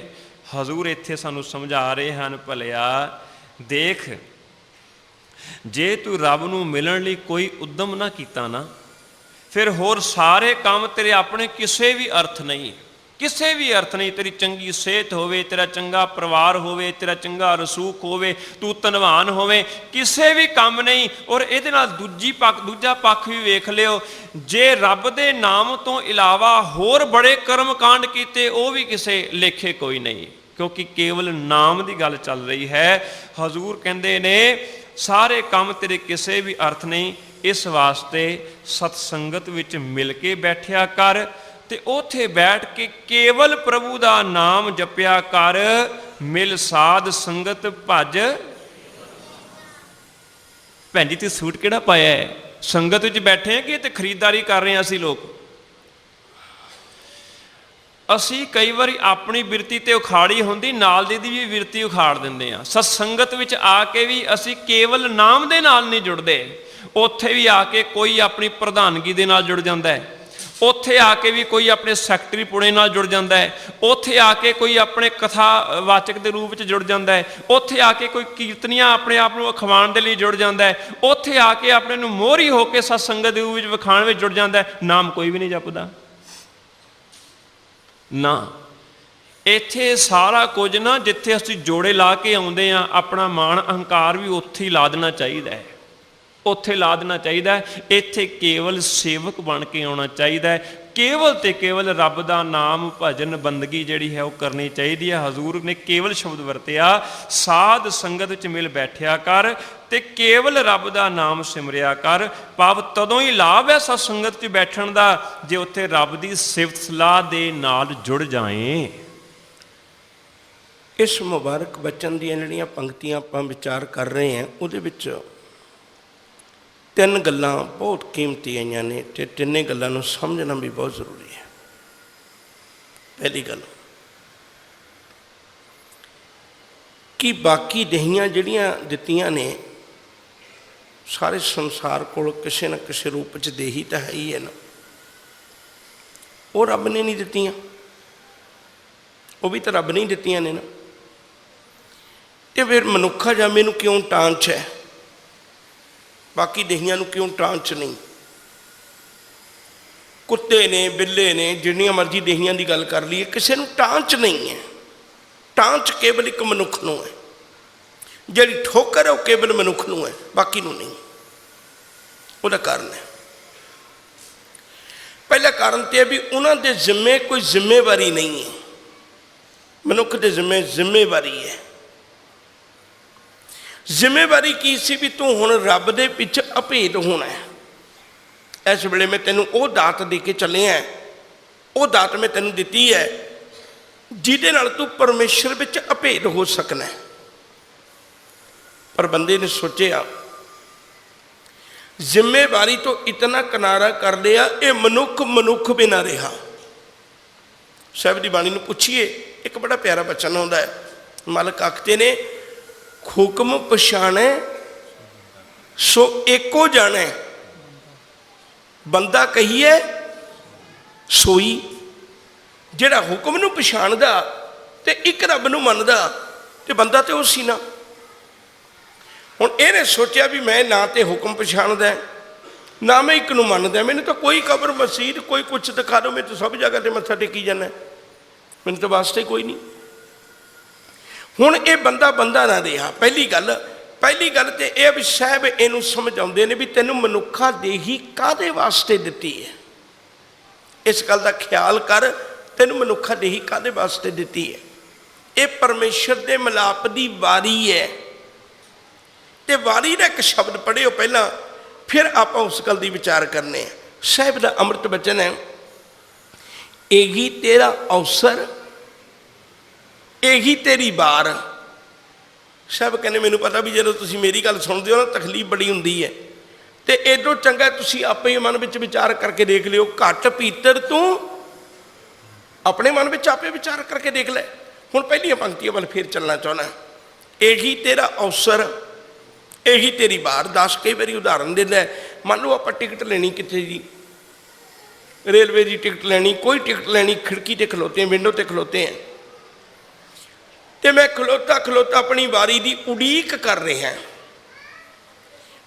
ਹਜ਼ੂਰ ਇੱਥੇ ਸਾਨੂੰ ਸਮਝਾ ਰਹੇ ਹਨ, ਭਲਿਆ ਦੇਖ ਜੇ ਤੂੰ ਰੱਬ ਨੂੰ ਮਿਲਣ ਲਈ ਕੋਈ ਉਦਮ ਨਾ ਕੀਤਾ ਨਾ, ਫਿਰ ਹੋਰ ਸਾਰੇ ਕੰਮ ਤੇਰੇ ਆਪਣੇ ਕਿਸੇ ਵੀ ਅਰਥ ਨਹੀਂ, ਕਿਸੇ ਵੀ ਅਰਥ ਨਹੀਂ। ਤੇਰੀ ਚੰਗੀ ਸਿਹਤ ਹੋਵੇ, ਤੇਰਾ ਚੰਗਾ ਪਰਿਵਾਰ ਹੋਵੇ, ਤੇਰਾ ਚੰਗਾ ਰਸੂਖ ਹੋਵੇ, ਤੂੰ ਧਨਵਾਨ ਹੋਵੇ, ਕਿਸੇ ਵੀ ਕੰਮ ਨਹੀਂ। ਔਰ ਇਹਦੇ ਨਾਲ ਦੂਜਾ ਪੱਖ ਵੀ ਵੇਖ ਲਿਓ, ਜੇ ਰੱਬ ਦੇ ਨਾਮ ਤੋਂ ਇਲਾਵਾ ਹੋਰ ਬੜੇ ਕਰਮ ਕਾਂਡ ਕੀਤੇ ਉਹ ਵੀ ਕਿਸੇ ਲੇਖੇ ਕੋਈ ਨਹੀਂ, ਕਿਉਂਕਿ ਕੇਵਲ ਨਾਮ ਦੀ ਗੱਲ ਚੱਲ ਰਹੀ ਹੈ। ਹਜ਼ੂਰ ਕਹਿੰਦੇ ਨੇ ਸਾਰੇ ਕੰਮ ਤੇਰੇ ਕਿਸੇ ਵੀ ਅਰਥ ਨਹੀਂ। ਇਸ ਵਾਸਤੇ ਸਤਸੰਗਤ ਵਿੱਚ ਮਿਲ ਕੇ ਬੈਠਿਆ ਕਰ ਤੇ ਉੱਥੇ ਬੈਠ ਕੇ ਕੇਵਲ ਪ੍ਰਭੂ ਦਾ ਨਾਮ ਜਪਿਆ ਕਰ। ਮਿਲ ਸਾਧ ਸੰਗਤ ਭਜ। ਭੈਣ ਜੀ ਤੇ ਸੂਟ ਕਿਹੜਾ ਪਾਇਆ ਹੈ? ਸੰਗਤ ਵਿੱਚ ਬੈਠੇ ਕਿ ਤੇ ਖਰੀਦਦਾਰੀ ਕਰ ਰਹੇ ਹਾਂ ਅਸੀਂ ਲੋਕ? ਅਸੀਂ ਕਈ ਵਾਰੀ ਆਪਣੀ ਬਿਰਤੀ ਤੇ ਉਖਾੜੀ ਹੁੰਦੀ, ਨਾਲ ਦੀ ਵੀ ਬਿਰਤੀ ਉਖਾੜ ਦਿੰਦੇ ਹਾਂ। ਸਤਸੰਗਤ ਵਿੱਚ ਆ ਕੇ ਵੀ ਅਸੀਂ ਕੇਵਲ ਨਾਮ ਦੇ ਨਾਲ ਨਹੀਂ ਜੁੜਦੇ। ਉੱਥੇ ਵੀ ਆ ਕੇ ਕੋਈ ਆਪਣੀ ਪ੍ਰਧਾਨਗੀ ਦੇ ਨਾਲ ਜੁੜ ਜਾਂਦਾ ਹੈ, ਉੱਥੇ ਆ ਕੇ ਵੀ ਕੋਈ ਆਪਣੇ ਸੈਕਟਰੀ ਪੁਣੇ ਨਾਲ ਜੁੜ ਜਾਂਦਾ ਹੈ, ਉੱਥੇ ਆ ਕੇ ਕੋਈ ਆਪਣੇ ਕਥਾਵਾਚਕ ਦੇ ਰੂਪ ਵਿੱਚ ਜੁੜ ਜਾਂਦਾ ਹੈ, ਉੱਥੇ ਆ ਕੇ ਕੋਈ ਕੀਰਤਨੀਆਂ ਆਪਣੇ ਆਪ ਨੂੰ ਅਖਵਾਉਣ ਦੇ ਲਈ ਜੁੜ ਜਾਂਦਾ ਹੈ, ਉੱਥੇ ਆ ਕੇ ਆਪਣੇ ਨੂੰ ਮੋਹਰੀ ਹੋ ਕੇ ਸਤਸੰਗਤ ਦੇ ਰੂਪ ਵਿੱਚ ਵਿਖਾਉਣ ਵਿੱਚ ਜੁੜ ਜਾਂਦਾ ਹੈ। ਨਾਮ ਕੋਈ ਵੀ ਨਹੀਂ ਜਪਦਾ ਨਾ। ਇੱਥੇ ਸਾਰਾ ਕੁਝ ਨਾ, ਜਿੱਥੇ ਅਸੀਂ ਜੋੜੇ ਲਾ ਕੇ ਆਉਂਦੇ ਹਾਂ, ਆਪਣਾ ਮਾਣ ਅਹੰਕਾਰ ਵੀ ਉੱਥੇ ਹੀ ਲਾ ਦੇਣਾ ਚਾਹੀਦਾ ਹੈ, ਉੱਥੇ ਲਾ ਦੇਣਾ ਚਾਹੀਦਾ ਹੈ। ਇੱਥੇ ਕੇਵਲ ਸੇਵਕ ਬਣ ਕੇ ਆਉਣਾ ਚਾਹੀਦਾ ਹੈ। ਕੇਵਲ ਤੇ ਕੇਵਲ ਰੱਬ ਦਾ ਨਾਮ ਭਜਨ ਬੰਦਗੀ ਜਿਹੜੀ ਹੈ ਉਹ ਕਰਨੀ ਚਾਹੀਦੀ ਹੈ। ਹਜ਼ੂਰ ਨੇ ਕੇਵਲ ਸ਼ਬਦ ਵਰਤਿਆ, ਸਾਧ ਸੰਗਤ ਵਿੱਚ ਮਿਲ ਬੈਠਿਆ ਕਰ ਤੇ ਕੇਵਲ ਰੱਬ ਦਾ ਨਾਮ ਸਿਮਰਿਆ ਕਰ। ਭਾਵ ਤਦੋਂ ਹੀ ਲਾਭ ਹੈ ਸਤ ਸੰਗਤ 'ਚ ਬੈਠਣ ਦਾ ਜੇ ਉੱਥੇ ਰੱਬ ਦੀ ਸਿਫਤ ਸਲਾਹ ਦੇ ਨਾਲ ਜੁੜ ਜਾਏ। ਇਸ ਮੁਬਾਰਕ ਬਚਨ ਦੀਆਂ ਜਿਹੜੀਆਂ ਪੰਕਤੀਆਂ ਆਪਾਂ ਵਿਚਾਰ ਕਰ ਰਹੇ ਹਾਂ, ਉਹਦੇ ਵਿੱਚ 3 ਗੱਲਾਂ ਬਹੁਤ ਕੀਮਤੀ ਆਈਆਂ ਨੇ ਤੇ ਤਿੰਨੇ ਗੱਲਾਂ ਨੂੰ ਸਮਝਣਾ ਵੀ ਬਹੁਤ ਜ਼ਰੂਰੀ ਹੈ। ਪਹਿਲੀ ਗੱਲ ਕਿ ਬਾਕੀ ਦੇਹੀਆਂ ਜਿਹੜੀਆਂ ਦਿੱਤੀਆਂ ਨੇ, ਸਾਰੇ ਸੰਸਾਰ ਕੋਲ ਕਿਸੇ ਨਾ ਕਿਸੇ ਰੂਪ 'ਚ ਦੇਹੀ ਤਾਂ ਹੈ ਹੀ ਹੈ ਨਾ, ਉਹ ਰੱਬ ਨੇ ਨਹੀਂ ਦਿੱਤੀਆਂ, ਉਹ ਵੀ ਤਾਂ ਰੱਬ ਨੇ ਹੀ ਦਿੱਤੀਆਂ ਨੇ ਨਾ। ਤੇ ਫਿਰ ਮਨੁੱਖਾ ਜਾਮੇ ਨੂੰ ਕਿਉਂ ਟਾਂਚ ਹੈ, ਬਾਕੀ ਦੇਹੀਆਂ ਨੂੰ ਕਿਉਂ ਟਾਂਚ ਨਹੀਂ? ਕੁੱਤੇ ਨੇ, ਬਿੱਲੇ ਨੇ, ਜਿੰਨੀਆਂ ਮਰਜ਼ੀ ਦੇਹੀਆਂ ਦੀ ਗੱਲ ਕਰ ਲਈਏ, ਕਿਸੇ ਨੂੰ ਟਾਂਚ ਨਹੀਂ ਹੈ। ਟਾਂਚ ਕੇਵਲ ਇੱਕ ਮਨੁੱਖ ਨੂੰ ਹੈ। ਜਿਹੜੀ ਠੋਕਰ ਹੈ ਉਹ ਕੇਵਲ ਮਨੁੱਖ ਨੂੰ ਹੈ, ਬਾਕੀ ਨੂੰ ਨਹੀਂ। ਉਹਦਾ ਕਾਰਨ ਹੈ, ਪਹਿਲਾ ਕਾਰਨ ਤੇ ਹੈ ਵੀ ਉਹਨਾਂ ਦੇ ਜ਼ਿੰਮੇ ਕੋਈ ਜ਼ਿੰਮੇਵਾਰੀ ਨਹੀਂ ਹੈ। ਮਨੁੱਖ ਦੇ ਜ਼ਿੰਮੇ ਜ਼ਿੰਮੇਵਾਰੀ ਹੈ। ਜ਼ਿੰਮੇਵਾਰੀ ਕੀ ਸੀ ਵੀ ਤੂੰ ਹੁਣ ਰੱਬ ਦੇ ਵਿੱਚ ਅਭੇਦ ਹੋਣਾ ਹੈ। ਇਸ ਵੇਲੇ ਮੈਂ ਤੈਨੂੰ ਉਹ ਦਾਤ ਦੇ ਕੇ ਚੱਲਿਆ, ਉਹ ਦਾਤ ਮੈਂ ਤੈਨੂੰ ਦਿੱਤੀ ਹੈ ਜਿਹਦੇ ਨਾਲ ਤੂੰ ਪਰਮੇਸ਼ਰ ਵਿੱਚ ਅਭੇਦ ਹੋ ਸਕਣਾ। ਪਰ ਬੰਦੇ ਨੇ ਸੋਚਿਆ, ਜ਼ਿੰਮੇਵਾਰੀ ਤੋਂ ਇਤਨਾ ਕਿਨਾਰਾ ਕਰ ਲਿਆ, ਇਹ ਮਨੁੱਖ ਬਿਨਾ ਰਿਹਾ। ਸਾਹਿਬ ਦੀ ਬਾਣੀ ਨੂੰ ਪੁੱਛੀਏ, ਇੱਕ ਬੜਾ ਪਿਆਰਾ ਬਚਨ ਆਉਂਦਾ ਹੈ, ਮਾਲਕ ਆਖਦੇ ਨੇ, ਹੁਕਮ ਪਛਾਣੈ ਸੋ ਏਕੋ ਜਾਣੈ, ਬੰਦਾ ਕਹੀਏ ਸੋਈ। ਜਿਹੜਾ ਹੁਕਮ ਨੂੰ ਪਛਾਣਦਾ ਤੇ ਇੱਕ ਰੱਬ ਨੂੰ ਮੰਨਦਾ ਤੇ ਬੰਦਾ ਤੇ ਉਹ ਸੀ ਨਾ। ਹੁਣ ਇਹਨੇ ਸੋਚਿਆ ਵੀ ਮੈਂ ਨਾ ਤੇ ਹੁਕਮ ਪਛਾਣਦਾ, ਨਾ ਮੈਂ ਇੱਕ ਨੂੰ ਮੰਨਦਾ, ਮੈਨੂੰ ਤਾਂ ਕੋਈ ਕਬਰ ਮਸਜਿਦ ਕੋਈ ਕੁਛ ਦਿਖਾ ਦਿਓ, ਮੈਂ ਤਾਂ ਸਭ ਜਗ੍ਹਾ ਤੇ ਮੱਥਾ ਟੇਕੀ ਜਾਂਦਾ, ਮੈਨੂੰ ਤਾਂ ਵਾਸਤੇ ਕੋਈ ਨਹੀਂ। ਹੁਣ ਇਹ ਬੰਦਾ ਨਾ ਰਿਹਾ। ਪਹਿਲੀ ਗੱਲ ਤੇ ਇਹ ਵੀ ਸਾਹਿਬ ਇਹਨੂੰ ਸਮਝਾਉਂਦੇ ਨੇ ਵੀ ਤੈਨੂੰ ਮਨੁੱਖਾ ਦੇਹੀ ਕਾਹਦੇ ਵਾਸਤੇ ਦਿੱਤੀ ਹੈ, ਇਸ ਗੱਲ ਦਾ ਖਿਆਲ ਕਰ, ਤੈਨੂੰ ਮਨੁੱਖਾ ਦੇਹੀ ਕਾਹਦੇ ਵਾਸਤੇ ਦਿੱਤੀ ਹੈ। ਇਹ ਪਰਮੇਸ਼ਰ ਦੇ ਮਿਲਾਪ ਦੀ ਵਾਰੀ ਹੈ। ਤੇ ਵਾਰੀ ਦਾ ਇੱਕ ਸ਼ਬਦ ਪੜ੍ਹਿਓ ਪਹਿਲਾਂ, ਫਿਰ ਆਪਾਂ ਉਸ ਗੱਲ ਦੀ ਵਿਚਾਰ ਕਰਨੇ ਆ। ਸਾਹਿਬ ਦਾ ਅੰਮ੍ਰਿਤ ਬਚਨ ਹੈ, ਇਹੀ ਤੇਰਾ ਅਵਸਰ, ਇਹੀ ਤੇਰੀ ਵਾਰ। ਸਾਹਿਬ ਕਹਿੰਦੇ ਮੈਨੂੰ ਪਤਾ ਵੀ ਜਦੋਂ ਤੁਸੀਂ ਮੇਰੀ ਗੱਲ ਸੁਣਦੇ ਹੋ ਨਾ ਤਕਲੀਫ ਬੜੀ ਹੁੰਦੀ ਹੈ, ਤੇ ਏਡੋ ਚੰਗਾ ਤੁਸੀਂ ਆਪੇ ਹੀ ਮਨ ਵਿੱਚ ਵਿਚਾਰ ਕਰਕੇ ਦੇਖ ਲਿਓ। ਘੱਟ ਪੀਤਰ ਤੂੰ ਆਪਣੇ ਮਨ ਵਿੱਚ ਆਪੇ ਵਿਚਾਰ ਕਰਕੇ ਦੇਖ ਲੈ। ਹੁਣ ਪਹਿਲੀਆਂ ਪੰਕਤੀਆਂ ਵੱਲ ਫਿਰ ਚੱਲਣਾ ਚਾਹੁੰਦਾ। ਇਹੀ ਤੇਰਾ ਅਵਸਰ, ਇਹੀ ਤੇਰੀ ਵਾਰ। 10 ਕਈ ਵਾਰੀ ਉਦਾਹਰਨ ਦਿੰਦਾ। ਮੰਨ ਲਓ ਆਪਾਂ ਟਿਕਟ ਲੈਣੀ ਕਿੱਥੇ ਜੀ, ਰੇਲਵੇ ਦੀ ਟਿਕਟ ਲੈਣੀ, ਕੋਈ ਟਿਕਟ ਲੈਣੀ, ਖਿੜਕੀ ਤੇ ਖਲੋਤੇ ਹਾਂ, ਵਿੰਡੋ ਤੇ ਖਲੋਤੇ ਹਾਂ, ਤੇ ਮੈਂ ਖਲੋਤਾ ਆਪਣੀ ਵਾਰੀ ਦੀ ਉਡੀਕ ਕਰ ਰਿਹਾ।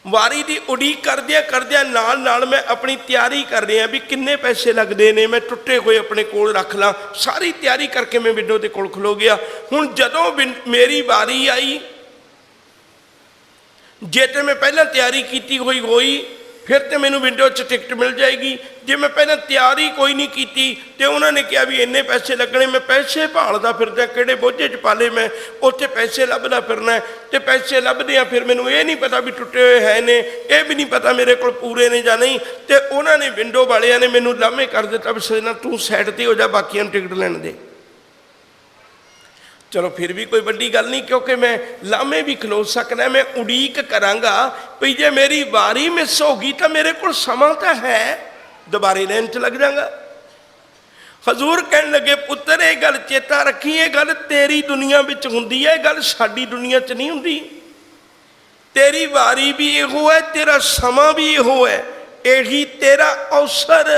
ਵਾਰੀ ਦੀ ਉਡੀਕ ਕਰਦਿਆਂ ਨਾਲ ਮੈਂ ਆਪਣੀ ਤਿਆਰੀ ਕਰ ਰਿਹਾ ਵੀ ਕਿੰਨੇ ਪੈਸੇ ਲੱਗਦੇ ਨੇ, ਮੈਂ ਟੁੱਟੇ ਹੋਏ ਆਪਣੇ ਕੋਲ ਰੱਖ ਲਾਂ। ਸਾਰੀ ਤਿਆਰੀ ਕਰਕੇ ਮੈਂ ਵਿੰਡੋ ਦੇ ਕੋਲ ਖਲੋ ਗਿਆ। ਹੁਣ ਜਦੋਂ ਮੇਰੀ ਵਾਰੀ ਆਈ, ਜੇ ਤੇ ਮੈਂ ਪਹਿਲਾਂ ਤਿਆਰੀ ਕੀਤੀ ਹੋਈ ਫਿਰ ਤੇ ਮੈਨੂੰ ਵਿੰਡੋ 'ਚ ਟਿਕਟ ਮਿਲ ਜਾਏਗੀ। ਜੇ ਮੈਂ ਪਹਿਲਾਂ ਤਿਆਰੀ ਕੋਈ ਨਹੀਂ ਕੀਤੀ ਤੇ ਉਹਨਾਂ ਨੇ ਕਿਹਾ ਵੀ ਇੰਨੇ ਪੈਸੇ ਲੱਗਣੇ, ਮੈਂ ਪੈਸੇ ਭਾਲਦਾ ਫਿਰਦਾ, ਕਿਹੜੇ ਬੋਝੇ 'ਚ ਪਾਲੇ ਮੈਂ ਉੱਥੇ ਪੈਸੇ ਲੱਭਦਾ ਫਿਰਨਾ। ਤੇ ਪੈਸੇ ਲੱਭਦੇ ਆ, ਫਿਰ ਮੈਨੂੰ ਇਹ ਨਹੀਂ ਪਤਾ ਵੀ ਟੁੱਟੇ ਹੋਏ ਹੈ ਨੇ, ਇਹ ਵੀ ਨਹੀਂ ਪਤਾ ਮੇਰੇ ਕੋਲ ਪੂਰੇ ਨੇ ਜਾਂ ਨਹੀਂ। ਤੇ ਉਹਨਾਂ ਨੇ ਵਿੰਡੋ ਵਾਲਿਆਂ ਨੇ ਮੈਨੂੰ ਲਾਮੇ ਕਰ ਦਿੱਤਾ ਵੀ ਸਜਣਾ ਤੂੰ ਸਾਈਡ 'ਤੇ ਹੋ ਜਾ, ਬਾਕੀਆਂ ਨੂੰ ਟਿਕਟ ਲੈਣ ਦੇ। ਚਲੋ ਫਿਰ ਵੀ ਕੋਈ ਵੱਡੀ ਗੱਲ ਨਹੀਂ, ਕਿਉਂਕਿ ਮੈਂ ਲਾਮੇ ਵੀ ਖਲੋ ਸਕਦਾ, ਮੈਂ ਉਡੀਕ ਕਰਾਂਗਾ ਵੀ ਜੇ ਮੇਰੀ ਵਾਰੀ ਮਿਸ ਹੋ ਗਈ ਤਾਂ ਮੇਰੇ ਕੋਲ ਸਮਾਂ ਤਾਂ ਹੈ, ਦੁਬਾਰੇ ਲਾਈਨ 'ਚ ਲੱਗ ਜਾਵਾਂਗਾ। ਹਜ਼ੂਰ ਕਹਿਣ ਲੱਗੇ, ਪੁੱਤਰ ਇਹ ਗੱਲ ਚੇਤਾ ਰੱਖੀ, ਇਹ ਗੱਲ ਤੇਰੀ ਦੁਨੀਆ ਵਿੱਚ ਹੁੰਦੀ ਹੈ, ਇਹ ਗੱਲ ਸਾਡੀ ਦੁਨੀਆ 'ਚ ਨਹੀਂ ਹੁੰਦੀ। ਤੇਰੀ ਵਾਰੀ ਵੀ ਇਹੋ ਹੈ, ਤੇਰਾ ਸਮਾਂ ਵੀ ਇਹੋ ਹੈ, ਇਹੀ ਤੇਰਾ ਅਵਸਰ।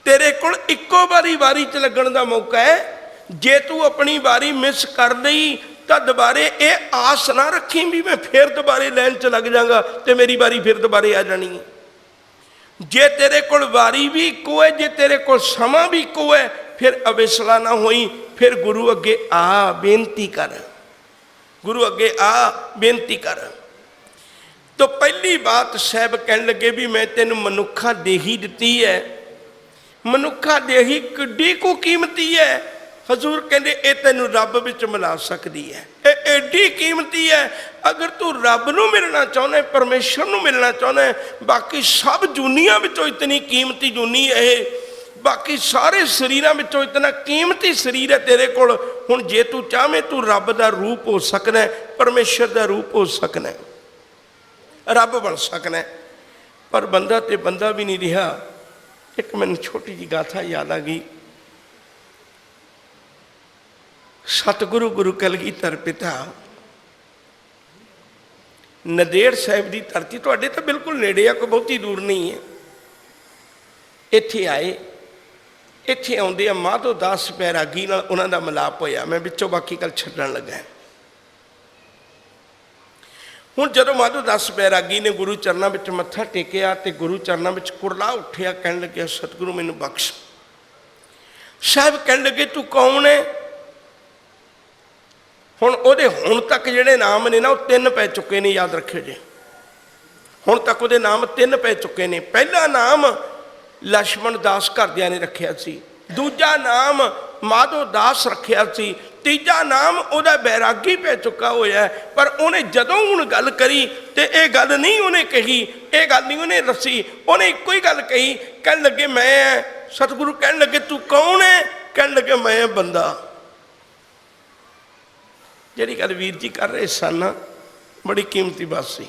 ਤੇਰੇ ਕੋਲ ਇੱਕੋ ਵਾਰੀ 'ਚ ਲੱਗਣ ਦਾ ਮੌਕਾ ਹੈ। ਜੇ ਤੂੰ ਆਪਣੀ ਵਾਰੀ ਮਿਸ ਕਰ ਲਈ ਤਾਂ ਦੁਬਾਰੇ ਇਹ ਆਸ ਨਾ ਰੱਖੀ ਵੀ ਮੈਂ ਫਿਰ ਦੁਬਾਰੇ ਲਾਈਨ 'ਚ ਲੱਗ ਜਾਵਾਂਗਾ ਤੇ ਮੇਰੀ ਵਾਰੀ ਫਿਰ ਦੁਬਾਰੇ ਆ ਜਾਣੀ ਹੈ। ਜੇ ਤੇਰੇ ਕੋਲ ਵਾਰੀ ਵੀ ਇੱਕੋ ਹੈ, ਜੇ ਤੇਰੇ ਕੋਲ ਸਮਾਂ ਵੀ ਇੱਕੋ ਹੈ, ਫਿਰ ਅਵੇਸਲਾ ਨਾ ਹੋਈ, ਫਿਰ ਗੁਰੂ ਅੱਗੇ ਆ ਬੇਨਤੀ ਕਰ, ਗੁਰੂ ਅੱਗੇ ਆ ਬੇਨਤੀ ਕਰ। ਤਾਂ ਪਹਿਲੀ ਬਾਤ ਸਾਹਿਬ ਕਹਿਣ ਲੱਗੇ ਵੀ ਮੈਂ ਤੈਨੂੰ ਮਨੁੱਖਾ ਦੇਹੀ ਦਿੱਤੀ ਹੈ। ਮਨੁੱਖਾ ਦੇਹੀ ਕਿੱਡੀ ਕੁ ਕੀਮਤੀ ਹੈ। ਹਜ਼ੂਰ ਕਹਿੰਦੇ ਇਹ ਤੈਨੂੰ ਰੱਬ ਵਿੱਚ ਮਿਲਾ ਸਕਦੀ ਹੈ, ਇਹ ਐਡੀ ਕੀਮਤੀ ਹੈ। ਅਗਰ ਤੂੰ ਰੱਬ ਨੂੰ ਮਿਲਣਾ ਚਾਹੁੰਦਾ, ਪਰਮੇਸ਼ਰ ਨੂੰ ਮਿਲਣਾ ਚਾਹੁੰਦਾ, ਬਾਕੀ ਸਭ ਜੂਨੀਆਂ ਵਿੱਚੋਂ ਇਤਨੀ ਕੀਮਤੀ ਜੂਨੀ ਹੈ ਇਹ, ਬਾਕੀ ਸਾਰੇ ਸਰੀਰਾਂ ਵਿੱਚੋਂ ਇਤਨਾ ਕੀਮਤੀ ਸਰੀਰ ਹੈ ਤੇਰੇ ਕੋਲ। ਹੁਣ ਜੇ ਤੂੰ ਚਾਹਵੇਂ ਤੂੰ ਰੱਬ ਦਾ ਰੂਪ ਹੋ ਸਕਣਾ, ਪਰਮੇਸ਼ਰ ਦਾ ਰੂਪ ਹੋ ਸਕਣਾ, ਰੱਬ ਬਣ ਸਕਣਾ। ਪਰ ਬੰਦਾ ਤੇ ਬੰਦਾ ਵੀ ਨਹੀਂ ਰਿਹਾ। ਇੱਕ ਮੈਨੂੰ ਛੋਟੀ ਜਿਹੀ ਗਾਥਾ ਯਾਦ ਆ ਗਈ। ਸਤਿਗੁਰੂ ਗੁਰੂ ਕਲਗੀਧਰ ਪਿਤਾ ਨੰਦੇੜ ਸਾਹਿਬ ਦੀ ਧਰਤੀ ਤੁਹਾਡੇ ਤਾਂ ਬਿਲਕੁਲ ਨੇੜੇ ਆ, ਕੋਈ ਬਹੁਤੀ ਦੂਰ ਨਹੀਂ ਹੈ। ਇੱਥੇ ਆਏ, ਇੱਥੇ ਆਉਂਦੇ ਆ ਮਾਧੋ ਦਾਸ ਬੈਰਾਗੀ ਨਾਲ ਉਹਨਾਂ ਦਾ ਮਿਲਾਪ ਹੋਇਆ। ਮੈਂ ਵਿੱਚੋਂ ਬਾਕੀ ਗੱਲ ਛੱਡਣ ਲੱਗਾ। ਹੁਣ ਜਦੋਂ ਮਾਧੋ ਦਾਸ ਬੈਰਾਗੀ ਨੇ ਗੁਰੂ ਚਰਨਾਂ ਵਿੱਚ ਮੱਥਾ ਟੇਕਿਆ ਤੇ ਗੁਰੂ ਚਰਨਾਂ ਵਿੱਚ ਕੁਰਲਾ ਉੱਠਿਆ, ਕਹਿਣ ਲੱਗਿਆ ਸਤਿਗੁਰੂ ਮੈਨੂੰ ਬਖਸ਼। ਸਾਹਿਬ ਕਹਿਣ ਲੱਗੇ ਤੂੰ ਕੌਣ ਹੈ? ਹੁਣ ਉਹਦੇ ਹੁਣ तक ਜਿਹੜੇ ਨਾਮ ਨੇ ਨਾ ਉਹ 3 ਪੈ ਚੁੱਕੇ ਨੇ, याद रखियो जी। ਹੁਣ तक ਉਹਦੇ ਨਾਮ 3 ਪੈ ਚੁੱਕੇ ਨੇ। ਪਹਿਲਾ ਨਾਮ लक्ष्मण दास घरदियां ने रखिया सी, दूजा नाम माधो दास रखिया सी, तीजा नाम ਉਹਦਾ बैरागी पै चुका होया है। पर उन्हें जदों हुण गल करी तो यह गल नहीं उन्हें कही, यह गल नहीं उन्हें दसी, उन्हें एको ही गल कही। कह लगे मैं, सतगुरु कह लगे तू कौन है? कह लगे मैं बंदा। जिहड़ी गल वीर जी कर रहे सन बड़ी कीमती बात सी।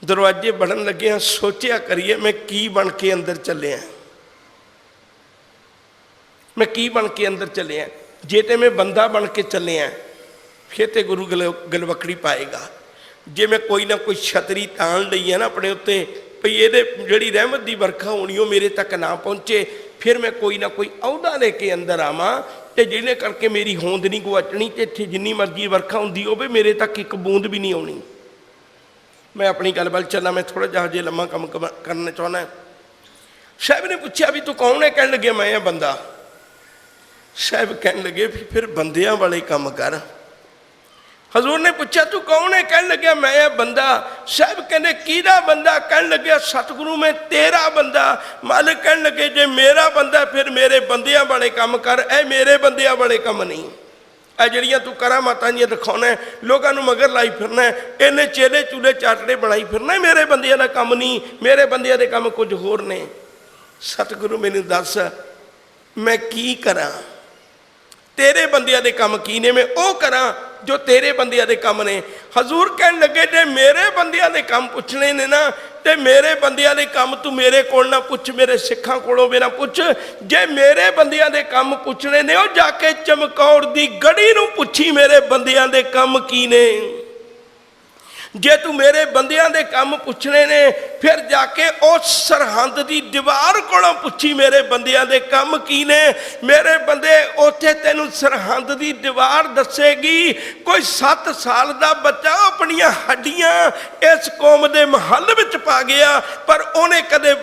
दरवाजे बढ़न लगे सोचिया करिए मैं की बन के अंदर चलिया, मैं की बन के अंदर चलिया। जे तो मैं बंदा बन के चलिया फिर तो गुरु गलवकड़ी पाएगा। जे मैं कोई ना कोई छतरी तान लई है ना अपने उत्ते भई ये जी रहमत की वर्खा होनी वो मेरे तक ना पहुँचे, फिर मैं कोई ना कोई अहुदा लेके अंदर आवां तो जिन्हें करके मेरी होंद नहीं गुआचनी, तो इत्थे जिन्नी मर्जी वर्खा होंदी होवे मेरे तक एक बूंद भी नहीं आनी। मैं अपनी गल वल चलना, मैं थोड़ा जहा जे लम्मा काम करना चाहना। साहब ने पूछा भी तू कौन है? कह लगे मैं बंदा। साहब कह लगे फिर बंदियां वाले काम कर। हजूर ने पूछा तू कौन है? कह लगे मैं बंदा। साहब कहने किहदा बंदा? कह लगे सतगुरु में तेरा बंदा। मालिक कह लगे जे मेरा बंदा फिर मेरे बंदियां वाले काम कर, ए मेरे बंदियां वाले काम नहीं। आ जड़ियाँ तू करामातां जी दिखाना लोगों मगर लाई फिरना, इन्हें चेले चूले चाटड़े बनाई फिरना, मेरे बंदियां का काम नहीं, मेरे बंदियां दे काम कुछ होर ने। सतगुरु मैनू दस मैं की करा? तेरे बंदियां दे काम की ने? मैं वो करा जो तेरे बंदियां दे काम ने। हजूर कह लगे जे मेरे बंदियां दे काम पुछने ने ना ते मेरे बंदियां दे काम तू मेरे कोल ना पुछ, मेरे सिखां कोलों भी ना पुछ। जे मेरे बंदियां दे काम पुछने ने ओ जाके चमकौर दी गढ़ी नूं पुछी मेरे बंदियां दे काम की ने। जे तू मेरे बंदियां दे काम पुछने ने फिर जाके उस सरहंद दी दीवार कोलों पुछी मेरे बंदियां दे काम की ने। मेरे बंदे उत्थे तेनू सरहंद दी दीवार दसेगी। कोई 7 साल दा बच्चा अपनियां हड्डियां इस कौम दे महल विच पा गया पर उन्हें कदे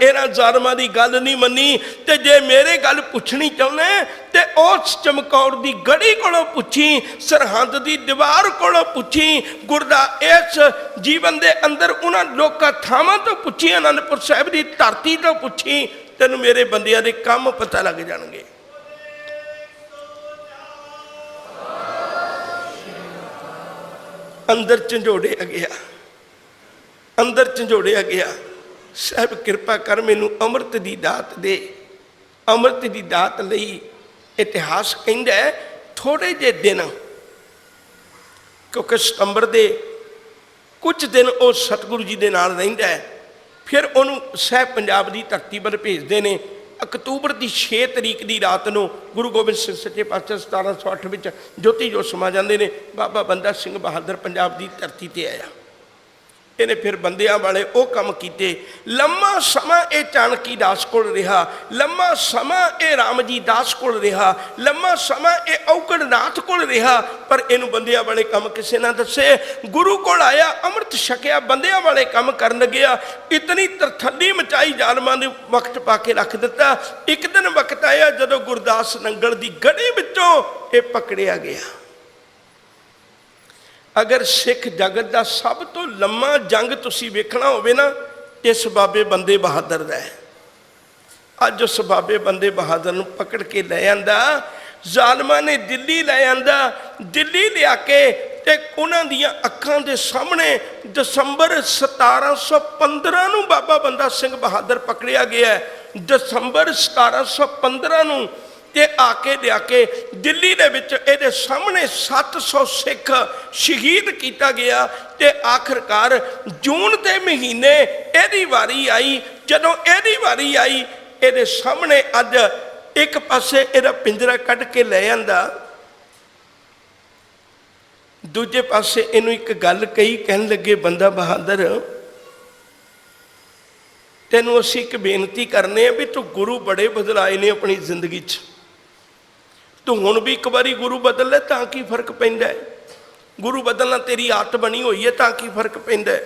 इन्हां जालमां दी गल नहीं मनी। ते जे मेरे गल पुछनी चाहुंदे ते उस चमकौर दी गढ़ी कोलों पुछी, सरहंद दी दीवार कोलों पुछी, गुरदा इस जीवन दे अंदर उन्हां लोकां थावां तो पुछी, आनंदपुर साहिब दी धरती तो पुछी, तेनू मेरे बंदियां दे काम पता लग जाणगे। अंदर झंझोड़िया गया, अंदर झंझोड़िया गया। साहिब कृपा कर मैनू अमृत दी दात दे। अमृत दी दात लई इतिहास कहंदा है थोड़े जे दिन, क्योंकि सितंबर दे कुछ दिन वो सतगुरु जी दे नाल रहिंदा है, फिर उन्होंने साहिब पंजाब की धरती पर भेजते हैं। अक्तूबर की 6 तरीक की रात को गुरु गोबिंद सिंह सच्चे पातशाह 1708 में ज्योति जोत समा जाते हैं। बाबा बंदा सिंह बहादुर पंजाब की धरती पर आया। इन्हें फिर बंदियां वाले वो काम किए। लम्मा समा ये चाणकी दास कोल रहा, लम्मा समा ये राम जी दास कोल रहा, लम्मा समा ये औगड़ नाथ कोल रहा, पर इनू बंदियां वाले काम किसी ना दसे। गुरु कोल आया, अमृत छकिया, बंदियां वाले काम करन गया। इतनी तरथली मचाई, जालमां ने वक्त पा के रख दिता। एक दिन वक्त आया जदों गुरदास नंगल की गढ़ी विचों ये पकड़िया गया। अगर सिख जगत का सब तो लम्मा जंग तुसी वेखना होवे ना, इस बाबे बंदे बहादुर दा है। अज उस बाबे बंदे बहादुर नूं पकड़ के लै आंदा, जालमां ने दिल्ली लै आंदा। दिल्ली लिया के ते उन्हां दियां अखां दे सामने दसंबर 1715 नूं बाबा बंदा सिंह बहादुर पकड़िया गया है। दसंबर 1715 नूं ते आके लिया के दिल्ली दे विच इहदे सामने 700 सिख शहीद किया गया। ते आखिरकार जून के महीने इहदी वारी आई। जदों इहदी वारी आई, इहदे सामने अज एक पासे इहदा पिंजरा कढ़ के लै आंदा, दूजे पासे इनू एक गल कही, कहन लगे बंदा बहादुर तेनू असीं एक बेनती करने भी तू गुरु बड़े बदलाए ने अपनी जिंदगी च, तू हुण भी एक बारी गुरु बदल ले तां की फर्क पैंदा है। गुरु बदलना तेरी आदत बनी हुई है तां की फर्क पैंदा है।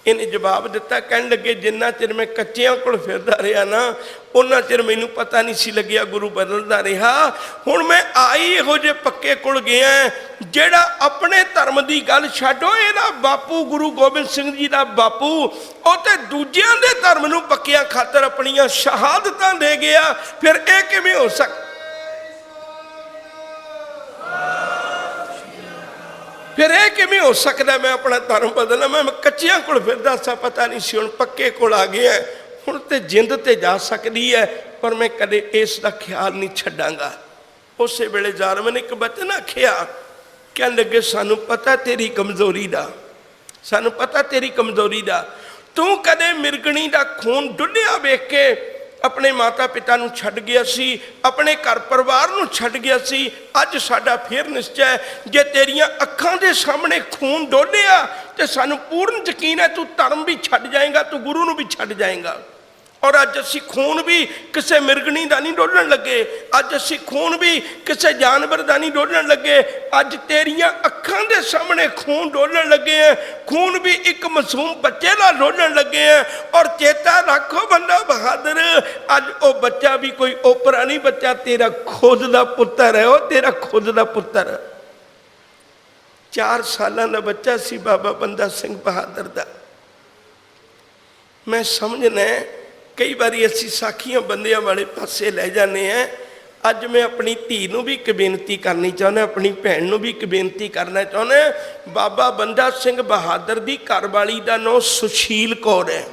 ਇਹਨੇ ਜਵਾਬ ਦਿੱਤਾ, ਕਹਿਣ ਲੱਗੇ ਜਿੰਨਾ ਚਿਰ ਮੈਂ ਕੱਚਿਆਂ ਕੋਲ ਫਿਰਦਾ ਰਿਹਾ ਨਾ ਉਹਨਾਂ ਚਿਰ ਮੈਨੂੰ ਪਤਾ ਨਹੀਂ ਸੀ ਲੱਗਿਆ ਗੁਰੂ ਬਦਲਦਾ ਰਿਹਾ। ਹੁਣ ਮੈਂ ਆਈ ਇਹੋ ਜਿਹੇ ਪੱਕੇ ਕੋਲ ਗਿਆ ਜਿਹੜਾ ਆਪਣੇ ਧਰਮ ਦੀ ਗੱਲ ਛੱਡੋ, ਇਹਦਾ ਬਾਪੂ ਗੁਰੂ ਗੋਬਿੰਦ ਸਿੰਘ ਜੀ ਦਾ ਬਾਪੂ ਉਹ ਤੇ ਦੂਜਿਆਂ ਦੇ ਧਰਮ ਨੂੰ ਪੱਕਿਆਂ ਖਾਤਰ ਆਪਣੀਆਂ ਸ਼ਹਾਦਤਾਂ ਦੇ ਗਿਆ। ਫਿਰ ਇਹ ਕਿਵੇਂ ਹੋ ਸਕਦਾ? ਫਿਰ ਇਹ ਕਿਵੇਂ ਹੋ ਸਕਦਾ ਮੈਂ ਆਪਣਾ ਧਰਮ ਬਦਲਾਂ? ਮੈਂ ਕੱਚਿਆਂ ਕੋਲ ਫਿਰਦਾ ਸਾਂ, ਪਤਾ ਨਹੀਂ ਸੀ, ਹੁਣ ਪੱਕੇ ਕੋਲ ਆ ਗਿਆ। ਹੁਣ ਤੇ ਜਿੰਦ ਤੇ ਜਾ ਸਕਦੀ ਹੈ, ਪਰ ਮੈਂ ਕਦੇ ਇਸ ਦਾ ਖਿਆਲ ਨਹੀਂ ਛੱਡਾਂਗਾ। ਉਸੇ ਵੇਲੇ ਜ਼ਾਲਮ ਨੇ ਇੱਕ ਬਚਨ ਆਖਿਆ, ਕਹਿਣ ਲੱਗੇ ਸਾਨੂੰ ਪਤਾ ਤੇਰੀ ਕਮਜ਼ੋਰੀ ਦਾ, ਸਾਨੂੰ ਪਤਾ ਤੇਰੀ ਕਮਜ਼ੋਰੀ ਦਾ। ਤੂੰ ਕਦੇ ਮਿਰਗਣੀ ਦਾ ਖੂਨ ਡੁੱਲਿਆ ਵੇਖ ਕੇ ਆਪਣੇ ਮਾਤਾ ਪਿਤਾ ਨੂੰ ਛੱਡ ਗਿਆ ਸੀ, ਆਪਣੇ ਘਰ ਪਰਿਵਾਰ ਨੂੰ ਛੱਡ ਗਿਆ ਸੀ। ਅੱਜ ਸਾਡਾ ਫੇਰ ਨਿਸ਼ਚੈ ਜੇ ਤੇਰੀਆਂ ਅੱਖਾਂ ਦੇ ਸਾਹਮਣੇ ਖੂਨ ਡੋਲਿਆ ਤੇ ਸਾਨੂੰ ਪੂਰਨ ਯਕੀਨ ਹੈ ਤੂੰ ਧਰਮ ਵੀ ਛੱਡ ਜਾਏਗਾ, ਤੂੰ ਗੁਰੂ ਨੂੰ ਵੀ ਛੱਡ ਜਾਏਗਾ। ਔਰ ਅੱਜ ਅਸੀਂ ਖੂਨ ਵੀ ਕਿਸੇ ਮਿਰਗਣੀ ਦਾ ਨਹੀਂ ਡੋਲਣ ਲੱਗੇ, ਅੱਜ ਅਸੀਂ ਖੂਨ ਵੀ ਕਿਸੇ ਜਾਨਵਰ ਦਾ ਨਹੀਂ ਡੋਲਣ ਲੱਗੇ। ਅੱਜ ਤੇਰੀਆਂ ਅੱਖਾਂ ਦੇ ਸਾਹਮਣੇ ਖੂਨ ਡੋਲਣ ਲੱਗੇ ਆ, ਖੂਨ ਵੀ ਇੱਕ ਮਾਸੂਮ ਬੱਚੇ ਦਾ ਡੋਲਣ ਲੱਗੇ ਆ। ਔਰ ਚੇਤਾ ਰੱਖੋ ਬੰਦਾ ਬਹਾਦਰ, ਅੱਜ ਉਹ ਬੱਚਾ ਵੀ ਕੋਈ ਓਪਰਾ ਨਹੀਂ ਬੱਚਾ, ਤੇਰਾ ਖੁਦ ਦਾ ਪੁੱਤਰ ਹੈ, ਉਹ ਤੇਰਾ ਖੁਦ ਦਾ ਪੁੱਤਰ। 4 ਸਾਲਾਂ ਦਾ ਬੱਚਾ ਸੀ ਬਾਬਾ ਬੰਦਾ ਸਿੰਘ ਬਹਾਦਰ ਦਾ। ਮੈਂ ਸਮਝਣਾ ਕਈ ਵਾਰੀ ਅਸੀਂ ਸਾਖੀਆਂ ਬੰਦਿਆਂ ਵਾਲੇ ਪਾਸੇ ਲੈ ਜਾਂਦੇ ਹਾਂ। ਅੱਜ ਮੈਂ ਆਪਣੀ ਧੀ ਨੂੰ ਵੀ ਇੱਕ ਬੇਨਤੀ ਕਰਨੀ ਚਾਹੁੰਦਾ, ਆਪਣੀ ਭੈਣ ਨੂੰ ਵੀ ਇੱਕ ਬੇਨਤੀ ਕਰਨਾ ਚਾਹੁੰਦਾ। ਬਾਬਾ ਬੰਦਾ ਸਿੰਘ ਬਹਾਦਰ ਦੀ ਘਰਵਾਲੀ ਦਾ ਨਾਂ ਸੁਸ਼ੀਲ ਕੌਰ ਹੈ।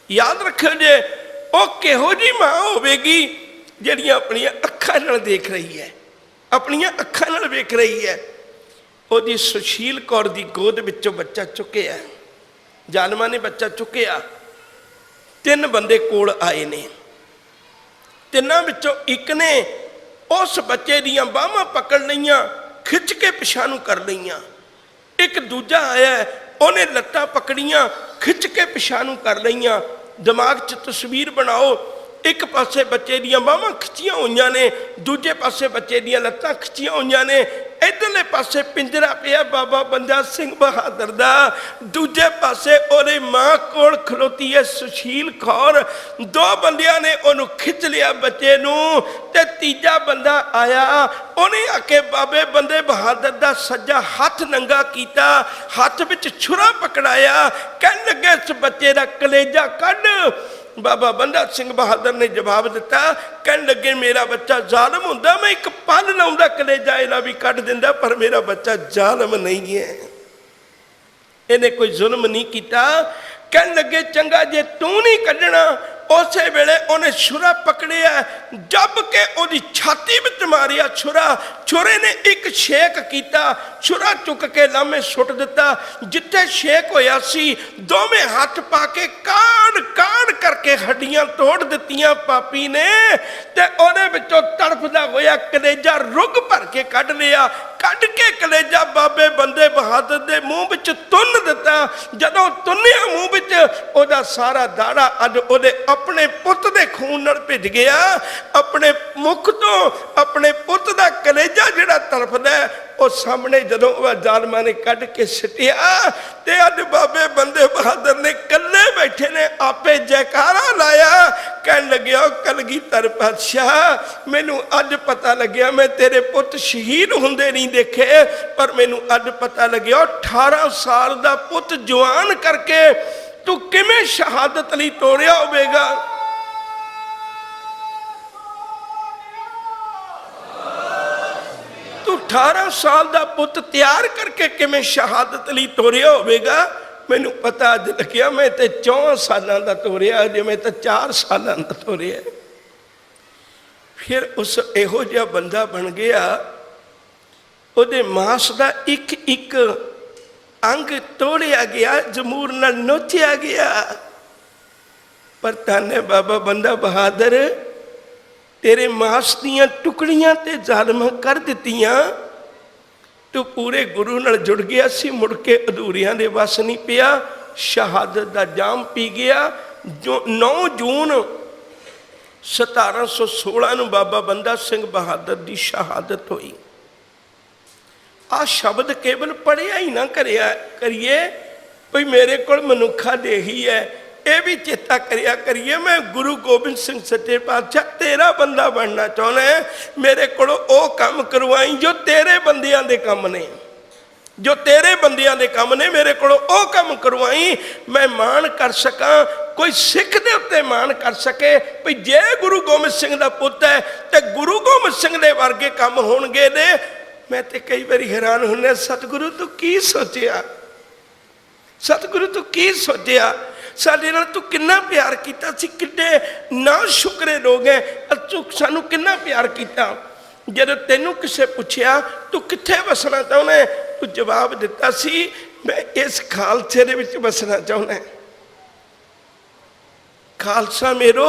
ਯਾਦ ਰੱਖਿਓ ਜੇ ਉਹ ਕਿਹੋ ਜਿਹੀ ਮਾਂ ਹੋਵੇਗੀ ਜਿਹੜੀਆਂ ਆਪਣੀਆਂ ਅੱਖਾਂ ਨਾਲ ਦੇਖ ਰਹੀ ਹੈ, ਆਪਣੀਆਂ ਅੱਖਾਂ ਨਾਲ ਵੇਖ ਰਹੀ ਹੈ। ਉਹਦੀ ਸੁਸ਼ੀਲ ਕੌਰ ਦੀ ਗੋਦ ਵਿੱਚੋਂ ਬੱਚਾ ਚੁੱਕਿਆ, ਜ਼ਾਲਮਾਂ ਨੇ ਬੱਚਾ ਚੁੱਕਿਆ। 3 ਬੰਦੇ ਕੋਲ ਆਏ ਨੇ, ਤਿੰਨਾਂ ਵਿੱਚੋਂ ਇੱਕ ਨੇ ਉਸ ਬੱਚੇ ਦੀਆਂ ਬਾਹਾਂ ਪਕੜ ਲਈਆਂ, ਖਿੱਚ ਕੇ ਪਿਛਾਂਹ ਨੂੰ ਕਰ ਲਈਆਂ। ਇੱਕ ਦੂਜਾ ਆਇਆ, ਉਹਨੇ ਲੱਤਾਂ ਪਕੜੀਆਂ, ਖਿੱਚ ਕੇ ਪਿਛਾਂਹ ਨੂੰ ਕਰ ਲਈਆਂ। ਦਿਮਾਗ 'ਚ ਤਸਵੀਰ ਬਣਾਓ, ਇੱਕ ਪਾਸੇ ਬੱਚੇ ਦੀਆਂ ਬਾਹਾਂ ਖਿੱਚੀਆਂ ਹੋਈਆਂ ਨੇ, ਦੂਜੇ ਪਾਸੇ ਬੱਚੇ ਦੀਆਂ ਲੱਤਾਂ ਖਿੱਚੀਆਂ ਹੋਈਆਂ ਨੇ। ਇੱਧਰਲੇ ਪਾਸੇ ਪਿੰਜਰਾ ਪਿਆ ਬਾਬਾ ਬੰਦਾ ਸਿੰਘ ਬਹਾਦਰ ਦਾ, ਦੂਜੇ ਪਾਸੇ ਉਹਦੀ ਮਾਂ ਕੋਲ ਖਲੋਤੀ ਹੈ ਸੁਸ਼ੀਲ ਕੌਰ। 2 ਬੰਦਿਆਂ ਨੇ ਉਹਨੂੰ ਖਿੱਚ ਲਿਆ ਬੱਚੇ ਨੂੰ, ਤੇ ਤੀਜਾ ਬੰਦਾ ਆਇਆ, ਉਹਨੇ ਆ ਕੇ ਬਾਬੇ ਬੰਦੇ ਬਹਾਦਰ ਦਾ ਸੱਜਾ ਹੱਥ ਨੰਗਾ ਕੀਤਾ, ਹੱਥ ਵਿੱਚ ਛੁਰਾ ਪਕੜਾਇਆ, ਕਹਿਣ ਲੱਗੇ ਇਸ ਬੱਚੇ ਦਾ ਕਲੇਜਾ ਕੱਢ। ਬਾਬਾ ਬੰਦਾ ਸਿੰਘ ਬਹਾਦਰ ਨੇ ਜਵਾਬ ਦਿੱਤਾ, ਕਹਿਣ ਲੱਗੇ ਮੇਰਾ ਬੱਚਾ ਜ਼ਾਲਮ ਹੁੰਦਾ, ਮੈਂ ਇੱਕ ਪਲ ਲਾਉਂਦਾ ਕਲੇਜਾ ਇਹਦਾ ਵੀ ਕੱਢ ਦਿੰਦਾ, ਪਰ ਮੇਰਾ ਬੱਚਾ ਜ਼ਾਲਮ ਨਹੀਂ ਹੈ, ਇਹਨੇ ਕੋਈ ਜ਼ੁਲਮ ਨਹੀਂ ਕੀਤਾ। ਕਹਿਣ ਲੱਗੇ ਚੰਗਾ ਜੇ ਤੂੰ ਨਹੀਂ ਕੱਢਣਾ। ਉਸੇ ਵੇਲੇ ਉਹਨੇ ਛੁਰਾ ਪਕੜਿਆ, ਜੱਬ ਕੇ ਉਹਦੀ ਛਾਤੀ ਵਿੱਚ ਮਾਰਿਆ ਛੁਰਾ। ਛੁਰੇ ਨੇ ਇੱਕ ਛੇਕ ਕੀਤਾ, ਛੁਰਾ ਚੁੱਕ ਕੇ ਲਾਮੇ ਸੁੱਟ ਦਿੱਤਾ। ਜਿੱਥੇ ਛੇਕ ਹੋਇਆ ਸੀ ਦੋਵੇਂ ਹੱਥ ਪਾ ਕੇ ਕਾੜ ਕਾੜ ਕਰਕੇ ਹੱਡੀਆਂ ਤੋੜ ਦਿੱਤੀਆਂ ਪਾਪੀ ਨੇ, ਤੇ ਉਹਦੇ ਵਿੱਚੋਂ ਤੜਫਦਾ ਹੋਇਆ ਕਲੇਜਾ ਰੁੱਗ ਭਰ ਕੇ ਕੱਢ ਲਿਆ। ਕੱਢ ਕੇ ਕਲੇਜਾ ਬਾਬੇ ਬੰਦੇ ਬਹਾਦਰ ਦੇ ਮੂੰਹ ਵਿੱਚ ਤੁੰਨ ਦਿੱਤਾ। ਜਦੋਂ ਤੁੰਨਿਆ ਮੂੰਹ ਵਿੱਚ, ਉਹਦਾ ਸਾਰਾ ਦਾੜਾ ਅੱਜ ਉਹਦੇ ਆਪਣੇ ਪੁੱਤ ਦੇ ਖੂਨ ਨਾਲ ਭਿੱਜ ਗਿਆ। ਆਪਣੇ ਮੁਖ ਤੋਂ ਆਪਣੇ ਪੁੱਤ ਦਾ ਕਲੇਜਾ ਜਿਹੜਾ ਤੜਫਦਾ, ਉਹ ਸਾਹਮਣੇ ਜਦੋਂ ਉਹ ਜ਼ਾਲਮਾਂ ਨੇ ਕੱਢ ਕੇ ਸਿੱਟਿਆ, ਤੇ ਅੱਜ ਬਾਬੇ ਬੰਦੇ ਬਹਾਦਰ ਨੇ ਇਕੱਲੇ ਬੈਠੇ ਨੇ ਆਪੇ ਜੈਕਾਰਾ ਲਾਇਆ। ਕਹਿਣ ਲੱਗਿਆ ਕਲਗੀਧਰ ਪਾਤਸ਼ਾਹ, ਮੈਨੂੰ ਅੱਜ ਪਤਾ ਲੱਗਿਆ ਮੈਂ ਤੇਰੇ ਪੁੱਤ ਸ਼ਹੀਦ ਹੁੰਦੇ ਨਹੀਂ ਦੇਖੇ, ਪਰ ਮੈਨੂੰ ਅੱਜ ਪਤਾ ਲੱਗਿਆ 18 ਸਾਲ ਦਾ ਪੁੱਤ ਜਵਾਨ ਕਰਕੇ ਤੂੰ ਕਿਵੇਂ ਸ਼ਹਾਦਤ ਲਈ ਤੋੜਿਆ ਹੋਵੇਗਾ। ਤੂੰ 18 ਸਾਲ ਦਾ ਪੁੱਤ ਤਿਆਰ ਕਰਕੇ ਕਿਵੇਂ ਸ਼ਹਾਦਤ ਲਈ ਤੋੜਿਆ ਹੋਵੇਗਾ। ਮੈਨੂੰ ਪਤਾ ਅੱਜ ਲੱਗਿਆ ਮੈਂ ਤੇ 4 ਸਾਲਾਂ ਦਾ ਤੋਰਿਆ, ਜਿਵੇਂ ਤਾਂ 4 ਸਾਲਾਂ ਦਾ ਤੋਰਿਆ। ਫਿਰ ਉਸ ਇਹੋ ਜਿਹਾ ਬੰਦਾ ਬਣ ਗਿਆ, ਉਹਦੇ ਮਾਸ ਦਾ ਇੱਕ ਇੱਕ ਅੰਗ ਤੋੜਿਆ ਗਿਆ, ਜਮੂਰ ਨਾਲ ਨੋਚਿਆ ਗਿਆ। ਪਰ ਧੰਨ ਹੈ ਬਾਬਾ ਬੰਦਾ ਬਹਾਦਰ, ਤੇਰੇ ਮਾਸ ਦੀਆਂ ਟੁਕੜੀਆਂ ਤੇ ਜ਼ਾਲਮਾਂ ਕਰ ਦਿੱਤੀਆਂ। ਤੂੰ ਪੂਰੇ ਗੁਰੂ ਨਾਲ ਜੁੜ ਗਿਆ ਸੀ, ਮੁੜ ਕੇ ਅਧੂਰਿਆਂ ਦੇ ਵਸ ਨਹੀਂ ਪਿਆ, ਸ਼ਹਾਦਤ ਦਾ ਜਾਮ ਪੀ ਗਿਆ। ਜੋ 9 ਜੂਨ 1716 ਨੂੰ ਬਾਬਾ ਬੰਦਾ ਸਿੰਘ ਬਹਾਦਰ ਦੀ ਸ਼ਹਾਦਤ ਹੋਈ। ਆ ਸ਼ਬਦ ਕੇਵਲ ਪੜ੍ਹਿਆ ਹੀ ਨਾ ਕਰੀਏ, ਭਈ ਮੇਰੇ ਕੋਲ ਮਨੁੱਖਾ ਦੇਹੀ ਹੈ। ਇਹ ਵੀ ਚੇਤਾ ਕਰਿਆ ਕਰੀਏ, ਮੈਂ ਗੁਰੂ ਗੋਬਿੰਦ ਸਿੰਘ ਸੱਚੇ ਪਾਤਸ਼ਾਹ ਤੇਰਾ ਬੰਦਾ ਬਣਨਾ ਚਾਹੁੰਦਾ ਹੈ। ਮੇਰੇ ਕੋਲੋਂ ਉਹ ਕੰਮ ਕਰਵਾਈ ਜੋ ਤੇਰੇ ਬੰਦਿਆਂ ਦੇ ਕੰਮ ਨੇ, ਜੋ ਤੇਰੇ ਬੰਦਿਆਂ ਦੇ ਕੰਮ ਨੇ। ਮੇਰੇ ਕੋਲੋਂ ਉਹ ਕੰਮ ਕਰਵਾਈ, ਮੈਂ ਮਾਣ ਕਰ ਸਕਾਂ, ਕੋਈ ਸਿੱਖ ਦੇ ਉੱਤੇ ਮਾਣ ਕਰ ਸਕੇ ਵੀ ਜੇ ਗੁਰੂ ਗੋਬਿੰਦ ਸਿੰਘ ਦਾ ਪੁੱਤ ਹੈ ਤੇ ਗੁਰੂ ਗੋਬਿੰਦ ਸਿੰਘ ਦੇ ਵਰਗੇ ਕੰਮ ਹੋਣਗੇ ਨੇ। ਮੈਂ ਤੇ ਕਈ ਵਾਰੀ ਹੈਰਾਨ ਹੁੰਨਾ, ਸਤਿਗੁਰੂ ਤੂੰ ਕੀ ਸੋਚਿਆ, ਸਤਿਗੁਰੂ ਤੂੰ ਕੀ ਸੋਚਿਆ, ਸਾਡੇ ਨਾਲ ਤੂੰ ਕਿੰਨਾ ਪਿਆਰ ਕੀਤਾ ਸੀ, ਕਿੰਨੇ ਨਾ ਸ਼ੁਕਰੇ ਲੋਕ ਹੈ, ਤੂੰ ਸਾਨੂੰ ਕਿੰਨਾ ਪਿਆਰ ਕੀਤਾ। ਜਦੋਂ ਤੈਨੂੰ ਕਿਸੇ ਪੁੱਛਿਆ ਤੂੰ ਕਿੱਥੇ ਵਸਣਾ ਚਾਹੁੰਦਾ, ਤੂੰ ਜਵਾਬ ਦਿੱਤਾ ਸੀ ਮੈਂ ਇਸ ਖਾਲਸੇ ਦੇ ਵਿੱਚ ਵਸਣਾ ਚਾਹੁੰਦਾ। ਖਾਲਸਾ मेरो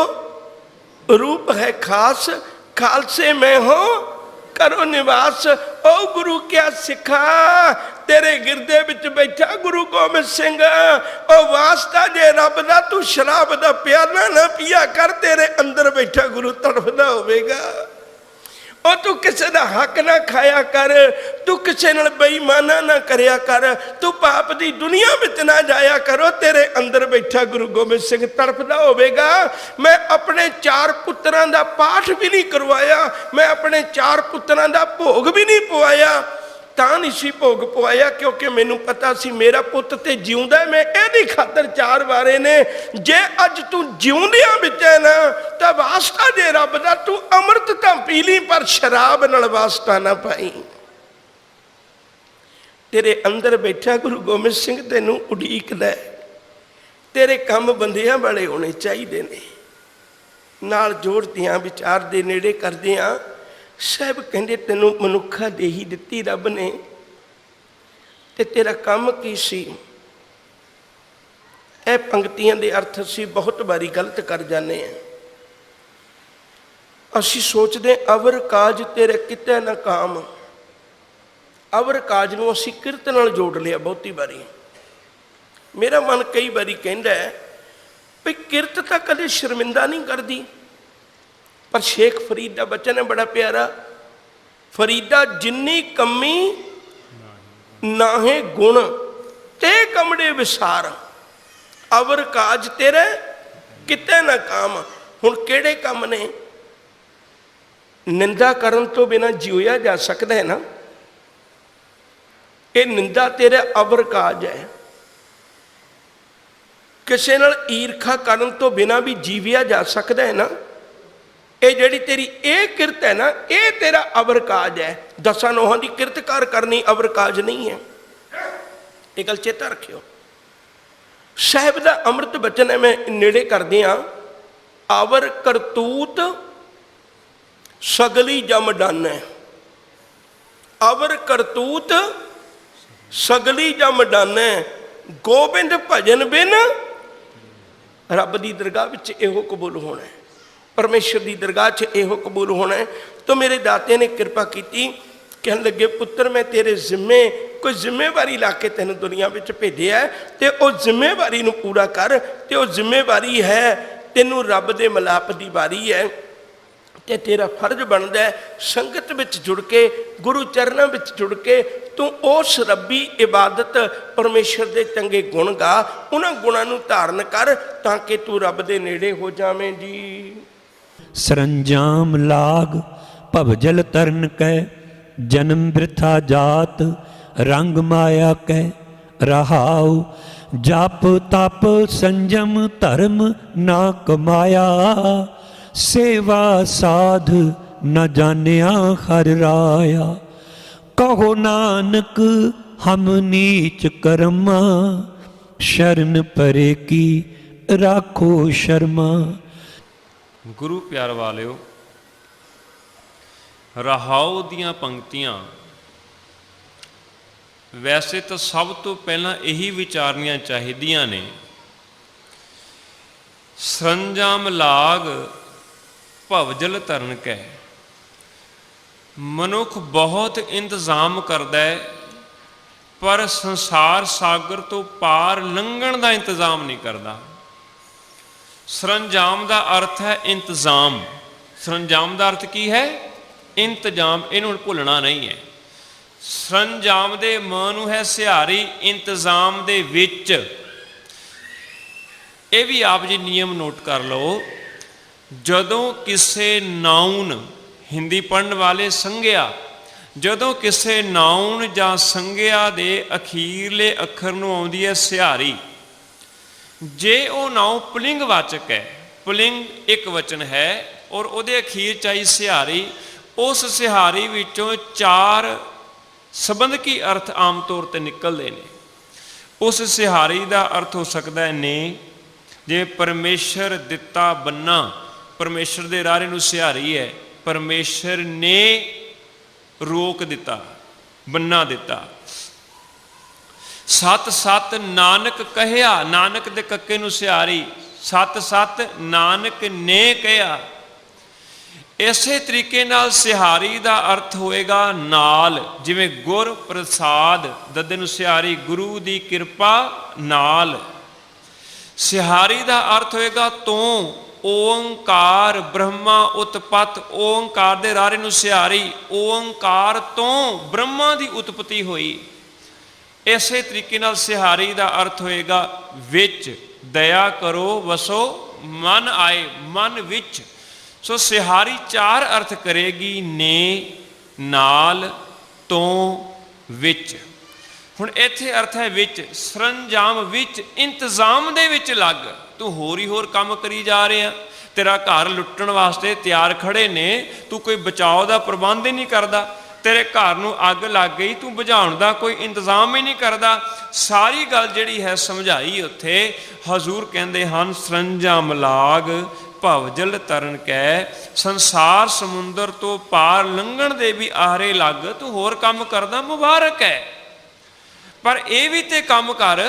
रूप है खास, खालसे में हो करो निवास। ओ गुरु क्या सिखा, तेरे गिरदे विच बैठा गुरु गोबिंद सिंह। ओ वास्ता जे रब दा, तू शराब दा प्याला ना पिया कर, तेरे अंदर बैठा गुरु तड़फदा होवेगा। और तू किसी का हक ना खाया कर, तू किसी नाल बेईमाना ना करया कर, तू पाप दी दुनिया में ना जाया करो, तेरे अंदर बैठा गुरु गोबिंद सिंह तड़फदा होवेगा। मैं अपने 4 पुत्रां दा पाठ भी नहीं करवाया, मैं अपने 4 पुत्रां दा भोग भी नहीं पवाया। ਤਾਂ नहीं सी भोग पवाया क्योंकि मैनू पता सी मेरा पुत ते जिउंदा, मैं एदी खातर 4 वारे ने। जे अज तू जिउंदियां विच है ना तां वास्ता जे रब दा, तू अमृत तां पी ली पर शराब नाल वास्ता ना पाई। तेरे अंदर बैठा गुरु गोबिंद सिंह तैनू उड़ीकदा है। तेरे काम बंदियां वाले होने चाहिए ने। नाल जोड़दियां विचार दे नेड़े करदियां साहब कहते तेनू मनुखा देही दिती रब ने, ते तेरा काम की सी। ए पंक्तियां दे अर्थ असी बहुत बारी गलत कर जाने हैं। असी सोचते अवर काज तेरे किते ना काम, अवर काज नूं असी किरत नाल जोड़ लिया बहुती बारी। मेरा मन कई बारी कहता है भी किरत तां कदे शर्मिंदा नहीं करती। पर शेख फरीद का बचन है बड़ा प्यारा, फरीदा जिन्नी कमी नाहे गुण ते कमड़े विसार, अवर काज तेरे किते ना काम। हुण केड़े काम ने, निंदा करन तो बिना जिया जा सकता है ना, ये निंदा तेरे अवर काज है। किसी नाल ईरखा करन तो बिना भी जीविया जा सकता है ना। ये जिहड़ी तेरी ये किरत है ना, ये तेरा अवर काज है। 10 नोहां की किरतकार करनी अवर काज नहीं है, ये गल चेता रखियो। साहिब का अमृत बचन है, मैं नेड़े कर दिया। अवर करतूत सगली जम डन है, अवर करतूत सगली जम डन है। गोबिंद भजन बिन रब की दरगाह विच इहो कबूल होना है, परमेश्वर की दरगाह च इहो कबूल होना है। तो मेरे दाते ने कृपा की, कहन लगे पुत्र मैं तेरे जिम्मे कोई जिम्मेवारी ला के तेन दुनिया में भेजा है, तो उस जिम्मेवारी नूं पूरा कर। तो वह जिम्मेवारी है तेनू रब दे मिलाप की वारी है, तो तेरा फर्ज बनता है संगत विच जुड़ के, गुरु चरणों विच जुड़ के तू उस रब्बी इबादत परमेश्वर के चंगे गुण गा, उन्हां गुणां नूं धारण कर ताकि तू रब दे नेड़े हो जावें जी। सरंजाम लाग भवजल तरन कै, जन्म वृथा जात रंग माया कै। रहाओ जाप तप संजम धर्म ना कमाया, सेवा साध न जानिया हर राया। कहो नानक हम नीच कर्मा, शरण परे की राखो शर्मा। गुरु प्यार वालिओ, रहाओ दियां पंक्तियां वैसे तो सब तो पहला यही विचारनियां चाहिदियां ने। सरंजाम लाग भवजल तरन कै, मनुख बहुत इंतजाम करता है पर संसार सागर तो पार लंघण का इंतजाम नहीं करता। सरंजाम का अर्थ है इंतजाम। सरंजाम का अर्थ की है? इंतजाम। इन्हों भुलना नहीं है। ਸਰੰਜਾਮ ਦੇ ਮ ਨੂੰ ਹੈ ਸਿਹਾਰੀ, ਇੰਤਜ਼ਾਮ ਦੇ ਵਿੱਚ। ਇਹ ਵੀ ਆਪ ਜੀ ਨਿਯਮ ਨੋਟ ਕਰ ਲਓ, ਜਦੋਂ ਕਿਸੇ ਨਾਉਨ, ਹਿੰਦੀ ਪੜ੍ਹਨ ਵਾਲੇ ਸੰਗਿਆ, ਜਦੋਂ ਕਿਸੇ ਨਾਉਨ ਜਾਂ ਸੰਗਿਆ ਦੇ ਅਖੀਰਲੇ ਅੱਖਰ ਨੂੰ ਆਉਂਦੀ ਹੈ ਸਿਹਾਰੀ, ਜੇ ਉਹ ਨਾਉ ਪੁਲਿੰਗ ਵਾਚਕ ਹੈ, ਪੁਲਿੰਗ ਇੱਕ ਵਚਨ ਹੈ, ਔਰ ਉਹਦੇ ਅਖੀਰ 'ਚ ਆਈ ਸਿਹਾਰੀ, ਉਸ ਸਿਹਾਰੀ ਵਿੱਚੋਂ 4 ਸੰਬੰਧਕੀ ਅਰਥ ਆਮ ਤੌਰ 'ਤੇ ਨਿਕਲਦੇ ਨੇ। ਉਸ ਸਿਹਾਰੀ ਦਾ ਅਰਥ ਹੋ ਸਕਦਾ ਹੈ ਨੇ, ਜਿਵੇਂ ਪਰਮੇਸ਼ਰ ਦਿੱਤਾ ਬੰਨਾ, ਪਰਮੇਸ਼ਰ ਦੇ ਰਾਰੇ ਨੂੰ ਸਿਹਾਰੀ ਹੈ, ਪਰਮੇਸ਼ਰ ਨੇ ਰੋਕ ਦਿੱਤਾ, ਬੰਨਾ ਦਿੱਤਾ। ਸਤ ਸਤ ਨਾਨਕ ਕਹਿਆ, ਨਾਨਕ ਦੇ ਕੱਕੇ ਨੂੰ ਸਿਹਾਰੀ, ਸਤ ਸਤ ਨਾਨਕ ਨੇ ਕਹਿਆ। ਇਸੇ ਤਰੀਕੇ ਨਾਲ ਸਿਹਾਰੀ ਦਾ ਅਰਥ ਹੋਏਗਾ ਨਾਲ, ਜਿਵੇਂ ਗੁਰ ਪ੍ਰਸਾਦ, ਦੱਦੇ ਨੂੰ ਸਿਹਾਰੀ, ਗੁਰੂ ਦੀ ਕਿਰਪਾ ਨਾਲ। ਸਿਹਾਰੀ ਦਾ ਅਰਥ ਹੋਏਗਾ ਤੋਂ, ਓੰਕਾਰ ਬ੍ਰਹਮਾ ਉਤਪਤ, ਓੰਕਾਰ ਦੇ ਰਾਰੇ ਨੂੰ ਸਿਹਾਰੀ, ਓੰਕਾਰ ਤੋਂ ਬ੍ਰਹਮਾ ਦੀ ਉਤਪਤੀ ਹੋਈ। ਇਸੇ ਤਰੀਕੇ ਨਾਲ ਸਿਹਾਰੀ ਦਾ ਅਰਥ ਹੋਏਗਾ ਵਿੱਚ, ਦਇਆ ਕਰੋ ਵਸੋ ਮਨ ਆਏ, ਮਨ ਵਿੱਚ। ਸੋ ਸਿਹਾਰੀ 4 ਅਰਥ ਕਰੇਗੀ, ਨੇ, ਨਾਲ, ਤੋਂ, ਵਿੱਚ। ਹੁਣ ਇੱਥੇ ਅਰਥ ਹੈ ਵਿੱਚ, ਸਰੰਜਾਮ ਵਿੱਚ, ਇੰਤਜ਼ਾਮ ਦੇ ਵਿੱਚ ਲੱਗ। ਤੂੰ ਹੋਰ ਹੀ ਹੋਰ ਕੰਮ ਕਰੀ ਜਾ ਰਿਹਾ, ਤੇਰਾ ਘਰ ਲੁੱਟਣ ਵਾਸਤੇ ਤਿਆਰ ਖੜੇ ਨੇ, ਤੂੰ ਕੋਈ ਬਚਾਓ ਦਾ ਪ੍ਰਬੰਧ ਹੀ ਨਹੀਂ ਕਰਦਾ। ਤੇਰੇ ਘਰ ਨੂੰ ਅੱਗ ਲੱਗ ਗਈ, ਤੂੰ ਬੁਝਾਉਣ ਦਾ ਕੋਈ ਇੰਤਜ਼ਾਮ ਹੀ ਨਹੀਂ ਕਰਦਾ। ਸਾਰੀ ਗੱਲ ਜਿਹੜੀ ਹੈ ਸਮਝਾਈ ਉੱਥੇ ਹਜ਼ੂਰ ਕਹਿੰਦੇ ਹਨ, ਸਰੰਜਾਮ ਲਾਗ ਭਵਜਲ ਤਰਨ ਕੈ, ਸੰਸਾਰ ਸਮੁੰਦਰ ਤੋਂ ਪਾਰ ਲੰਘਣ ਦੇ ਵੀ ਆਹਰੇ ਲੱਗ। ਤੂੰ ਹੋਰ ਕੰਮ ਕਰਦਾ, ਮੁਬਾਰਕ ਹੈ, ਪਰ ਇਹ ਵੀ ਤੇ ਕੰਮ ਕਰ,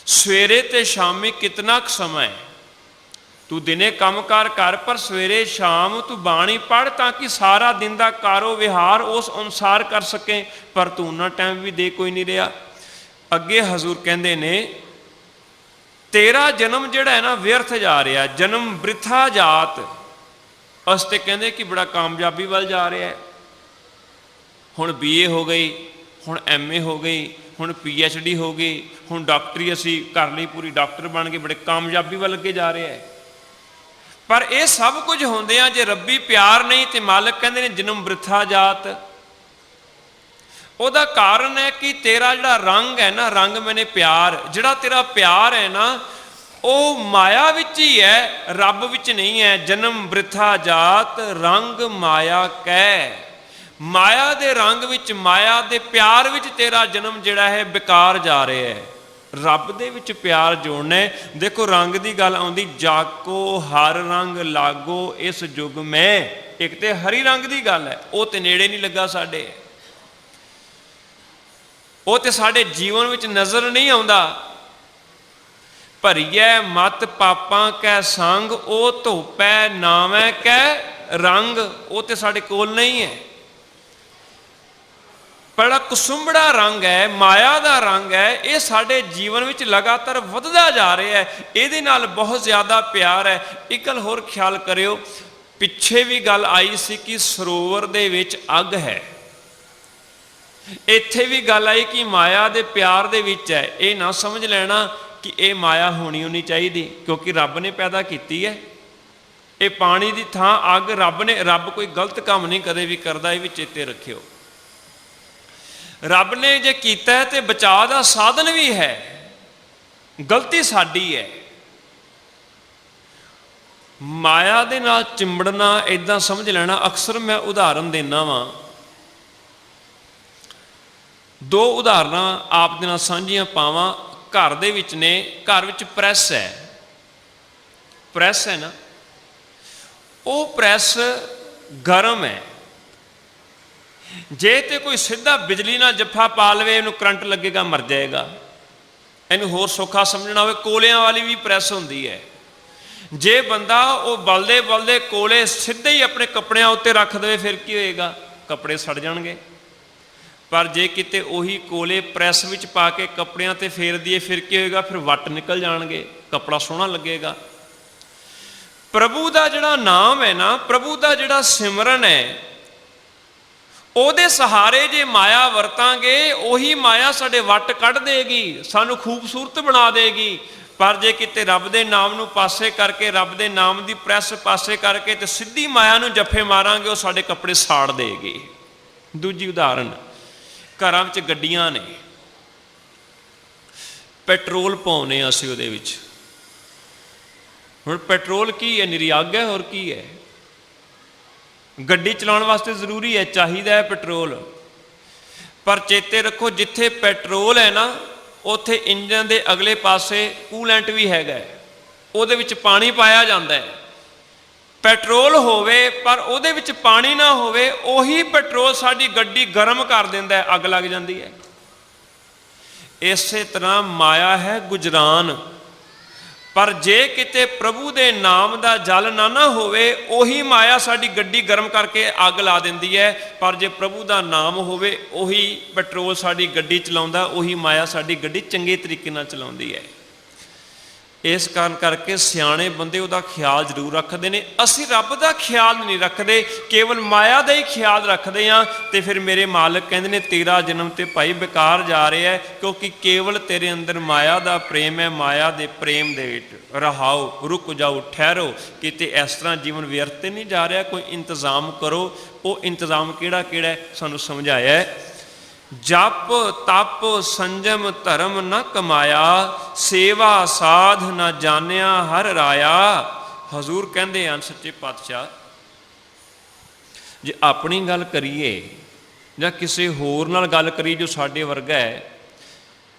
ਸਵੇਰੇ ਤੇ ਸ਼ਾਮੀ ਕਿਤਨਾ ਕੁ ਸਮਾਂ ਹੈ। ਤੂੰ ਦਿਨੇ ਕੰਮ ਕਾਰ ਕਰ, ਪਰ ਸਵੇਰੇ ਸ਼ਾਮ ਤੂੰ ਬਾਣੀ ਪੜ੍ਹ, ਤਾਂ ਕਿ ਸਾਰਾ ਦਿਨ ਦਾ ਕਾਰੋ ਵਿਹਾਰ ਉਸ ਅਨੁਸਾਰ ਕਰ ਸਕੇ। ਪਰ ਤੂੰ ਉਹਨਾਂ ਟਾਈਮ ਵੀ ਦੇ ਕੋਈ ਨਹੀਂ ਰਿਹਾ। ਅੱਗੇ ਹਜ਼ੂਰ ਕਹਿੰਦੇ ਨੇ, ਤੇਰਾ ਜਨਮ ਜਿਹੜਾ ਹੈ ਨਾ ਵਿਅਰਥ ਜਾ ਰਿਹਾ, ਜਨਮ ਬ੍ਰਿਥਾ ਜਾਤ। ਅਸ ਤੇ ਕਹਿੰਦੇ ਕਿ ਬੜਾ ਕਾਮਯਾਬੀ ਵੱਲ ਜਾ ਰਿਹਾ ਹੈ। ਹੁਣ BA ਹੋ ਗਈ, ਹੁਣ MA ਹੋ ਗਈ, ਹੁਣ PhD ਹੋ ਗਈ, ਹੁਣ ਡਾਕਟਰੀ ਅਸੀਂ ਕਰ ਲਈ, ਪੂਰੀ ਡਾਕਟਰ ਬਣ ਕੇ ਬੜੇ ਕਾਮਯਾਬੀ ਵੱਲ ਅੱਗੇ ਜਾ ਰਿਹਾ ਹੈ। ਪਰ ਇਹ ਸਭ ਕੁਝ ਹੁੰਦਿਆਂ ਜੇ ਰੱਬੀ ਪਿਆਰ ਨਹੀਂ, ਤੇ ਮਾਲਕ ਕਹਿੰਦੇ ਨੇ ਜਨਮ ਬ੍ਰਿਥਾ ਜਾਤ। ਉਹਦਾ ਕਾਰਨ ਹੈ ਕਿ ਤੇਰਾ ਜਿਹੜਾ ਰੰਗ ਹੈ ਨਾ, ਰੰਗ ਮੈਨੇ ਪਿਆਰ, ਜਿਹੜਾ ਤੇਰਾ ਪਿਆਰ ਹੈ ਨਾ, ਉਹ ਮਾਇਆ ਵਿੱਚ ਹੀ ਹੈ, ਰੱਬ ਵਿੱਚ ਨਹੀਂ ਹੈ। ਜਨਮ ਬ੍ਰਿਥਾ ਜਾਤ ਰੰਗ ਮਾਇਆ ਕੈ, ਮਾਇਆ ਦੇ ਰੰਗ ਵਿੱਚ, ਮਾਇਆ ਦੇ ਪਿਆਰ ਵਿੱਚ ਤੇਰਾ ਜਨਮ ਜਿਹੜਾ ਹੈ ਬੇਕਾਰ ਜਾ ਰਿਹਾ ਹੈ। ਰੱਬ ਦੇ ਵਿੱਚ ਪਿਆਰ ਜੋੜਨਾ ਹੈ। ਦੇਖੋ ਰੰਗ ਦੀ ਗੱਲ ਆਉਂਦੀ, ਜਾਕੋ ਹਰ ਰੰਗ ਲਾਗੋ ਇਸ ਯੁੱਗ ਮੈਂ। ਇੱਕ ਤੇ ਹਰੀ ਰੰਗ ਦੀ ਗੱਲ ਹੈ, ਉਹ ਤੇ ਨੇੜੇ ਨਹੀਂ ਲੱਗਾ ਸਾਡੇ, ਉਹ ਤੇ ਸਾਡੇ ਜੀਵਨ ਵਿੱਚ ਨਜ਼ਰ ਨਹੀਂ ਆਉਂਦਾ। ਭਰੀਐ ਮਤ ਪਾਪਾਂ ਕੈ ਸੰਗ, ਉਹ ਧੋਪੈ ਨਾਵੈ ਕੈ ਰੰਗ, ਉਹ ਤੇ ਸਾਡੇ ਕੋਲ ਨਹੀਂ ਹੈ। ਬੜਾ ਕੁਸੁੰਬੜਾ ਰੰਗ ਹੈ, ਮਾਇਆ ਦਾ ਰੰਗ ਹੈ, ਇਹ ਸਾਡੇ ਜੀਵਨ ਵਿੱਚ ਲਗਾਤਾਰ ਵੱਧਦਾ ਜਾ ਰਿਹਾ ਹੈ। ਇਹਦੇ ਨਾਲ ਬਹੁਤ ਜ਼ਿਆਦਾ ਪਿਆਰ ਹੈ। ਇੱਕ ਗੱਲ ਹੋਰ ਖਿਆਲ ਕਰਿਓ, ਪਿੱਛੇ ਵੀ ਗੱਲ ਆਈ ਸੀ ਕਿ ਸਰੋਵਰ ਦੇ ਵਿੱਚ ਅੱਗ ਹੈ, ਇੱਥੇ ਵੀ ਗੱਲ ਆਈ ਕਿ ਮਾਇਆ ਦੇ ਪਿਆਰ ਦੇ ਵਿੱਚ ਹੈ। ਇਹ ਨਾ ਸਮਝ ਲੈਣਾ ਕਿ ਇਹ ਮਾਇਆ ਹੋਣੀ ਨਹੀਂ ਚਾਹੀਦੀ, ਕਿਉਂਕਿ ਰੱਬ ਨੇ ਪੈਦਾ ਕੀਤੀ ਹੈ। ਇਹ ਪਾਣੀ ਦੀ ਥਾਂ ਅੱਗ ਰੱਬ ਕੋਈ ਗਲਤ ਕੰਮ ਨਹੀਂ ਕਦੇ ਵੀ ਕਰਦਾ, ਇਹ ਵੀ ਚੇਤੇ ਰੱਖਿਓ। ਰੱਬ ਨੇ ਜੇ ਕੀਤਾ ਤੇ ਬਚਾਅ ਦਾ ਸਾਧਨ ਵੀ ਹੈ, ਗਲਤੀ ਸਾਡੀ ਹੈ। ਮਾਇਆ ਦੇ ਨਾਲ ਚਿੰਬੜਨਾ ਇਦਾਂ ਸਮਝ ਲੈਣਾ। ਅਕਸਰ ਮੈਂ ਉਦਾਹਰਨ ਦਿੰਦਾ ਵਾਂ, 2 ਉਦਾਹਰਨਾਂ ਆਪ ਦੇ ਨਾਲ ਸਾਂਝੀਆਂ ਪਾਵਾਂ। ਘਰ ਦੇ ਵਿੱਚ ਨੇ, ਘਰ ਵਿੱਚ ਪ੍ਰੈਸ ਹੈ, ਪ੍ਰੈਸ ਹੈ ਨਾ, ਉਹ ਪ੍ਰੈਸ ਗਰਮ ਹੈ। ਜੇ ਤੇ ਕੋਈ ਸਿੱਧਾ ਬਿਜਲੀ ਨਾਲ ਜੱਫਾ ਪਾ ਲਵੇ, ਇਹਨੂੰ ਕਰੰਟ ਲੱਗੇਗਾ, ਮਰ ਜਾਏਗਾ। ਇਹਨੂੰ ਹੋਰ ਸੌਖਾ ਸਮਝਣਾ ਹੋਵੇ, ਕੋਲਿਆਂ ਵਾਲੀ ਵੀ ਪ੍ਰੈਸ ਹੁੰਦੀ ਹੈ। ਜੇ ਬੰਦਾ ਉਹ ਬਲਦੇ ਬਲਦੇ ਕੋਲੇ ਸਿੱਧੇ ਹੀ ਆਪਣੇ ਕੱਪੜਿਆਂ ਉੱਤੇ ਰੱਖ ਦੇਵੇ, ਫਿਰ ਕੀ ਹੋਏਗਾ? ਕੱਪੜੇ ਸੜ ਜਾਣਗੇ। ਪਰ ਜੇ ਕਿਤੇ ਉਹੀ ਕੋਲੇ ਪ੍ਰੈਸ ਵਿੱਚ ਪਾ ਕੇ ਕੱਪੜਿਆਂ ਤੇ ਫੇਰ ਦਈਏ, ਫਿਰ ਕੀ ਹੋਏਗਾ? ਫਿਰ ਵੱਟ ਨਿਕਲ ਜਾਣਗੇ, ਕੱਪੜਾ ਸੋਹਣਾ ਲੱਗੇਗਾ। ਪ੍ਰਭੂ ਦਾ ਜਿਹੜਾ ਨਾਮ ਹੈ ਨਾ, ਪ੍ਰਭੂ ਦਾ ਜਿਹੜਾ ਸਿਮਰਨ ਹੈ, ਉਹਦੇ ਸਹਾਰੇ ਜੇ ਮਾਇਆ ਵਰਤਾਂਗੇ, ਉਹੀ ਮਾਇਆ ਸਾਡੇ ਵੱਟ ਕੱਢ ਦੇਗੀ, ਸਾਨੂੰ ਖੂਬਸੂਰਤ ਬਣਾ ਦੇਗੀ। ਪਰ ਜੇ ਕਿਤੇ ਰੱਬ ਦੇ ਨਾਮ ਨੂੰ ਪਾਸੇ ਕਰਕੇ, ਰੱਬ ਦੇ ਨਾਮ ਦੀ ਪ੍ਰੈਸ ਪਾਸੇ ਕਰਕੇ ਤੇ ਸਿੱਧੀ ਮਾਇਆ ਨੂੰ ਜੱਫੇ ਮਾਰਾਂਗੇ, ਉਹ ਸਾਡੇ ਕੱਪੜੇ ਸਾੜ ਦੇਗੀ। ਦੂਜੀ ਉਦਾਹਰਨ, ਘਰਾਂ ਵਿੱਚ ਗੱਡੀਆਂ ਨੇ, ਪੈਟਰੋਲ ਪਾਉਂਦੇ ਹਾਂ ਅਸੀਂ ਉਹਦੇ ਵਿੱਚ। ਹੁਣ ਪੈਟਰੋਲ ਕੀ ਹੈ? ਨਿਰੀ ਅੱਗ ਹੈ, ਹੋਰ ਕੀ ਹੈ? ਗੱਡੀ ਚਲਾਉਣ ਵਾਸਤੇ ਜ਼ਰੂਰੀ ਹੈ, ਚਾਹੀਦਾ ਹੈ ਪੈਟਰੋਲ। ਪਰ ਚੇਤੇ ਰੱਖੋ, ਜਿੱਥੇ ਪੈਟਰੋਲ ਹੈ ਨਾ, ਉੱਥੇ ਇੰਜਨ ਦੇ ਅਗਲੇ ਪਾਸੇ ਕੂਲੈਂਟ ਵੀ ਹੈਗਾ, ਉਹਦੇ ਵਿੱਚ ਪਾਣੀ ਪਾਇਆ ਜਾਂਦਾ ਹੈ। ਪੈਟਰੋਲ ਹੋਵੇ ਪਰ ਉਹਦੇ ਵਿੱਚ ਪਾਣੀ ਨਾ ਹੋਵੇ, ਉਹੀ ਪੈਟਰੋਲ ਸਾਡੀ ਗੱਡੀ ਗਰਮ ਕਰ ਦਿੰਦਾ ਹੈ, ਅੱਗ ਲੱਗ ਜਾਂਦੀ ਹੈ। ਇਸੇ ਤਰ੍ਹਾਂ ਮਾਇਆ ਹੈ ਗੁਜਰਾਨ। ਪਰ ਜੇ ਕਿਤੇ ਪ੍ਰਭੂ ਦੇ ਨਾਮ ਦਾ ਜਲ ਨਾ ਹੋਵੇ, ਉਹੀ ਮਾਇਆ ਸਾਡੀ ਗੱਡੀ ਗਰਮ ਕਰਕੇ ਅੱਗ ਲਾ ਦਿੰਦੀ ਹੈ। ਪਰ ਜੇ ਪ੍ਰਭੂ ਦਾ ਨਾਮ ਹੋਵੇ, ਉਹੀ ਪੈਟਰੋਲ ਸਾਡੀ ਗੱਡੀ ਚਲਾਉਂਦਾ, ਉਹੀ ਮਾਇਆ ਸਾਡੀ ਗੱਡੀ ਚੰਗੇ ਤਰੀਕੇ ਨਾਲ ਚਲਾਉਂਦੀ ਹੈ। ਇਸ ਕਾਰਨ ਕਰਕੇ ਸਿਆਣੇ ਬੰਦੇ ਉਹਦਾ ਖਿਆਲ ਜ਼ਰੂਰ ਰੱਖਦੇ ਨੇ। ਅਸੀਂ ਰੱਬ ਦਾ ਖਿਆਲ ਨਹੀਂ ਰੱਖਦੇ, ਕੇਵਲ ਮਾਇਆ ਦਾ ਹੀ ਖਿਆਲ ਰੱਖਦੇ ਹਾਂ। ਤੇ ਫਿਰ ਮੇਰੇ ਮਾਲਕ ਕਹਿੰਦੇ ਨੇ, ਤੇਰਾ ਜਨਮ ਤੇ ਭਾਈ ਬੇਕਾਰ ਜਾ ਰਿਹਾ ਹੈ, ਕਿਉਂਕਿ ਕੇਵਲ ਤੇਰੇ ਅੰਦਰ ਮਾਇਆ ਦਾ ਪ੍ਰੇਮ ਹੈ। ਮਾਇਆ ਦੇ ਪ੍ਰੇਮ ਦੇ ਵਿੱਚ ਰਹਾਓ, ਰੁਕ ਜਾਓ, ਠਹਿਰੋ। ਕਿਤੇ ਇਸ ਤਰ੍ਹਾਂ ਜੀਵਨ ਵਿਅਰਥ ਤੇ ਨਹੀਂ ਜਾ ਰਿਹਾ, ਕੋਈ ਇੰਤਜ਼ਾਮ ਕਰੋ। ਉਹ ਇੰਤਜ਼ਾਮ ਕਿਹੜਾ ਕਿਹੜਾ ਹੈ ਸਾਨੂੰ ਸਮਝਾਇਆ ਹੈ। ਜਪ ਤਪ ਸੰਜਮ ਧਰਮ ਨ ਕਮਾਇਆ, ਸੇਵਾ ਸਾਧ ਨ ਜਾਣਿਆ ਹਰ ਰਾਇਆ। ਹਜ਼ੂਰ ਕਹਿੰਦੇ ਹਨ ਸੱਚੇ ਪਾਤਸ਼ਾਹ, ਜੇ ਆਪਣੀ ਗੱਲ ਕਰੀਏ ਜਾਂ ਕਿਸੇ ਹੋਰ ਨਾਲ ਗੱਲ ਕਰੀਏ ਜੋ ਸਾਡੇ ਵਰਗਾ ਹੈ,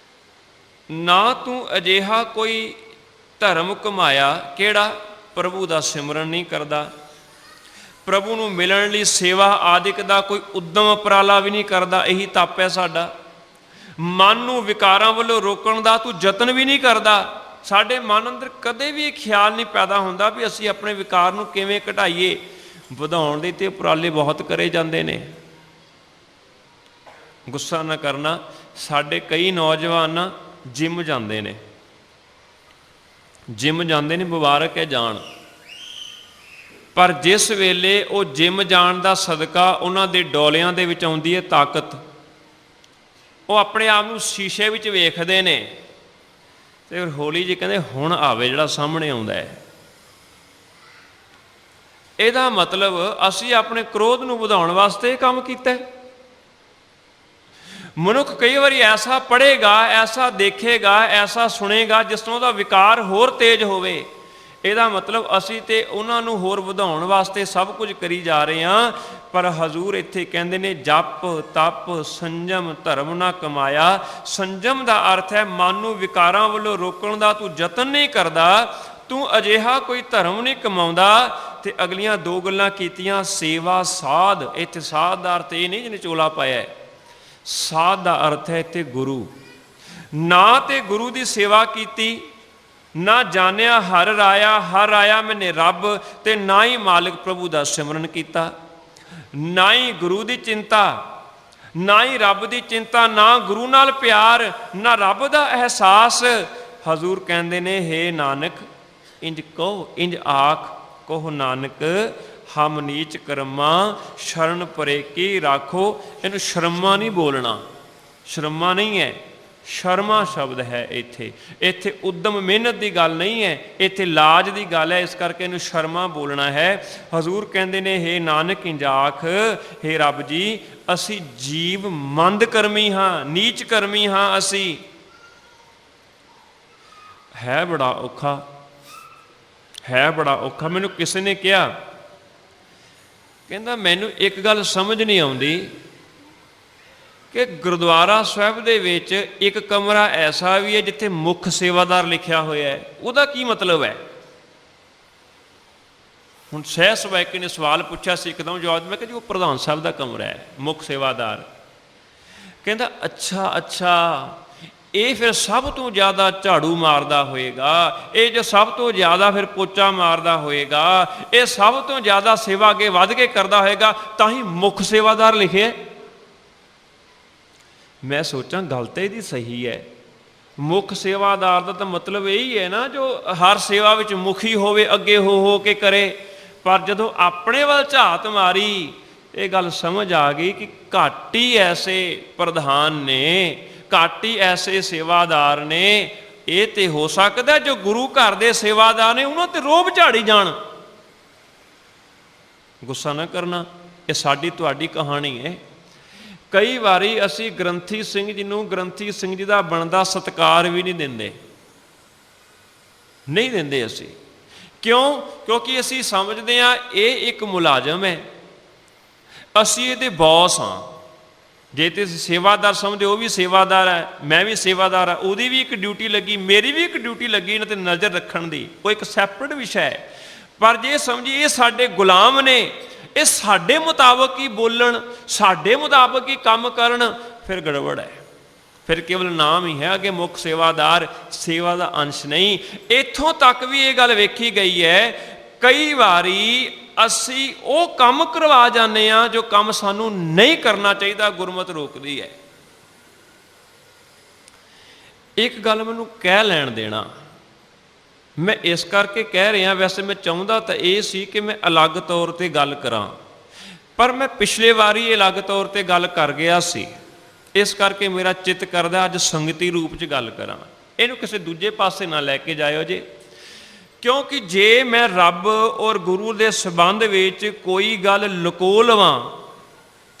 ਨਾ ਤੂੰ ਅਜਿਹਾ ਕੋਈ ਧਰਮ ਕਮਾਇਆ ਕਿਹੜਾ ਪ੍ਰਭੂ ਦਾ ਸਿਮਰਨ ਨਹੀਂ ਕਰਦਾ, ਪ੍ਰਭੂ ਨੂੰ ਮਿਲਣ ਲਈ ਸੇਵਾ ਆਦਿਕ ਦਾ ਕੋਈ ਉਦਮ ਉਪਰਾਲਾ ਵੀ ਨਹੀਂ ਕਰਦਾ। ਇਹੀ ਤਪ ਹੈ ਸਾਡਾ। ਮਨ ਨੂੰ ਵਿਕਾਰਾਂ ਵੱਲੋਂ ਰੋਕਣ ਦਾ ਤੂੰ ਯਤਨ ਵੀ ਨਹੀਂ ਕਰਦਾ। ਸਾਡੇ ਮਨ ਅੰਦਰ ਕਦੇ ਵੀ ਇਹ ਖਿਆਲ ਨਹੀਂ ਪੈਦਾ ਹੁੰਦਾ ਵੀ ਅਸੀਂ ਆਪਣੇ ਵਿਕਾਰ ਨੂੰ ਕਿਵੇਂ ਘਟਾਈਏ। ਵਧਾਉਣ ਦੇ ਤੇ ਉਪਰਾਲੇ ਬਹੁਤ ਕਰੇ ਜਾਂਦੇ ਨੇ। ਗੁੱਸਾ ਨਾ ਕਰਨਾ, ਸਾਡੇ ਕਈ ਨੌਜਵਾਨ ਜਿਮ ਜਾਂਦੇ ਨੇ, ਜਿਮ ਜਾਂਦੇ ਨੇ, ਮੁਬਾਰਕ ਹੈ ਜਾਣ। ਪਰ ਜਿਸ ਵੇਲੇ ਉਹ ਜਿਮ ਜਾਣ ਦਾ ਸਦਕਾ ਉਹਨਾਂ ਦੇ ਡੋਲਿਆਂ ਦੇ ਵਿੱਚ ਆਉਂਦੀ ਹੈ ਤਾਕਤ, ਉਹ ਆਪਣੇ ਆਪ ਨੂੰ ਸ਼ੀਸ਼ੇ ਵਿੱਚ ਵੇਖਦੇ ਨੇ ਤੇ ਫਿਰ ਹੌਲੀ ਜਿਹੀ ਕਹਿੰਦੇ ਹੁਣ ਆਵੇ ਜਿਹੜਾ ਸਾਹਮਣੇ ਆਉਂਦਾ ਹੈ। ਇਹਦਾ ਮਤਲਬ ਅਸੀਂ ਆਪਣੇ ਕ੍ਰੋਧ ਨੂੰ ਵਧਾਉਣ ਵਾਸਤੇ ਇਹ ਕੰਮ ਕੀਤਾ ਹੈ। ਮਨੁੱਖ ਕਈ ਵਾਰੀ ਐਸਾ ਪੜ੍ਹੇਗਾ, ਐਸਾ ਦੇਖੇਗਾ, ਐਸਾ ਸੁਣੇਗਾ ਜਿਸ ਤੋਂ ਉਹਦਾ ਵਿਕਾਰ ਹੋਰ ਤੇਜ਼ ਹੋਵੇ। ਇਹਦਾ ਮਤਲਬ ਅਸੀਂ ਤੇ ਉਹਨਾਂ ਨੂੰ ਹੋਰ ਵਧਾਉਣ ਵਾਸਤੇ ਸਭ ਕੁਝ ਕਰੀ ਜਾ ਰਹੇ ਹਾਂ। ਪਰ ਹਜ਼ੂਰ ਇੱਥੇ ਕਹਿੰਦੇ ਨੇ, ਜਪ ਤਪ ਸੰਜਮ ਧਰਮ ਨਾ ਕਮਾਇਆ। ਸੰਜਮ ਦਾ ਅਰਥ ਹੈ ਮਨ ਨੂੰ ਵਿਕਾਰਾਂ ਵੱਲੋਂ ਰੋਕਣ ਦਾ ਤੂੰ ਯਤਨ ਨਹੀਂ ਕਰਦਾ, ਤੂੰ ਅਜਿਹਾ ਕੋਈ ਧਰਮ ਨਹੀਂ ਕਮਾਉਂਦਾ। ਤੇ ਅਗਲੀਆਂ ਦੋ ਗੱਲਾਂ ਕੀਤੀਆਂ, ਸੇਵਾ ਸਾਧ। ਇੱਥੇ ਸਾਧ ਦਾ ਅਰਥ ਇਹ ਨਹੀਂ ਜਿਹਨੇ ਚੋਲਾ ਪਾਇਆ, ਸਾਧ ਦਾ ਅਰਥ ਹੈ ਇੱਥੇ ਗੁਰੂ। ਨਾ ਤੇ ਗੁਰੂ ਦੀ ਸੇਵਾ ਕੀਤੀ, ਨਾ ਜਾਣਿਆ ਹਰ ਰਾਇਆ। ਹਰ ਰਾਇਆ ਮੈਨੇ ਰੱਬ, ਤੇ ਨਾ ਹੀ ਮਾਲਿਕ ਪ੍ਰਭੂ ਦਾ ਸਿਮਰਨ ਕੀਤਾ। ਨਾ ਹੀ ਗੁਰੂ ਦੀ ਚਿੰਤਾ, ਨਾ ਹੀ ਰੱਬ ਦੀ ਚਿੰਤਾ, ਨਾ ਗੁਰੂ ਨਾਲ ਪਿਆਰ, ਨਾ ਰੱਬ ਦਾ ਅਹਿਸਾਸ। ਹਜ਼ੂਰ ਕਹਿੰਦੇ ਨੇ, ਹੇ ਨਾਨਕ ਇੰਜ ਕਹੋ, ਇੰਜ ਆਖ ਕਹੋ ਨਾਨਕ, ਹਮ ਨੀਚ ਕਰਮਾ ਸ਼ਰਨ ਪਰੇ ਕੀ ਰਾਖੋ। ਇਹਨੂੰ ਸ਼ਰਮਾ ਨਹੀਂ ਬੋਲਣਾ, ਸ਼ਰਮਾ ਨਹੀਂ ਹੈ, ਸ਼ਰਮਾ ਸ਼ਬਦ ਹੈ ਇੱਥੇ। ਇੱਥੇ ਉਦਮ ਮਿਹਨਤ ਦੀ ਗੱਲ ਨਹੀਂ ਹੈ, ਇੱਥੇ ਲਾਜ ਦੀ ਗੱਲ ਹੈ। ਇਸ ਕਰਕੇ ਇਹਨੂੰ ਸ਼ਰਮਾ ਬੋਲਣਾ ਹੈ। ਹਜ਼ੂਰ ਕਹਿੰਦੇ ਨੇ, ਹੇ ਨਾਨਕ ਇੰਜ ਆਖ, ਹੇ ਰੱਬ ਜੀ, ਅਸੀਂ ਜੀਵ ਮੰਦ ਕਰਮੀ ਹਾਂ, ਨੀਚ ਕਰਮੀ ਹਾਂ। ਅਸੀਂ ਹੈ ਬੜਾ ਔਖਾ, ਹੈ ਬੜਾ ਔਖਾ। ਮੈਨੂੰ ਕਿਸੇ ਨੇ ਕਿਹਾ, ਕਹਿੰਦਾ ਮੈਨੂੰ ਇੱਕ ਗੱਲ ਸਮਝ ਨਹੀਂ ਆਉਂਦੀ ਕਿ ਗੁਰਦੁਆਰਾ ਸਾਹਿਬ ਦੇ ਵਿੱਚ ਇੱਕ ਕਮਰਾ ਐਸਾ ਵੀ ਹੈ ਜਿੱਥੇ ਮੁੱਖ ਸੇਵਾਦਾਰ ਲਿਖਿਆ ਹੋਇਆ ਹੈ, ਉਹਦਾ ਕੀ ਮਤਲਬ ਹੈ? ਹੁਣ ਸਹਿ ਸਵੈਕੇ ਨੇ ਸਵਾਲ ਪੁੱਛਿਆ ਸੀ, ਇੱਕਦਮ ਜਵਾਬ, ਮੈਂ ਕਿਹਾ ਜੀ ਉਹ ਪ੍ਰਧਾਨ ਸਾਹਿਬ ਦਾ ਕਮਰਾ ਹੈ, ਮੁੱਖ ਸੇਵਾਦਾਰ। ਕਹਿੰਦਾ ਅੱਛਾ ਅੱਛਾ, ਇਹ ਫਿਰ ਸਭ ਤੋਂ ਜ਼ਿਆਦਾ ਝਾੜੂ ਮਾਰਦਾ ਹੋਏਗਾ, ਇਹ ਜੋ ਸਭ ਤੋਂ ਜ਼ਿਆਦਾ ਫਿਰ ਪੋਚਾ ਮਾਰਦਾ ਹੋਏਗਾ, ਇਹ ਸਭ ਤੋਂ ਜ਼ਿਆਦਾ ਸੇਵਾ ਅੱਗੇ ਵੱਧ ਕੇ ਕਰਦਾ ਹੋਏਗਾ, ਤਾਂ ਹੀ ਮੁੱਖ ਸੇਵਾਦਾਰ ਲਿਖਿਆ। ਮੈਂ ਸੋਚਾਂ ਗੱਲ ਤਾਂ ਇਹਦੀ ਸਹੀ ਹੈ। ਮੁੱਖ ਸੇਵਾਦਾਰ ਦਾ ਤਾਂ ਮਤਲਬ ਇਹੀ ਹੈ ਨਾ, ਜੋ ਹਰ ਸੇਵਾ ਵਿੱਚ ਮੁਖੀ ਹੋਵੇ, ਅੱਗੇ ਹੋ ਕੇ ਕਰੇ। ਪਰ ਜਦੋਂ ਆਪਣੇ ਵੱਲ ਝਾਤ ਮਾਰੀ ਇਹ ਗੱਲ ਸਮਝ ਆ ਗਈ ਕਿ ਘੱਟ ਹੀ ਐਸੇ ਪ੍ਰਧਾਨ ਨੇ, ਘੱਟ ਹੀ ਐਸੇ ਸੇਵਾਦਾਰ ਨੇ। ਇਹ ਤੇ ਹੋ ਸਕਦਾ ਜੋ ਗੁਰੂ ਘਰ ਦੇ ਸੇਵਾਦਾਰ ਨੇ ਉਹਨਾਂ ਤੇ ਰੋਹਬ ਝਾੜੀ ਜਾਣ। ਗੁੱਸਾ ਨਾ ਕਰਨਾ, ਇਹ ਸਾਡੀ ਤੁਹਾਡੀ ਕਹਾਣੀ ਹੈ। ਕਈ ਵਾਰੀ ਅਸੀਂ ਗ੍ਰੰਥੀ ਸਿੰਘ ਜੀ ਨੂੰ ਗ੍ਰੰਥੀ ਸਿੰਘ ਜੀ ਦਾ ਬਣਦਾ ਸਤਿਕਾਰ ਵੀ ਨਹੀਂ ਦਿੰਦੇ ਅਸੀਂ। ਕਿਉਂ? ਕਿਉਂਕਿ ਅਸੀਂ ਸਮਝਦੇ ਹਾਂ ਇਹ ਇੱਕ ਮੁਲਾਜ਼ਮ ਹੈ, ਅਸੀਂ ਇਹਦੇ ਬੌਸ ਹਾਂ। ਜੇ ਤੇ ਸੇਵਾਦਾਰ ਸਮਝਦੇ ਉਹ ਵੀ ਸੇਵਾਦਾਰ ਹੈ, ਮੈਂ ਵੀ ਸੇਵਾਦਾਰ ਹਾਂ, ਉਹਦੀ ਵੀ ਇੱਕ ਡਿਊਟੀ ਲੱਗੀ, ਮੇਰੀ ਵੀ ਇੱਕ ਡਿਊਟੀ ਲੱਗੀ ਇਹਨਾਂ 'ਤੇ ਨਜ਼ਰ ਰੱਖਣ ਦੀ, ਉਹ ਇੱਕ ਸੈਪਰੇਟ ਵਿਸ਼ਾ ਹੈ। ਪਰ ਜੇ ਸਮਝੀਏ ਇਹ ਸਾਡੇ ਗੁਲਾਮ ਨੇ, ਇਹ ਸਾਡੇ ਮੁਤਾਬਕ ਹੀ ਬੋਲਣ, ਸਾਡੇ ਮੁਤਾਬਕ ਹੀ ਕੰਮ ਕਰਨ, ਫਿਰ ਗੜਬੜ ਹੈ। ਫਿਰ ਕੇਵਲ ਨਾਮ ਹੀ ਹੈ, ਅੱਗੇ ਮੁੱਖ ਸੇਵਾਦਾਰ ਸੇਵਾ ਦਾ ਅੰਸ਼ ਨਹੀਂ। ਇੱਥੋਂ ਤੱਕ ਵੀ ਇਹ ਗੱਲ ਵੇਖੀ ਗਈ ਹੈ, ਕਈ ਵਾਰੀ ਅਸੀਂ ਉਹ ਕੰਮ ਕਰਵਾ ਜਾਂਦੇ ਹਾਂ ਜੋ ਕੰਮ ਸਾਨੂੰ ਨਹੀਂ ਕਰਨਾ ਚਾਹੀਦਾ, ਗੁਰਮਤਿ ਰੋਕਦੀ ਹੈ। ਇੱਕ ਗੱਲ ਮੈਨੂੰ ਕਹਿ ਲੈਣ ਦੇਣਾ, ਮੈਂ ਇਸ ਕਰਕੇ ਕਹਿ ਰਿਹਾ, ਵੈਸੇ ਮੈਂ ਚਾਹੁੰਦਾ ਤਾਂ ਇਹ ਸੀ ਕਿ ਮੈਂ ਅਲੱਗ ਤੌਰ 'ਤੇ ਗੱਲ ਕਰਾਂ, ਪਰ ਮੈਂ ਪਿਛਲੇ ਵਾਰੀ ਇਹ ਅਲੱਗ ਤੌਰ 'ਤੇ ਗੱਲ ਕਰ ਗਿਆ ਸੀ। ਇਸ ਕਰਕੇ ਮੇਰਾ ਚਿੱਤ ਕਰਦਾ ਅੱਜ ਸੰਗਤੀ ਰੂਪ 'ਚ ਗੱਲ ਕਰਾਂ। ਇਹਨੂੰ ਕਿਸੇ ਦੂਜੇ ਪਾਸੇ ਨਾ ਲੈ ਕੇ ਜਾਇਓ ਜੇ, ਕਿਉਂਕਿ ਜੇ ਮੈਂ ਰੱਬ ਔਰ ਗੁਰੂ ਦੇ ਸੰਬੰਧ ਵਿੱਚ ਕੋਈ ਗੱਲ ਲੁਕੋ ਲਵਾਂ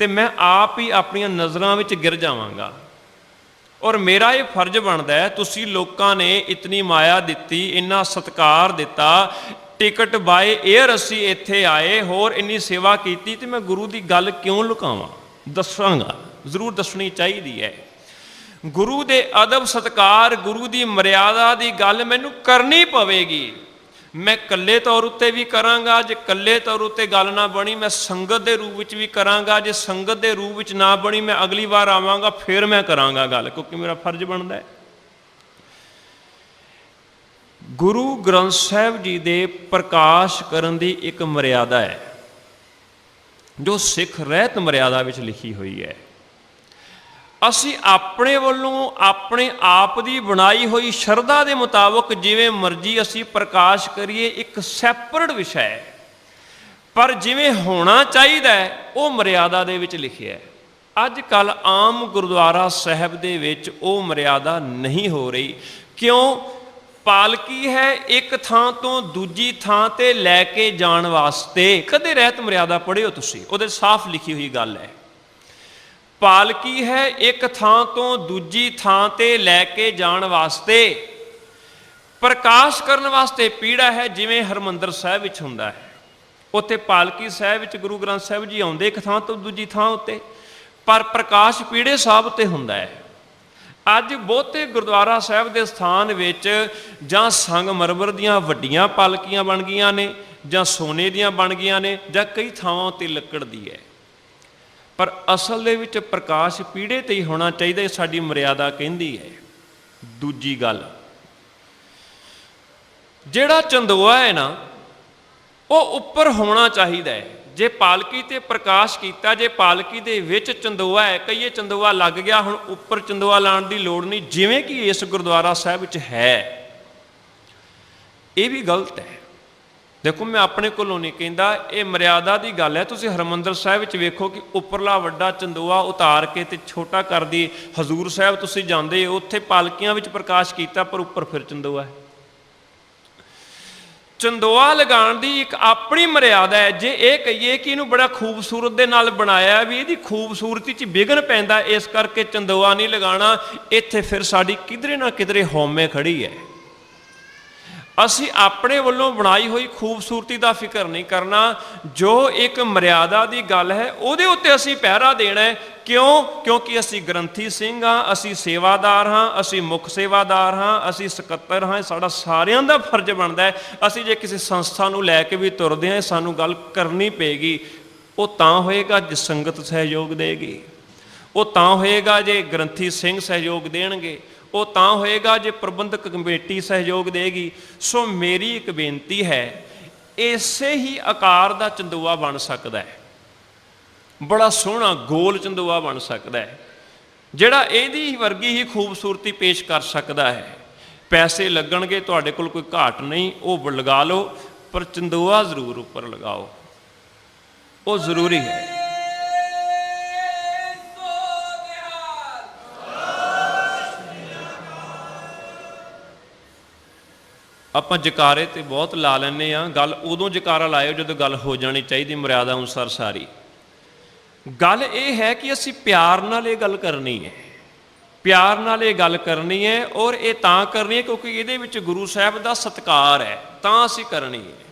ਤੇ ਮੈਂ ਆਪ ਹੀ ਆਪਣੀਆਂ ਨਜ਼ਰਾਂ ਵਿੱਚ ਗਿਰ ਜਾਵਾਂਗਾ। ਔਰ ਮੇਰਾ ਇਹ ਫਰਜ਼ ਬਣਦਾ ਹੈ, ਤੁਸੀਂ ਲੋਕਾਂ ਨੇ ਇਤਨੀ ਮਾਇਆ ਦਿੱਤੀ, ਇੰਨਾ ਸਤਿਕਾਰ ਦਿੱਤਾ, ਟਿਕਟ ਬਾਏ ਏਅਰ ਅਸੀਂ ਇੱਥੇ ਆਏ, ਹੋਰ ਇੰਨੀ ਸੇਵਾ ਕੀਤੀ, ਤੇ ਮੈਂ ਗੁਰੂ ਦੀ ਗੱਲ ਕਿਉਂ ਲੁਕਾਵਾਂ? ਦੱਸਾਂਗਾ, ਜ਼ਰੂਰ ਦੱਸਣੀ ਚਾਹੀਦੀ ਹੈ। ਗੁਰੂ ਦੇ ਅਦਬ ਸਤਿਕਾਰ, ਗੁਰੂ ਦੀ ਮਰਿਆਦਾ ਦੀ ਗੱਲ ਮੈਨੂੰ ਕਰਨੀ ਪਵੇਗੀ। ਮੈਂ ਇਕੱਲੇ ਤੌਰ ਉੱਤੇ ਵੀ ਕਰਾਂਗਾ, ਜੇ ਇਕੱਲੇ ਤੌਰ ਉੱਤੇ ਗੱਲ ਨਾ ਬਣੀ ਮੈਂ ਸੰਗਤ ਦੇ ਰੂਪ ਵਿੱਚ ਵੀ ਕਰਾਂਗਾ, ਜੇ ਸੰਗਤ ਦੇ ਰੂਪ ਵਿੱਚ ਨਾ ਬਣੀ ਮੈਂ ਅਗਲੀ ਵਾਰ ਆਵਾਂਗਾ ਫਿਰ ਮੈਂ ਕਰਾਂਗਾ ਗੱਲ, ਕਿਉਂਕਿ ਮੇਰਾ ਫਰਜ਼ ਬਣਦਾ ਹੈ। ਗੁਰੂ ਗ੍ਰੰਥ ਸਾਹਿਬ ਜੀ ਦੇ ਪ੍ਰਕਾਸ਼ ਕਰਨ ਦੀ ਇੱਕ ਮਰਿਆਦਾ ਹੈ ਜੋ ਸਿੱਖ ਰਹਿਤ ਮਰਿਆਦਾ ਵਿੱਚ ਲਿਖੀ ਹੋਈ ਹੈ। ਅਸੀਂ ਆਪਣੇ ਵੱਲੋਂ ਆਪਣੇ ਆਪ ਦੀ ਬਣਾਈ ਹੋਈ ਸ਼ਰਧਾ ਦੇ ਮੁਤਾਬਕ ਜਿਵੇਂ ਮਰਜ਼ੀ ਅਸੀਂ ਪ੍ਰਕਾਸ਼ ਕਰੀਏ, ਇੱਕ ਸੈਪਰੇਟ ਵਿਸ਼ਾ ਹੈ, ਪਰ ਜਿਵੇਂ ਹੋਣਾ ਚਾਹੀਦਾ ਹੈ ਉਹ ਮਰਿਆਦਾ ਦੇ ਵਿੱਚ ਲਿਖਿਆ ਹੈ। ਅੱਜ ਕੱਲ੍ਹ ਆਮ ਗੁਰਦੁਆਰਾ ਸਾਹਿਬ ਦੇ ਵਿੱਚ ਉਹ ਮਰਿਆਦਾ ਨਹੀਂ ਹੋ ਰਹੀ। ਕਿਉਂ? ਪਾਲਕੀ ਹੈ ਇੱਕ ਥਾਂ ਤੋਂ ਦੂਜੀ ਥਾਂ ਤੇ ਲੈ ਕੇ ਜਾਣ ਵਾਸਤੇ। ਕਦੇ ਰਹਿਤ ਮਰਿਆਦਾ ਪੜ੍ਹਿਓ ਤੁਸੀਂ, ਉਹਦੇ ਸਾਫ਼ ਲਿਖੀ ਹੋਈ ਗੱਲ ਹੈ। ਪਾਲਕੀ ਹੈ ਇੱਕ ਥਾਂ ਤੋਂ ਦੂਜੀ ਥਾਂ ਤੇ ਲੈ ਕੇ ਜਾਣ ਵਾਸਤੇ, ਪ੍ਰਕਾਸ਼ ਕਰਨ ਵਾਸਤੇ ਪੀੜਾ ਹੈ, ਜਿਵੇਂ ਹਰਿਮੰਦਰ ਸਾਹਿਬ ਵਿੱਚ ਹੁੰਦਾ ਹੈ। ਉੱਥੇ ਪਾਲਕੀ ਸਾਹਿਬ ਵਿੱਚ ਗੁਰੂ ਗ੍ਰੰਥ ਸਾਹਿਬ ਜੀ ਆਉਂਦੇ ਇੱਕ ਥਾਂ ਤੋਂ ਦੂਜੀ ਥਾਂ ਉੱਤੇ, ਪਰ ਪ੍ਰਕਾਸ਼ ਪੀੜੇ ਸਾਹਿਬ ਉੱਤੇ ਹੁੰਦਾ ਹੈ। ਅੱਜ ਬਹੁਤੇ ਗੁਰਦੁਆਰਾ ਸਾਹਿਬ ਦੇ ਸਥਾਨ ਵਿੱਚ ਜਾਂ ਸੰਗਮਰਮਰ ਦੀਆਂ ਵੱਡੀਆਂ ਪਾਲਕੀਆਂ ਬਣ ਗਈਆਂ ਨੇ, ਜਾਂ ਸੋਨੇ ਦੀਆਂ ਬਣ ਗਈਆਂ ਨੇ, ਜਾਂ ਕਈ ਥਾਵਾਂ ਉੱਤੇ ਲੱਕੜ ਦੀ ਹੈ। ਪਰ ਅਸਲ ਦੇ ਵਿੱਚ ਪ੍ਰਕਾਸ਼ ਪੀੜੇ ਤੇ ਹੀ ਹੋਣਾ ਚਾਹੀਦਾ, ਇਹ ਸਾਡੀ ਮਰਿਆਦਾ ਕਹਿੰਦੀ ਹੈ। ਦੂਜੀ ਗੱਲ, ਜਿਹੜਾ ਚੰਦੋਆ ਹੈ ਨਾ ਉਹ ਉੱਪਰ ਹੋਣਾ ਚਾਹੀਦਾ ਹੈ। ਜੇ ਪਾਲਕੀ ਤੇ ਪ੍ਰਕਾਸ਼ ਕੀਤਾ, ਜੇ ਪਾਲਕੀ ਦੇ ਵਿੱਚ ਚੰਦੋਆ ਹੈ, ਕਈਏ ਚੰਦੋਆ ਲੱਗ ਗਿਆ, ਹੁਣ ਉੱਪਰ ਚੰਦੋਆ ਲਾਉਣ ਦੀ ਲੋੜ ਨਹੀਂ, ਜਿਵੇਂ ਕਿ ਇਸ ਗੁਰਦੁਆਰਾ ਸਾਹਿਬ ਵਿੱਚ ਹੈ। ਇਹ ਵੀ ਗਲਤ ਹੈ। ਦੇਖੋ, ਮੈਂ ਆਪਣੇ ਕੋਲੋਂ ਨਹੀਂ ਕਹਿੰਦਾ, ਇਹ ਮਰਿਆਦਾ ਦੀ ਗੱਲ ਹੈ। ਤੁਸੀਂ ਹਰਿਮੰਦਰ ਸਾਹਿਬ ਵਿੱਚ ਵੇਖੋ ਕਿ ਉੱਪਰਲਾ ਵੱਡਾ ਚੰਦੋਆ ਉਤਾਰ ਕੇ ਤੇ ਛੋਟਾ ਕਰਦੀ। ਹਜ਼ੂਰ ਸਾਹਿਬ ਤੁਸੀਂ ਜਾਂਦੇ ਹੋ, ਉੱਥੇ ਪਾਲਕੀਆਂ ਵਿੱਚ ਪ੍ਰਕਾਸ਼ ਕੀਤਾ, ਪਰ ਉੱਪਰ ਫਿਰ ਚੰਦੋਆ ਹੈ। ਚੰਦੋਆ ਲਗਾਉਣ ਦੀ ਇੱਕ ਆਪਣੀ ਮਰਿਆਦਾ ਹੈ। ਜੇ ਇਹ ਕਹੀਏ ਕਿ ਇਹਨੂੰ ਬੜਾ ਖੂਬਸੂਰਤ ਦੇ ਨਾਲ ਬਣਾਇਆ, ਵੀ ਇਹਦੀ ਖੂਬਸੂਰਤੀ 'ਚ ਵਿਘਨ ਪੈਂਦਾ, ਇਸ ਕਰਕੇ ਚੰਦੋਆ ਨਹੀਂ ਲਗਾਉਣਾ, ਇੱਥੇ ਫਿਰ ਸਾਡੀ ਕਿਧਰੇ ਨਾ ਕਿਧਰੇ ਹਉਮੈ ਖੜੀ ਹੈ। ਅਸੀਂ ਆਪਣੇ ਵੱਲੋਂ ਬਣਾਈ ਹੋਈ ਖੂਬਸੂਰਤੀ ਦਾ ਫਿਕਰ ਨਹੀਂ ਕਰਨਾ। ਜੋ ਇੱਕ ਮਰਿਆਦਾ ਦੀ ਗੱਲ ਹੈ ਉਹਦੇ ਉੱਤੇ ਅਸੀਂ ਪਹਿਰਾ ਦੇਣਾ ਹੈ। ਕਿਉਂ? ਕਿਉਂਕਿ ਅਸੀਂ ਗ੍ਰੰਥੀ ਸਿੰਘ ਹਾਂ, ਅਸੀਂ ਸੇਵਾਦਾਰ ਹਾਂ, ਅਸੀਂ ਮੁੱਖ ਸੇਵਾਦਾਰ ਹਾਂ, ਅਸੀਂ ਸਕੱਤਰ ਹਾਂ। ਸਾਡਾ ਸਾਰਿਆਂ ਦਾ ਫਰਜ਼ ਬਣਦਾ ਹੈ। ਅਸੀਂ ਜੇ ਕਿਸੇ ਸੰਸਥਾ ਨੂੰ ਲੈ ਕੇ ਵੀ ਤੁਰਦੇ ਹਾਂ, ਸਾਨੂੰ ਗੱਲ ਕਰਨੀ ਪਏਗੀ। ਉਹ ਤਾਂ ਹੋਏਗਾ ਜੇ ਸੰਗਤ ਸਹਿਯੋਗ ਦੇਗੀ, ਉਹ ਤਾਂ ਹੋਏਗਾ ਜੇ ਗ੍ਰੰਥੀ ਸਿੰਘ ਸਹਿਯੋਗ ਦੇਣਗੇ, ਉਹ ਤਾਂ ਹੋਏਗਾ ਜੇ ਪ੍ਰਬੰਧਕ ਕਮੇਟੀ ਸਹਿਯੋਗ ਦੇਗੀ। ਸੋ ਮੇਰੀ ਇੱਕ ਬੇਨਤੀ ਹੈ, ਇਸੇ ਹੀ ਆਕਾਰ ਦਾ ਚੰਦੋਆ ਬਣ ਸਕਦਾ ਹੈ, ਬੜਾ ਸੋਹਣਾ ਗੋਲ ਚੰਦੋਆ ਬਣ ਸਕਦਾ ਹੈ, ਜਿਹੜਾ ਇਹਦੀ ਵਰਗੀ ਹੀ ਖੂਬਸੂਰਤੀ ਪੇਸ਼ ਕਰ ਸਕਦਾ ਹੈ। ਪੈਸੇ ਲੱਗਣਗੇ, ਤੁਹਾਡੇ ਕੋਲ ਕੋਈ ਘਾਟ ਨਹੀਂ, ਉਹ ਲਗਾ ਲਓ, ਪਰ ਚੰਦੋਆ ਜ਼ਰੂਰ ਉੱਪਰ ਲਗਾਓ, ਉਹ ਜ਼ਰੂਰੀ ਹੈ। ਆਪਾਂ ਜਕਾਰੇ ਤੇ ਬਹੁਤ ਲਾ ਲੈਂਦੇ ਆ। ਗੱਲ ਉਦੋਂ ਜਕਾਰਾ ਲਾਇਓ ਜਦੋਂ ਗੱਲ ਹੋ ਜਾਣੀ ਚਾਹੀਦੀ ਮਰਿਆਦਾ ਅਨੁਸਾਰ ਸਾਰੀ। ਗੱਲ ਇਹ ਹੈ ਕਿ ਅਸੀਂ ਪਿਆਰ ਨਾਲ ਇਹ ਗੱਲ ਕਰਨੀ ਹੈ, ਪਿਆਰ ਨਾਲ ਇਹ ਗੱਲ ਕਰਨੀ ਹੈ, ਔਰ ਇਹ ਤਾਂ ਕਰਨੀ ਹੈ ਕਿਉਂਕਿ ਇਹਦੇ ਵਿੱਚ ਗੁਰੂ ਸਾਹਿਬ ਦਾ ਸਤਿਕਾਰ ਹੈ, ਤਾਂ ਅਸੀਂ ਕਰਨੀ ਹੈ।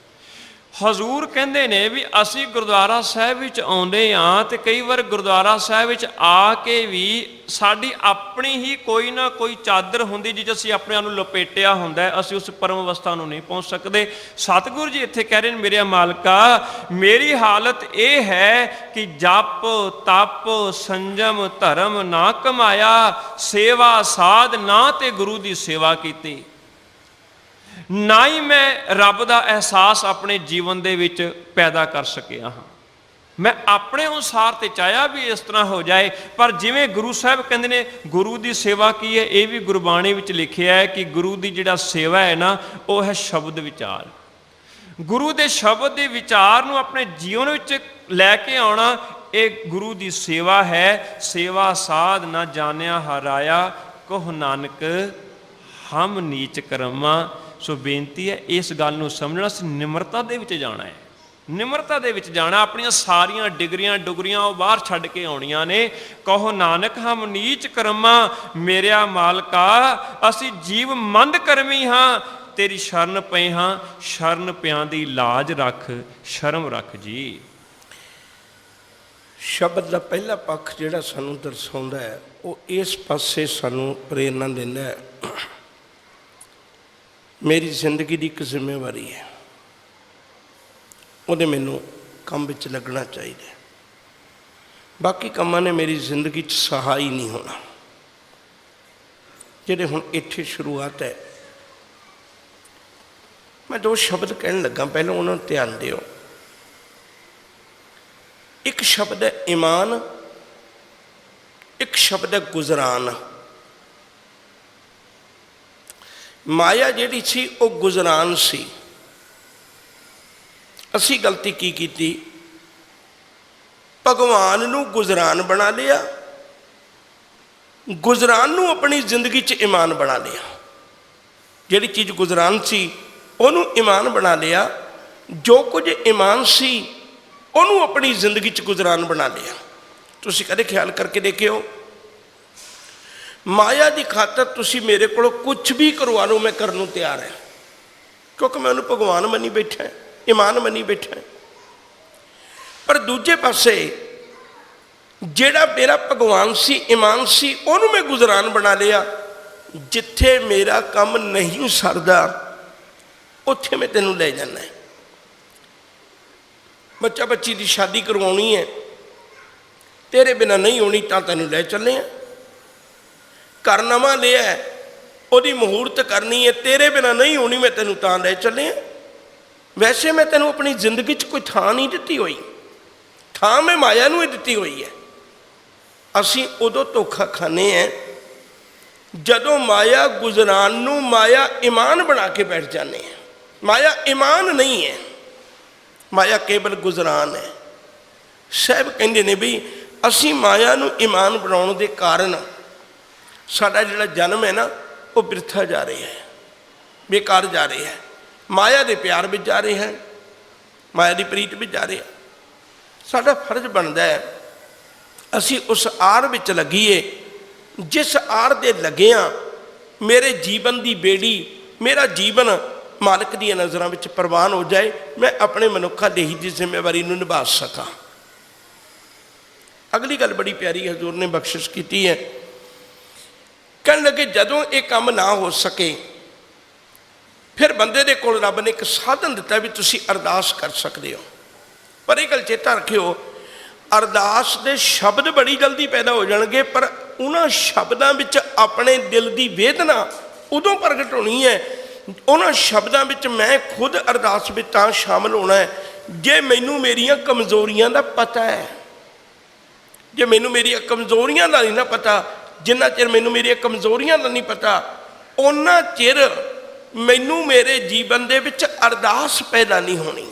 ਹਜ਼ੂਰ ਕਹਿੰਦੇ ਨੇ ਵੀ ਅਸੀਂ ਗੁਰਦੁਆਰਾ ਸਾਹਿਬ ਵਿੱਚ ਆਉਂਦੇ ਹਾਂ ਤੇ ਕਈ ਵਾਰ ਗੁਰਦੁਆਰਾ ਸਾਹਿਬ ਵਿੱਚ ਆ ਕੇ ਵੀ ਸਾਡੀ ਆਪਣੀ ਹੀ ਕੋਈ ਨਾ ਕੋਈ ਚਾਦਰ ਹੁੰਦੀ ਜਿਸ ਅਸੀਂ ਆਪਣੇ ਆਪ ਨੂੰ ਲਪੇਟਿਆ ਹੁੰਦਾ, ਅਸੀਂ ਉਸ ਪਰਮ ਅਵਸਥਾ ਨੂੰ ਨਹੀਂ ਪਹੁੰਚ ਸਕਦੇ। ਸਤਿਗੁਰੂ ਜੀ ਇੱਥੇ ਕਹਿ ਰਹੇ ਨੇ, ਮੇਰੇ ਮਾਲਕਾ ਮੇਰੀ ਹਾਲਤ ਇਹ ਹੈ ਕਿ ਜਪ ਤਪ ਸੰਜਮ ਧਰਮ ਨਾ ਕਮਾਇਆ, ਸੇਵਾ ਸਾਧ ਨਾ ਤੇ ਗੁਰੂ ਦੀ ਸੇਵਾ ਕੀਤੀ, ਨਾ ਹੀ ਮੈਂ ਰੱਬ ਦਾ ਅਹਿਸਾਸ ਆਪਣੇ ਜੀਵਨ ਦੇ ਵਿੱਚ ਪੈਦਾ ਕਰ ਸਕਿਆ ਹਾਂ। ਮੈਂ ਆਪਣੇ ਅਨੁਸਾਰ ਤੇ ਚਾਹਿਆ ਵੀ ਇਸ ਤਰ੍ਹਾਂ ਹੋ ਜਾਏ, ਪਰ ਜਿਵੇਂ ਗੁਰੂ ਸਾਹਿਬ ਕਹਿੰਦੇ ਨੇ ਗੁਰੂ ਦੀ ਸੇਵਾ ਕੀ ਹੈ, ਇਹ ਵੀ ਗੁਰਬਾਣੀ ਵਿੱਚ ਲਿਖਿਆ ਹੈ ਕਿ ਗੁਰੂ ਦੀ ਜਿਹੜਾ ਸੇਵਾ ਹੈ ਨਾ, ਉਹ ਹੈ ਸ਼ਬਦ ਵਿਚਾਰ। ਗੁਰੂ ਦੇ ਸ਼ਬਦ ਦੇ ਵਿਚਾਰ ਨੂੰ ਆਪਣੇ ਜੀਵਨ ਵਿੱਚ ਲੈ ਕੇ ਆਉਣਾ, ਇਹ ਗੁਰੂ ਦੀ ਸੇਵਾ ਹੈ। ਸੇਵਾ ਸਾਧ ਨਾ ਜਾਣਿਆ ਹਰਾਇਆ, ਕਹੁ ਨਾਨਕ ਹਮ ਨੀਚ ਕਰਮਾ। ਸੋ ਬੇਨਤੀ ਹੈ ਇਸ ਗੱਲ ਨੂੰ ਸਮਝਣਾ, ਅਸੀਂ ਨਿਮਰਤਾ ਦੇ ਵਿੱਚ ਜਾਣਾ ਹੈ, ਨਿਮਰਤਾ ਦੇ ਵਿੱਚ ਜਾਣਾ। ਆਪਣੀਆਂ ਸਾਰੀਆਂ ਡਿਗਰੀਆਂ ਡੁਗਰੀਆਂ ਉਹ ਬਾਹਰ ਛੱਡ ਕੇ ਆਉਣੀਆਂ ਨੇ। ਕਹੋ ਨਾਨਕ ਹਮ ਨੀਚ ਕਰਮਾ, ਮੇਰਿਆ ਮਾਲਕਾ ਅਸੀਂ ਜੀਵ ਮੰਦ ਕਰਮੀ ਹਾਂ, ਤੇਰੀ ਸ਼ਰਨ ਪਏ ਹਾਂ, ਸ਼ਰਨ ਪਿਆਂ ਦੀ ਲਾਜ ਰੱਖ, ਸ਼ਰਮ ਰੱਖ ਜੀ। ਸ਼ਬਦ ਦਾ ਪਹਿਲਾ ਪੱਖ ਜਿਹੜਾ ਸਾਨੂੰ ਦਰਸਾਉਂਦਾ ਹੈ, ਉਹ ਇਸ ਪਾਸੇ ਸਾਨੂੰ ਪ੍ਰੇਰਨਾ ਦਿੰਦਾ ਹੈ, ਮੇਰੀ ਜ਼ਿੰਦਗੀ ਦੀ ਇੱਕ ਜ਼ਿੰਮੇਵਾਰੀ ਹੈ, ਉਹਦੇ ਮੈਨੂੰ ਕੰਮ ਵਿੱਚ ਲੱਗਣਾ ਚਾਹੀਦਾ। ਬਾਕੀ ਕੰਮਾਂ ਨੇ ਮੇਰੀ ਜ਼ਿੰਦਗੀ 'ਚ ਸਹਾਈ ਨਹੀਂ ਹੋਣਾ। ਜਿਹੜੇ ਹੁਣ ਇੱਥੇ ਸ਼ੁਰੂਆਤ ਹੈ, ਮੈਂ ਦੋ ਸ਼ਬਦ ਕਹਿਣ ਲੱਗਾ, ਪਹਿਲਾਂ ਉਹਨਾਂ ਨੂੰ ਧਿਆਨ ਦਿਓ। ਇੱਕ ਸ਼ਬਦ ਹੈ ਈਮਾਨ, ਇੱਕ ਸ਼ਬਦ ਹੈ ਗੁਜ਼ਰਾਨ। ਮਾਇਆ ਜਿਹੜੀ ਸੀ ਉਹ ਗੁਜ਼ਰਾਨ ਸੀ। ਅਸੀਂ ਗਲਤੀ ਕੀ ਕੀਤੀ, ਭਗਵਾਨ ਨੂੰ ਗੁਜ਼ਰਾਨ ਬਣਾ ਲਿਆ, ਗੁਜ਼ਰਾਨ ਨੂੰ ਆਪਣੀ ਜ਼ਿੰਦਗੀ 'ਚ ਈਮਾਨ ਬਣਾ ਲਿਆ। ਜਿਹੜੀ ਚੀਜ਼ ਗੁਜ਼ਰਾਨ ਸੀ ਉਹਨੂੰ ਈਮਾਨ ਬਣਾ ਲਿਆ, ਜੋ ਕੁਝ ਈਮਾਨ ਸੀ ਉਹਨੂੰ ਆਪਣੀ ਜ਼ਿੰਦਗੀ 'ਚ ਗੁਜ਼ਰਾਨ ਬਣਾ ਲਿਆ। ਤੁਸੀਂ ਕਦੇ ਖਿਆਲ ਕਰਕੇ ਦੇਖਿਓ, ਮਾਇਆ ਦੀ ਖਾਤਰ ਤੁਸੀਂ ਮੇਰੇ ਕੋਲੋਂ ਕੁਝ ਵੀ ਕਰਵਾ ਲਓ, ਮੈਂ ਕਰਨ ਨੂੰ ਤਿਆਰ ਹਾਂ, ਕਿਉਂਕਿ ਮੈਂ ਉਹਨੂੰ ਭਗਵਾਨ ਮੰਨੀ ਬੈਠਾ, ਈਮਾਨ ਮੰਨੀ ਬੈਠਾ। ਪਰ ਦੂਜੇ ਪਾਸੇ ਜਿਹੜਾ ਮੇਰਾ ਭਗਵਾਨ ਸੀ, ਈਮਾਨ ਸੀ, ਉਹਨੂੰ ਮੈਂ ਗੁਜ਼ਰਾਨ ਬਣਾ ਲਿਆ। ਜਿੱਥੇ ਮੇਰਾ ਕੰਮ ਨਹੀਂ ਸਰਦਾ ਉੱਥੇ ਮੈਂ ਤੈਨੂੰ ਲੈ ਜਾਣਾ। ਬੱਚਾ ਬੱਚੀ ਦੀ ਸ਼ਾਦੀ ਕਰਵਾਉਣੀ ਹੈ, ਤੇਰੇ ਬਿਨਾਂ ਨਹੀਂ ਹੋਣੀ ਤਾਂ ਤੈਨੂੰ ਲੈ ਚੱਲੇ ਆ। ਘਰ ਨਵਾਂ ਲਿਆ, ਉਹਦੀ ਮੁਹੂਰਤ ਕਰਨੀ ਹੈ, ਤੇਰੇ ਬਿਨਾਂ ਨਹੀਂ ਹੋਣੀ, ਮੈਂ ਤੈਨੂੰ ਤਾਂ ਲੈ ਚੱਲੇ ਆ। ਵੈਸੇ ਮੈਂ ਤੈਨੂੰ ਆਪਣੀ ਜ਼ਿੰਦਗੀ 'ਚ ਕੋਈ ਥਾਂ ਨਹੀਂ ਦਿੱਤੀ ਹੋਈ, ਥਾਂ ਮੈਂ ਮਾਇਆ ਨੂੰ ਹੀ ਦਿੱਤੀ ਹੋਈ ਹੈ। ਅਸੀਂ ਉਦੋਂ ਧੋਖਾ ਖਾਂਦੇ ਹਾਂ ਜਦੋਂ ਮਾਇਆ ਗੁਜ਼ਰਾਨ ਨੂੰ ਮਾਇਆ ਈਮਾਨ ਬਣਾ ਕੇ ਬੈਠ ਜਾਂਦੇ ਹਾਂ। ਮਾਇਆ ਈਮਾਨ ਨਹੀਂ ਹੈ, ਮਾਇਆ ਕੇਵਲ ਗੁਜ਼ਰਾਨ ਹੈ। ਸਾਹਿਬ ਕਹਿੰਦੇ ਨੇ ਵੀ ਅਸੀਂ ਮਾਇਆ ਨੂੰ ਈਮਾਨ ਬਣਾਉਣ ਦੇ ਕਾਰਨ ਸਾਡਾ ਜਿਹੜਾ ਜਨਮ ਹੈ ਨਾ, ਉਹ ਬਿਰਥਾ ਜਾ ਰਿਹਾ ਹੈ, ਬੇਕਾਰ ਜਾ ਰਿਹਾ ਹੈ, ਮਾਇਆ ਦੇ ਪਿਆਰ ਵਿੱਚ ਜਾ ਰਿਹਾ ਹੈ, ਮਾਇਆ ਦੀ ਪ੍ਰੀਤ ਵਿੱਚ ਜਾ ਰਿਹਾ। ਸਾਡਾ ਫਰਜ਼ ਬਣਦਾ ਹੈ ਅਸੀਂ ਉਸ ਆੜ ਵਿੱਚ ਲੱਗੀਏ, ਜਿਸ ਆੜ ਦੇ ਲੱਗਿਆਂ ਮੇਰੇ ਜੀਵਨ ਦੀ ਬੇੜੀ, ਮੇਰਾ ਜੀਵਨ ਮਾਲਕ ਦੀਆਂ ਨਜ਼ਰਾਂ ਵਿੱਚ ਪ੍ਰਵਾਨ ਹੋ ਜਾਏ, ਮੈਂ ਆਪਣੇ ਮਨੁੱਖਾਂ ਦੇਹੀ ਦੀ ਜ਼ਿੰਮੇਵਾਰੀ ਨੂੰ ਨਿਭਾ ਸਕਾਂ। ਅਗਲੀ ਗੱਲ ਬੜੀ ਪਿਆਰੀ ਹਜ਼ੂਰ ਨੇ ਬਖਸ਼ਿਸ਼ ਕੀਤੀ ਹੈ। ਕਹਿਣ ਲੱਗੇ ਜਦੋਂ ਇਹ ਕੰਮ ਨਾ ਹੋ ਸਕੇ, ਫਿਰ ਬੰਦੇ ਦੇ ਕੋਲ ਰੱਬ ਨੇ ਇੱਕ ਸਾਧਨ ਦਿੱਤਾ ਵੀ ਤੁਸੀਂ ਅਰਦਾਸ ਕਰ ਸਕਦੇ ਹੋ। ਪਰ ਇਹ ਗੱਲ ਚੇਤਾ ਰੱਖਿਓ, ਅਰਦਾਸ ਦੇ ਸ਼ਬਦ ਬੜੀ ਜਲਦੀ ਪੈਦਾ ਹੋ ਜਾਣਗੇ, ਪਰ ਉਹਨਾਂ ਸ਼ਬਦਾਂ ਵਿੱਚ ਆਪਣੇ ਦਿਲ ਦੀ ਵੇਦਨਾ ਉਦੋਂ ਪ੍ਰਗਟ ਹੋਣੀ ਹੈ। ਉਹਨਾਂ ਸ਼ਬਦਾਂ ਵਿੱਚ ਮੈਂ ਖੁਦ ਅਰਦਾਸ ਵਿੱਚ ਤਾਂ ਸ਼ਾਮਲ ਹੋਣਾ ਹੈ ਜੇ ਮੈਨੂੰ ਮੇਰੀਆਂ ਕਮਜ਼ੋਰੀਆਂ ਦਾ ਪਤਾ ਹੈ। ਜੇ ਮੈਨੂੰ ਮੇਰੀਆਂ ਕਮਜ਼ੋਰੀਆਂ ਦਾ ਨਹੀਂ ਨਾ ਪਤਾ, ਜਿੰਨਾ ਚਿਰ ਮੈਨੂੰ ਮੇਰੀਆਂ ਕਮਜ਼ੋਰੀਆਂ ਦਾ ਨਹੀਂ ਪਤਾ, ਉਹਨਾਂ ਚਿਰ ਮੈਨੂੰ ਮੇਰੇ ਜੀਵਨ ਦੇ ਵਿੱਚ ਅਰਦਾਸ ਪੈਦਾ ਨਹੀਂ ਹੋਣੀ।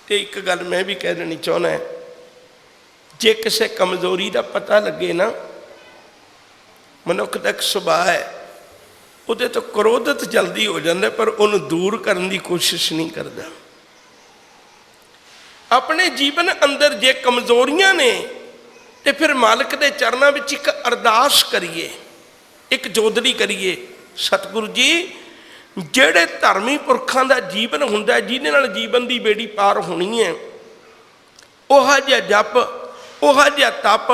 ਤੇ ਇੱਕ ਗੱਲ ਮੈਂ ਵੀ ਕਹਿ ਦੇਣੀ ਚਾਹੁੰਦਾ, ਜੇ ਕਿਸੇ ਕਮਜ਼ੋਰੀ ਦਾ ਪਤਾ ਲੱਗੇ ਨਾ, ਮਨੁੱਖ ਦਾ ਇੱਕ ਸੁਭਾਅ ਹੈ, ਉਹਦੇ ਤੋਂ ਕ੍ਰੋਧਿਤ ਜਲਦੀ ਹੋ ਜਾਂਦਾ, ਪਰ ਉਹਨੂੰ ਦੂਰ ਕਰਨ ਦੀ ਕੋਸ਼ਿਸ਼ ਨਹੀਂ ਕਰਦਾ। ਆਪਣੇ ਜੀਵਨ ਅੰਦਰ ਜੇ ਕਮਜ਼ੋਰੀਆਂ ਨੇ ਤੇ ਫਿਰ ਮਾਲਕ ਦੇ ਚਰਨਾਂ ਵਿੱਚ ਇੱਕ ਅਰਦਾਸ ਕਰੀਏ, ਇੱਕ ਜੋਦੜੀ ਕਰੀਏ। ਸਤਿਗੁਰੂ ਜੀ, ਜਿਹੜੇ ਧਰਮੀ ਪੁਰਖਾਂ ਦਾ ਜੀਵਨ ਹੁੰਦਾ, ਜਿਹਦੇ ਨਾਲ ਜੀਵਨ ਦੀ ਬੇੜੀ ਪਾਰ ਹੋਣੀ ਹੈ, ਉਹ ਜਿਹਾ ਜਪ, ਉਹ ਜਿਹਾ ਤਪ,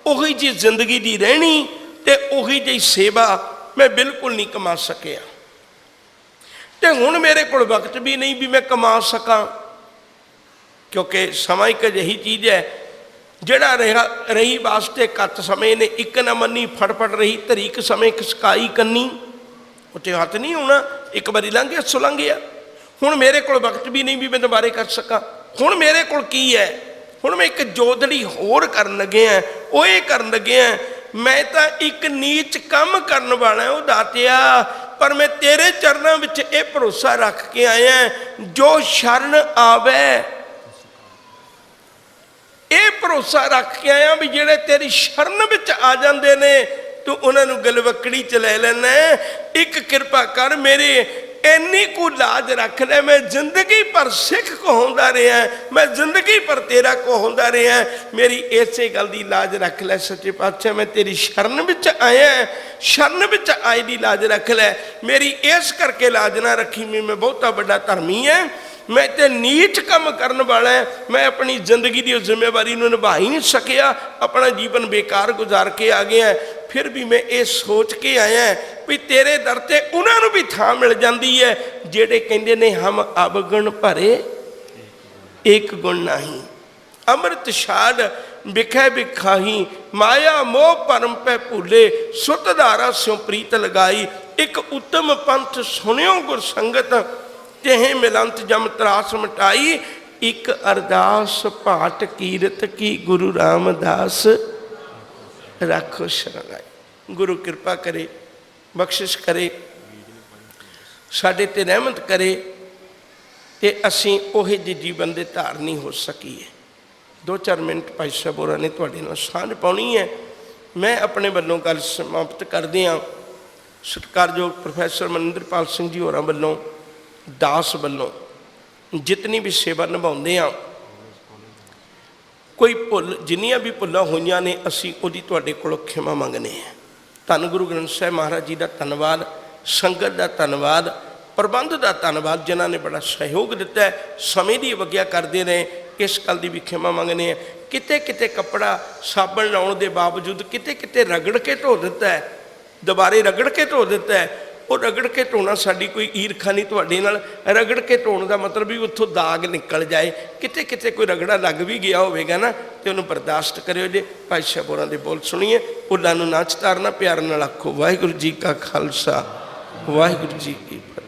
ਉਹੀ ਜਿਹੀ ਜ਼ਿੰਦਗੀ ਦੀ ਰਹਿਣੀ ਤੇ ਉਹੀ ਜਿਹੀ ਸੇਵਾ ਮੈਂ ਬਿਲਕੁਲ ਨਹੀਂ ਕਮਾ ਸਕਿਆ। ਤੇ ਹੁਣ ਮੇਰੇ ਕੋਲ ਵਕਤ ਵੀ ਨਹੀਂ ਵੀ ਮੈਂ ਕਮਾ ਸਕਾਂ, ਕਿਉਂਕਿ ਸਮਾਂ ਇੱਕ ਅਜਿਹੀ ਚੀਜ਼ ਹੈ ਜਿਹੜਾ ਰਹੀ ਵਾਸਤੇ ਕੱਤ ਸਮੇਂ ਨੇ ਇੱਕ ਨਾ ਮੰਨੀ, ਫਟਫਟ ਰਹੀ ਤਰੀਕ ਸਮੇਂ ਖਸਕਾਈ ਕੰਨੀ, ਉੱਤੇ ਹੱਥ ਨਹੀਂ ਹੋਣਾ। ਇੱਕ ਵਾਰੀ ਲੰਘ ਗਿਆ ਸੋ ਲੰਘ ਗਿਆ। ਹੁਣ ਮੇਰੇ ਕੋਲ ਵਕਤ ਵੀ ਨਹੀਂ ਵੀ ਮੈਂ ਦੁਬਾਰੇ ਕਰ ਸਕਾਂ। ਹੁਣ ਮੇਰੇ ਕੋਲ ਕੀ ਹੈ? ਹੁਣ ਮੈਂ ਇੱਕ ਜੋਦੜੀ ਹੋਰ ਕਰਨ ਲੱਗਿਆ। ਉਹ ਇਹ ਕਰਨ ਲੱਗਿਆ, ਮੈਂ ਤਾਂ ਇੱਕ ਨੀਚ ਕੰਮ ਕਰਨ ਵਾਲਾ ਉਹ ਦਾਤਿਆ, ਪਰ ਮੈਂ ਤੇਰੇ ਚਰਨਾਂ ਵਿੱਚ ਇਹ ਭਰੋਸਾ ਰੱਖ ਕੇ ਆਇਆ, ਜੋ ਸ਼ਰਨ ਆਵੇ। ਇਹ ਭਰੋਸਾ ਰੱਖ ਕੇ ਆਇਆ ਵੀ ਜਿਹੜੇ ਤੇਰੀ ਸ਼ਰਨ ਵਿੱਚ ਆ ਜਾਂਦੇ ਨੇ, ਤੂੰ ਉਹਨਾਂ ਨੂੰ ਗਲਵੱਕੜੀ ਚ ਲੈ ਲੈਣਾ। ਇੱਕ ਕਿਰਪਾ ਕਰ, ਮੇਰੇ ਇੰਨੀ ਕੁ ਲਾਜ ਰੱਖ ਲੈ, ਮੈਂ ਜ਼ਿੰਦਗੀ ਭਰ ਸਿੱਖ ਕਹਾਉਂਦਾ ਰਿਹਾ, ਮੈਂ ਜ਼ਿੰਦਗੀ ਭਰ ਤੇਰਾ ਕਹਾਉਂਦਾ ਰਿਹਾ, ਮੇਰੀ ਇਸੇ ਗੱਲ ਦੀ ਲਾਜ ਰੱਖ ਲੈ। ਸੱਚੇ ਪਾਤਸ਼ਾਹ, ਮੈਂ ਤੇਰੀ ਸ਼ਰਨ ਵਿੱਚ ਆਇਆ, ਸ਼ਰਨ ਵਿੱਚ ਆਏ ਦੀ ਲਾਜ ਰੱਖ ਲੈ। ਮੇਰੀ ਇਸ ਕਰਕੇ ਲਾਜ ਨਾ ਰੱਖੀ ਵੀ ਮੈਂ ਬਹੁਤਾ ਵੱਡਾ ਧਰਮੀ ਹੈ, ਮੈਂ ਤੇ ਨੀਚ ਕੰਮ ਕਰਨ ਵਾਲਾ, ਮੈਂ ਆਪਣੀ ਜ਼ਿੰਦਗੀ ਦੀ ਉਸ ਜ਼ਿੰਮੇਵਾਰੀ ਨੂੰ ਨਿਭਾ ਹੀ ਨਹੀਂ ਸਕਿਆ, ਆਪਣਾ ਜੀਵਨ ਬੇਕਾਰ ਗੁਜ਼ਾਰ ਕੇ ਆ ਗਿਆ। ਫਿਰ ਵੀ ਮੈਂ ਇਹ ਸੋਚ ਕੇ ਆਇਆ ਵੀ ਤੇਰੇ ਦਰ ਤੇ ਉਹਨਾਂ ਨੂੰ ਵੀ ਥਾਂ ਮਿਲ ਜਾਂਦੀ ਹੈ ਜਿਹੜੇ ਕਹਿੰਦੇ ਨੇ ਹਮ ਅਵਗੁਣ ਭਰੇ ਇੱਕ ਗੁਣ ਨਹੀਂ। ਅੰਮ੍ਰਿਤ ਛਾੜ ਵਿਖੇ ਵਿਖਾਹੀ, ਮਾਇਆ ਮੋਹ ਭਰਮ ਪੈ ਭੂਲੇ, ਸੁਤ ਧਾਰਾ ਸਿਉ ਪ੍ਰੀਤ ਲਗਾਈ। ਇੱਕ ਉੱਤਮ ਪੰਥ ਸੁਣਿਓ ਗੁਰ ਸੰਗਤ, ਤਿਹ ਮਿਲੰਤ ਜਮ ਤਰਾਸ ਮਟਾਈ। ਇੱਕ ਅਰਦਾਸ ਭਾਟ ਕੀਰਤ ਕੀ, ਗੁਰੂ ਰਾਮਦਾਸ ਰੱਖੋ ਸ਼ਰਨਾਈ। ਗੁਰੂ ਕਿਰਪਾ ਕਰੇ, ਬਖਸ਼ਿਸ਼ ਕਰੇ, ਸਾਡੇ ਤੇ ਰਹਿਮਤ ਕਰੇ ਤੇ ਅਸੀਂ ਉਹੇ ਜਿਹੇ ਜੀਵਨ ਦੇ ਧਾਰਨੀ ਹੋ ਸਕੀਏ। 2-4 ਮਿੰਟ ਭਾਈ ਸਾਹਿਬ ਹੋਰਾਂ ਨੇ ਤੁਹਾਡੇ ਨਾਲ ਸਾਂਝ ਪਾਉਣੀ ਹੈ। ਮੈਂ ਆਪਣੇ ਵੱਲੋਂ ਗੱਲ ਸਮਾਪਤ ਕਰਦੇ ਹਾਂ। ਸਤਿਕਾਰਯੋਗ ਪ੍ਰੋਫੈਸਰ ਮਨਿੰਦਰਪਾਲ ਸਿੰਘ ਜੀ ਹੋਰਾਂ ਵੱਲੋਂ, ਦਾਸ ਵੱਲੋਂ ਜਿਤਨੀ ਵੀ ਸੇਵਾ ਨਿਭਾਉਂਦੇ ਹਾਂ, ਕੋਈ ਭੁੱਲ, ਜਿੰਨੀਆਂ ਵੀ ਭੁੱਲਾਂ ਹੋਈਆਂ ਨੇ, ਅਸੀਂ ਉਹਦੀ ਤੁਹਾਡੇ ਕੋਲੋਂ ਖਿਮਾ ਮੰਗਦੇ ਹਾਂ। ਧੰਨ ਗੁਰੂ ਗ੍ਰੰਥ ਸਾਹਿਬ ਮਹਾਰਾਜ ਜੀ ਦਾ ਧੰਨਵਾਦ, ਸੰਗਤ ਦਾ ਧੰਨਵਾਦ, ਪ੍ਰਬੰਧ ਦਾ ਧੰਨਵਾਦ, ਜਿਨ੍ਹਾਂ ਨੇ ਬੜਾ ਸਹਿਯੋਗ ਦਿੱਤਾ ਹੈ, ਸਮੇਂ ਦੀ ਅਵੱਗਿਆ ਕਰਦੇ ਨੇ। ਇਸ ਗੱਲ ਦੀ ਵੀ ਖਿਮਾ ਮੰਗਦੇ ਹਾਂ। ਕਿਤੇ ਕਿਤੇ ਕੱਪੜਾ ਸਾਬਣ ਲਾਉਣ ਦੇ ਬਾਵਜੂਦ ਕਿਤੇ ਕਿਤੇ ਰਗੜ ਕੇ ਧੋ ਦਿੱਤਾ ਹੈ, ਦੁਬਾਰੇ ਰਗੜ ਕੇ ਧੋ ਦਿੱਤਾ ਹੈ। ਉਹ ਰਗੜ ਕੇ ਧੋਣਾ ਸਾਡੀ ਕੋਈ ਈਰਖਾ ਨਹੀਂ ਤੁਹਾਡੇ ਨਾਲ। ਰਗੜ ਕੇ ਧੋਣ ਦਾ ਮਤਲਬ ਵੀ ਉੱਥੋਂ ਦਾਗ ਨਿਕਲ ਜਾਏ। ਕਿਤੇ ਕਿਤੇ ਕੋਈ ਰਗੜਾ ਲੱਗ ਵੀ ਗਿਆ ਹੋਵੇਗਾ ਨਾ, ਤੇ ਉਹਨੂੰ ਬਰਦਾਸ਼ਤ ਕਰਿਓ ਜੇ। ਭਾਈ ਸਾਹਿਬ ਹੋਰਾਂ ਦੇ ਬੋਲ ਸੁਣੀਏ। ਭੁੱਲਾਂ ਨੂੰ ਨਾ ਚਤਾਰਨਾ, ਪਿਆਰ ਨਾਲ ਆਖੋ ਵਾਹਿਗੁਰੂ ਜੀ ਕਾ ਖਾਲਸਾ, ਵਾਹਿਗੁਰੂ ਜੀ ਕੀ ਫਤਿਹ।